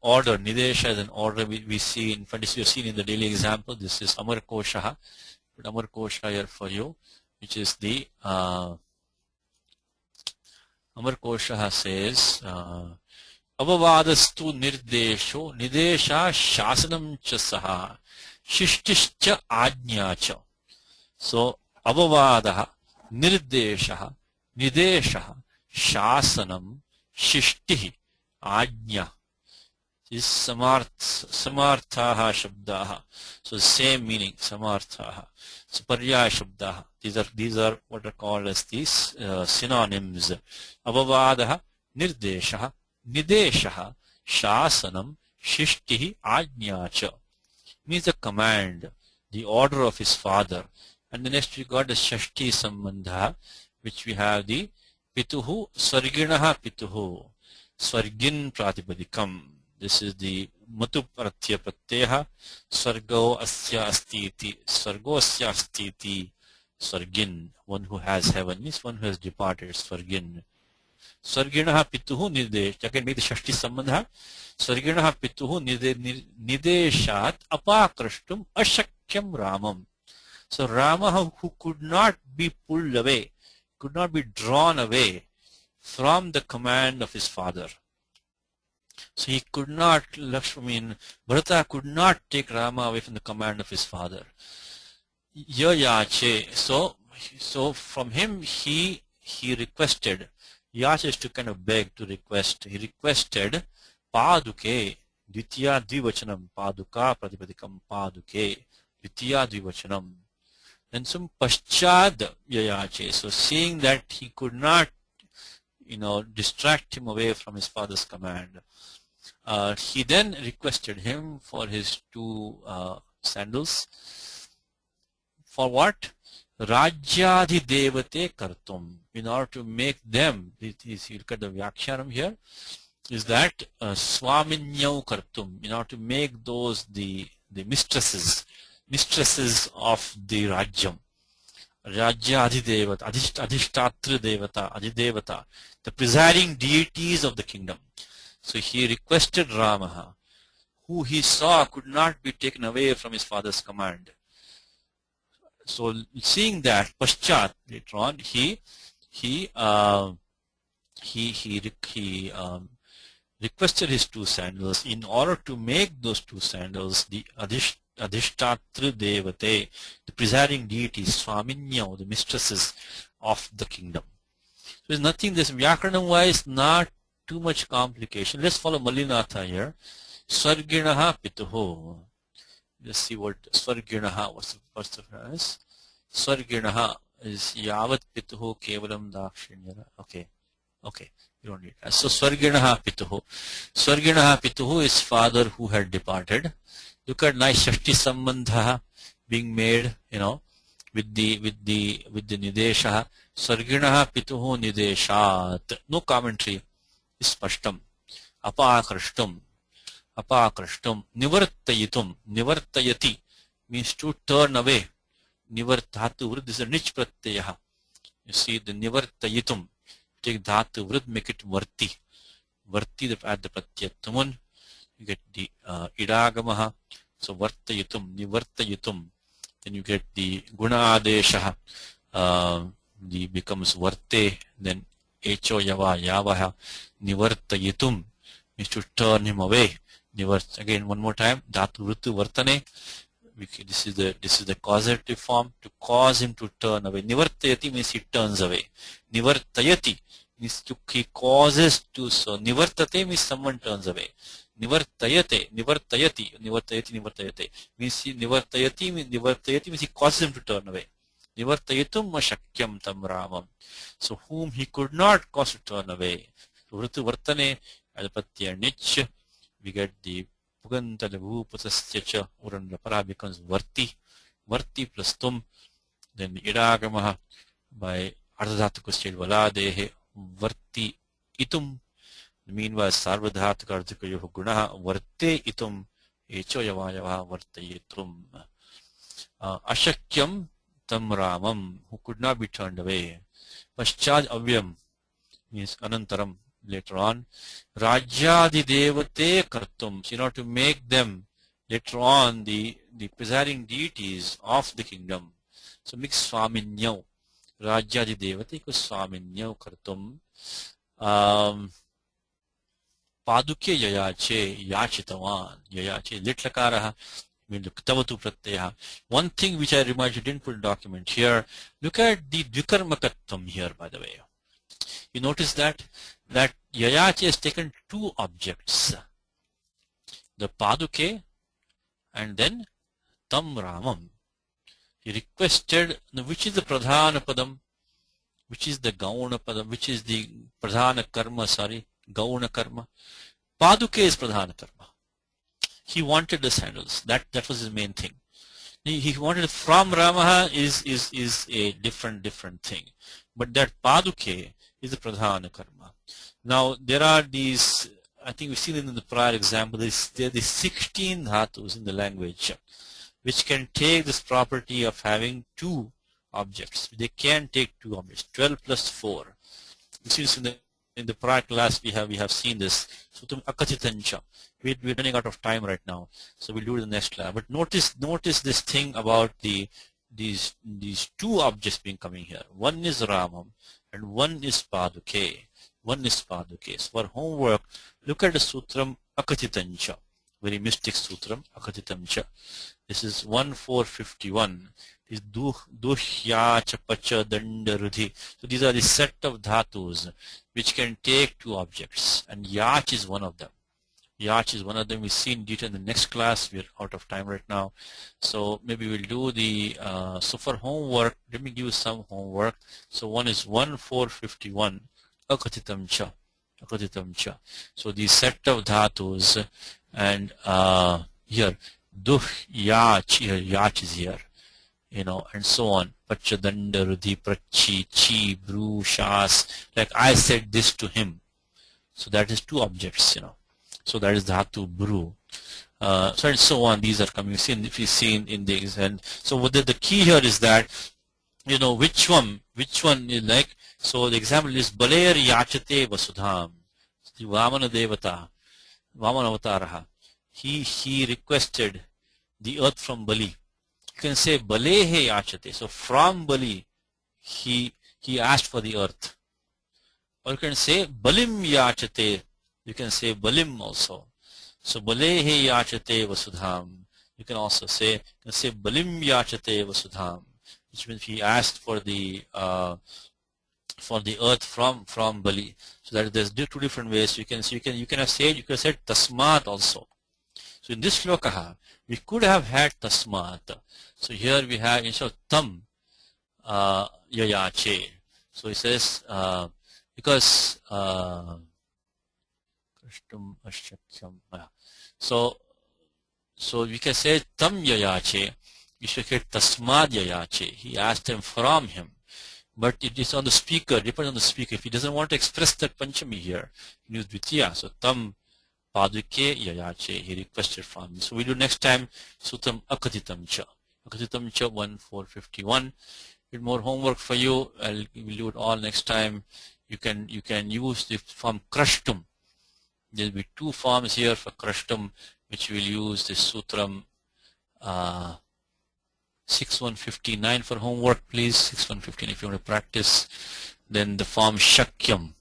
[SPEAKER 2] order, nidesha is an order we see in fact, we have seen in the daily example. This is Amar Kosha. Put Amar Kosha here for you, which is the Amar Kosha says avavadastu nirdesho nidesha shasanam cha saha shishtischa ajñācha. So avavadaha nirdesha nidesha shasanam shishtihi ajña is samarthaha shabdaha. So same meaning, samarthaha. So paryaya shabdaha. These are what are called as these synonyms. Avavadaha nirdeshaha nideshaha shasanam shishtihi ajñācha means the command, the order of his father. And the next we got the shashti sambandha, which we have the pituhu sarginaha pituhu sargin pratipadikam. This is the matu pratyaya pratyaha sargo asya astiti, sargo asya astiti, sargin, one who has heaven means one who has departed, sargin. Sarginaha pituhu nidesh, again make the shashti sambandha. Sarginaha pituhu nideshat apakrishtum ashakyam ramam. So Rama, who could not be pulled away, could not be drawn away from the command of his father. So he could not, Bharata could not take Rama away from the command of his father. Yache. So from him he requested. Yache is to kind of beg, to request. He requested Paduke, Ditya Dvivachanam, Paduka Pratipadikam Paduke, Ditya Dvivachanam. Then some Paschad Yayache. So seeing that he could not, distract him away from his father's command, he then requested him for his two sandals. For what? Rajyadhi devate kartum. In order to make them, you look at the Vyakhyanam here, is that Swaminyau kartum. In order to make those the mistresses of the Rajyam. Rajya Adhidevata, Adhishtatra Devata, Adhidevata, the presiding deities of the kingdom. So he requested Rama, who he saw could not be taken away from his father's command. So seeing that, Paschat, later on, he requested his two sandals. In order to make those two sandals, the Adhishtatra Devate, the presiding deities, Swaminyau, the mistresses of the kingdom. So there's nothing, this Vyakaranam wise, not too much complication. Let's follow Malinatha here. Sarginaha pituho. Let's see what Sarginaha was the first of us. Sarginaha is Yavat pituho kevalam dakshinyara. Okay. You don't need that. So Sarginaha pituho. Sarginaha pituho is father who had departed. Look at nice Shashti Sambandha being made, with the Nidesha. Sarginaha pituho Nideshat. No commentary. Spashtam. Apakrishtam. Nivartayitum. Nivartayati means to turn away. Nivarthatu vrid is a nich pratyaha. You see the nivartayitum. Take dhatu vrid, make it varti. Varti at the pratyatumun. You get the idagamaha. So vartayitum, nivartayitum. Then you get the guna adesha. The becomes varte. Then echo yava yavaha. Nivartayitum means to turn him away. Again, one more time. Dhatu vritu vartane. This is the causative form, to cause him to turn away. Nivartayati means he turns away. Nivartayati means he causes to, so nivartate means someone turns away. Nivartayate, nivartayati, means nivartayati means he causes him to turn away. Nivartayatum ashakyam tam ramam. So whom he could not cause to turn away. So vritu vartane, adapatya nich, we get the puganta lagu putasya urandapara becomes varti plus tum. Then idagamaha by ardhadhatuka state valadehe varti itum. Meanwhile, sarvadhatuka ardhikayoh gunaha varte itum echo yavayavaha vartayetum. Ashakyam tam ramam, who could not be turned away. Paschad avyam means anantaram, later on. Rajyadi devate kartum, in order to make them later on the presiding deities of the kingdom. So mix swaminyav. Rajyadi devate equals swaminyav kartum. Paduke yayache yachitavan. Yayache litlakaraha. One thing which I remarked you didn't put a document here, look at the dvikarmakatvam here, by the way. You notice that yayache has taken two objects, the paduke and then tam ramam. He requested, which is the pradhana padam, which is the gauna padam, which is the pradhana karma, gauna karma. Paduke is pradhana karma. He wanted the sandals. That was his main thing. He wanted from Ramaha is a different thing. But that paduke is the pradhana karma. Now there are these, I think we've seen it in the prior example, there are these 16 dhatus in the language which can take this property of having two objects. They can take two objects. 12 plus 4. Since in the prior class we have seen this. Sutam akathitancha. We're running out of time right now, so we'll do it in the next class. But notice this thing about these two objects being coming here. One is Ramam and one is Paduke. So for homework, look at the sutram Akathitancha, very mystic sutram Akathitancha. This is 1451. This duhya chapacha dandarudhi. So these are the set of dhatus which can take two objects, and yach is one of them. Yach is one of them. We'll see in detail in the next class. We're out of time right now. So maybe we'll do the, so for homework, let me give you some homework. So one is 1451, Akatitamcha. So the set of dhatus, and here, duh, yach, yach is here, and so on. Pachadanda, rudhi, prachi, chi, bru, shas. Like I said this to him. So that is two objects, So that is dhatu bru. So and so on. These are coming. If you see in the exam. So what the key here is that, which one is like. So the example is Baler Yachate Vasudham. The Vamana Devata, Vamana Avataraha. He requested the earth from Bali. You can say Balehe Yachate. So from Bali, he asked for the earth. Or you can say Balim Yachate. You can say Balim also. So Balehe Yachate Vasudham. You can also say Balim Yachate Vasudham, which means he asked for the earth from Bali. So that there's two different ways. You can have said, you can say Tasmat also. So in this shloka, we could have had Tasmat. So here we have instead of Tam Yayache. So he says because so we can say Tam Yayache. You should get Tasmad Yayache. He asked him from him. But it is on the speaker, depends on the speaker. If he doesn't want to express that Panchami here, he use Dvitiya. So Tam Paduke Yayache, he requested from me. So we do next time Sutam Akatitamcha. Akatitamcha 1451. With more homework for you. We'll do it all next time. You can use the form Krashtum. There will be two forms here for Krashtum, which we'll use this Sutram 6159 for homework, please. 6115 if you want to practice. Then the form Shakyam.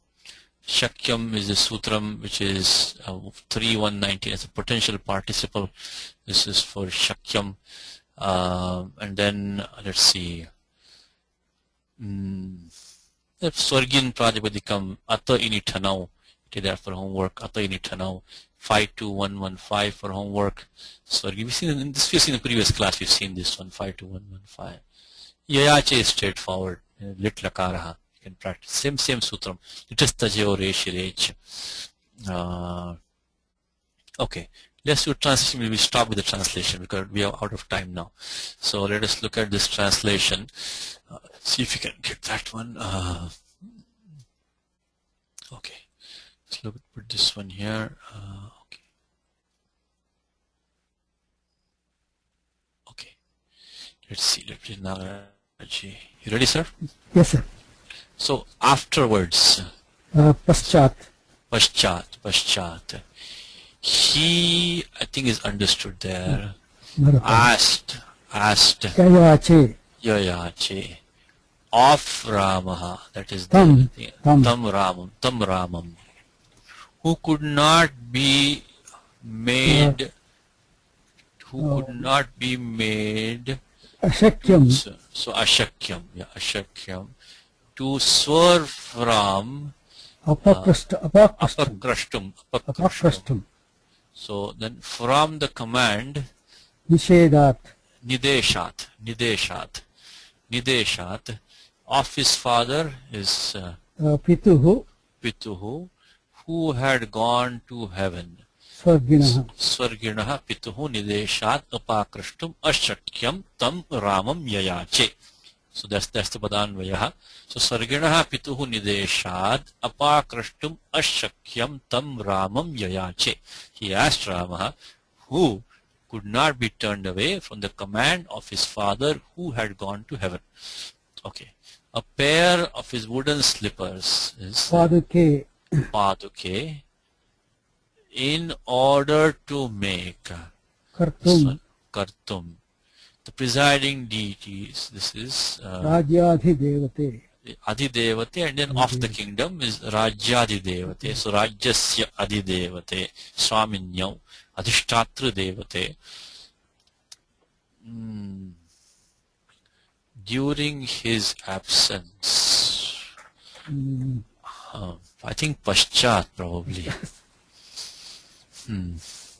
[SPEAKER 2] Shakyam is the Sutram which is 3119 as a potential participle. This is for Shakyam. And then let's see. Swargin Prajapadikam Ata Initanau. Take that for homework. Ata Initanau. 52115 for homework. Swargi. We've seen in the previous class. We've seen this one. 52115. Yayache is straightforward. Lit lakaraha. You can practice. Same sutram. Litastajeo reshirech. Okay. Let's do translation. We stop with the translation because we are out of time now. So let us look at this translation. See if you can get that one. Okay. Let's look at put this one here. Okay. Okay. Let's see. Let's see. Nagaraji. You ready, sir?
[SPEAKER 3] Yes, sir.
[SPEAKER 2] So afterwards.
[SPEAKER 3] Paschat.
[SPEAKER 2] Paschat. He, I think, is understood there. Asked. Yayache. Of Ramaha. That is
[SPEAKER 3] Tam
[SPEAKER 2] Ramam. Who could not be made.
[SPEAKER 3] Ashakyam.
[SPEAKER 2] So Ashakyam. Yeah, Ashakyam. To swerve from Apakrashtum. So then from the command
[SPEAKER 3] Nideshat
[SPEAKER 2] of his father is
[SPEAKER 3] Pituhu
[SPEAKER 2] who had gone to heaven. Swarginaha Pituhu Nideshat Apakrashtum Ashakyam Tam Ramam Yayache. So that's the Padanvayaha. So Sarginaha Pituhu Nideshat Apakrashtum Ashakyam Tam Ramam Yayache. He asked Rama, who could not be turned away from the command of his father who had gone to heaven. Okay. A pair of his wooden slippers is Paduke in order to make Kartum. The presiding deities, this is
[SPEAKER 3] Rajyadhidevate.
[SPEAKER 2] Adhidevate, and then of the kingdom is Rajyadhidevate. So Rajyasya Adhidevate, Swaminyam, Adhishtatra Devate. During his absence. I think Paschat probably.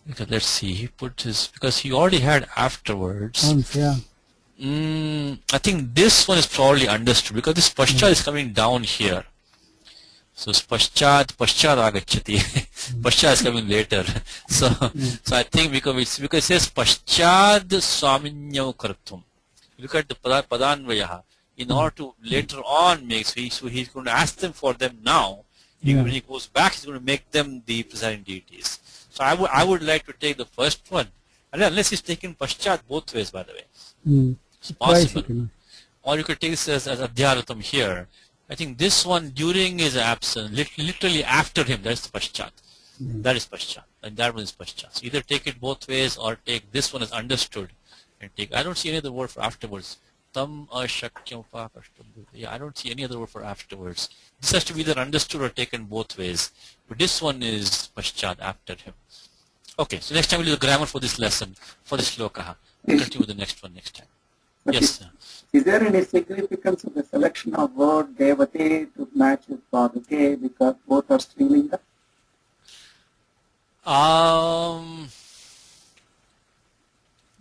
[SPEAKER 2] Because let's see, he put his, because he already had afterwards.
[SPEAKER 3] Yeah.
[SPEAKER 2] I think this one is probably understood because this Paschat is coming down here. So it's Paschat agacchati. Paschat is coming later. So I think because it says Paschat Swaminyam Kartum. Look at the Padanvayaha. In order to later on make, so he's going to ask them for them now. When he goes back, he's going to make them the presiding deities. So I would like to take the first one, unless he's taken Paschat both ways, by the way. It's possible. Or you could take this as Adhyaratam here. I think this one during his absence, literally after him, that's the Paschat. That is Paschat, and that one is Paschat. So either take it both ways or take this one as understood and take. I don't see any other word for afterwards. Tam ashakyam pakashtam. Yeah, I don't see any other word for afterwards. This has to be either understood or taken both ways. But this one is Paschat, after him. Okay, so next time we'll do the grammar for this lesson, for this sloka. We'll continue with the next one next time.
[SPEAKER 1] But
[SPEAKER 2] Yes, sir.
[SPEAKER 1] Is there any significance of the selection of word Devate to match with Paduke because both are Strilinga?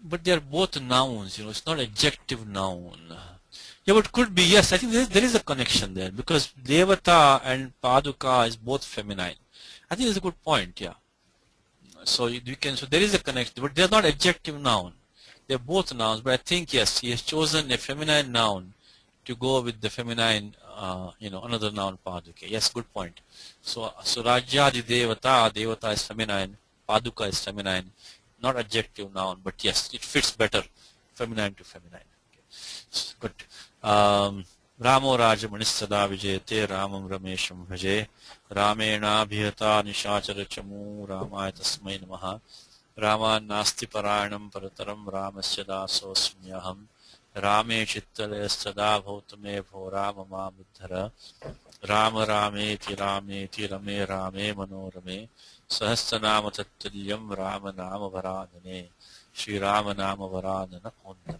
[SPEAKER 2] But they are both nouns, it's not adjective noun. Yeah, but could be, yes, I think there is a connection there because Devata and Paduka is both feminine. I think that's a good point, yeah. So there is a connection, but they're not adjective noun. They're both nouns, but I think, yes, he has chosen a feminine noun to go with the feminine, another noun, Paduke. Yes, good point. So Rajyadi Devata is feminine, Paduka is feminine, not adjective noun, but yes, it fits better, feminine to feminine. Okay. Good. Ramo Rajamanis Sada Vijayate Ramam Ramesham Bhaje Ramena Bhiyata Nishachara Chamu Ramaya Tasmai Namaha Rama Nasti Paranam Parataram Ramasya Dasosmyaham Rame Chittale Sada Bhautame Bho Rama Buddhara Rama Rameti Rame Rame Manorame Sahasranama Tattalyam Rama Nama Varadane Shri Rama Nama Varadana Pondame.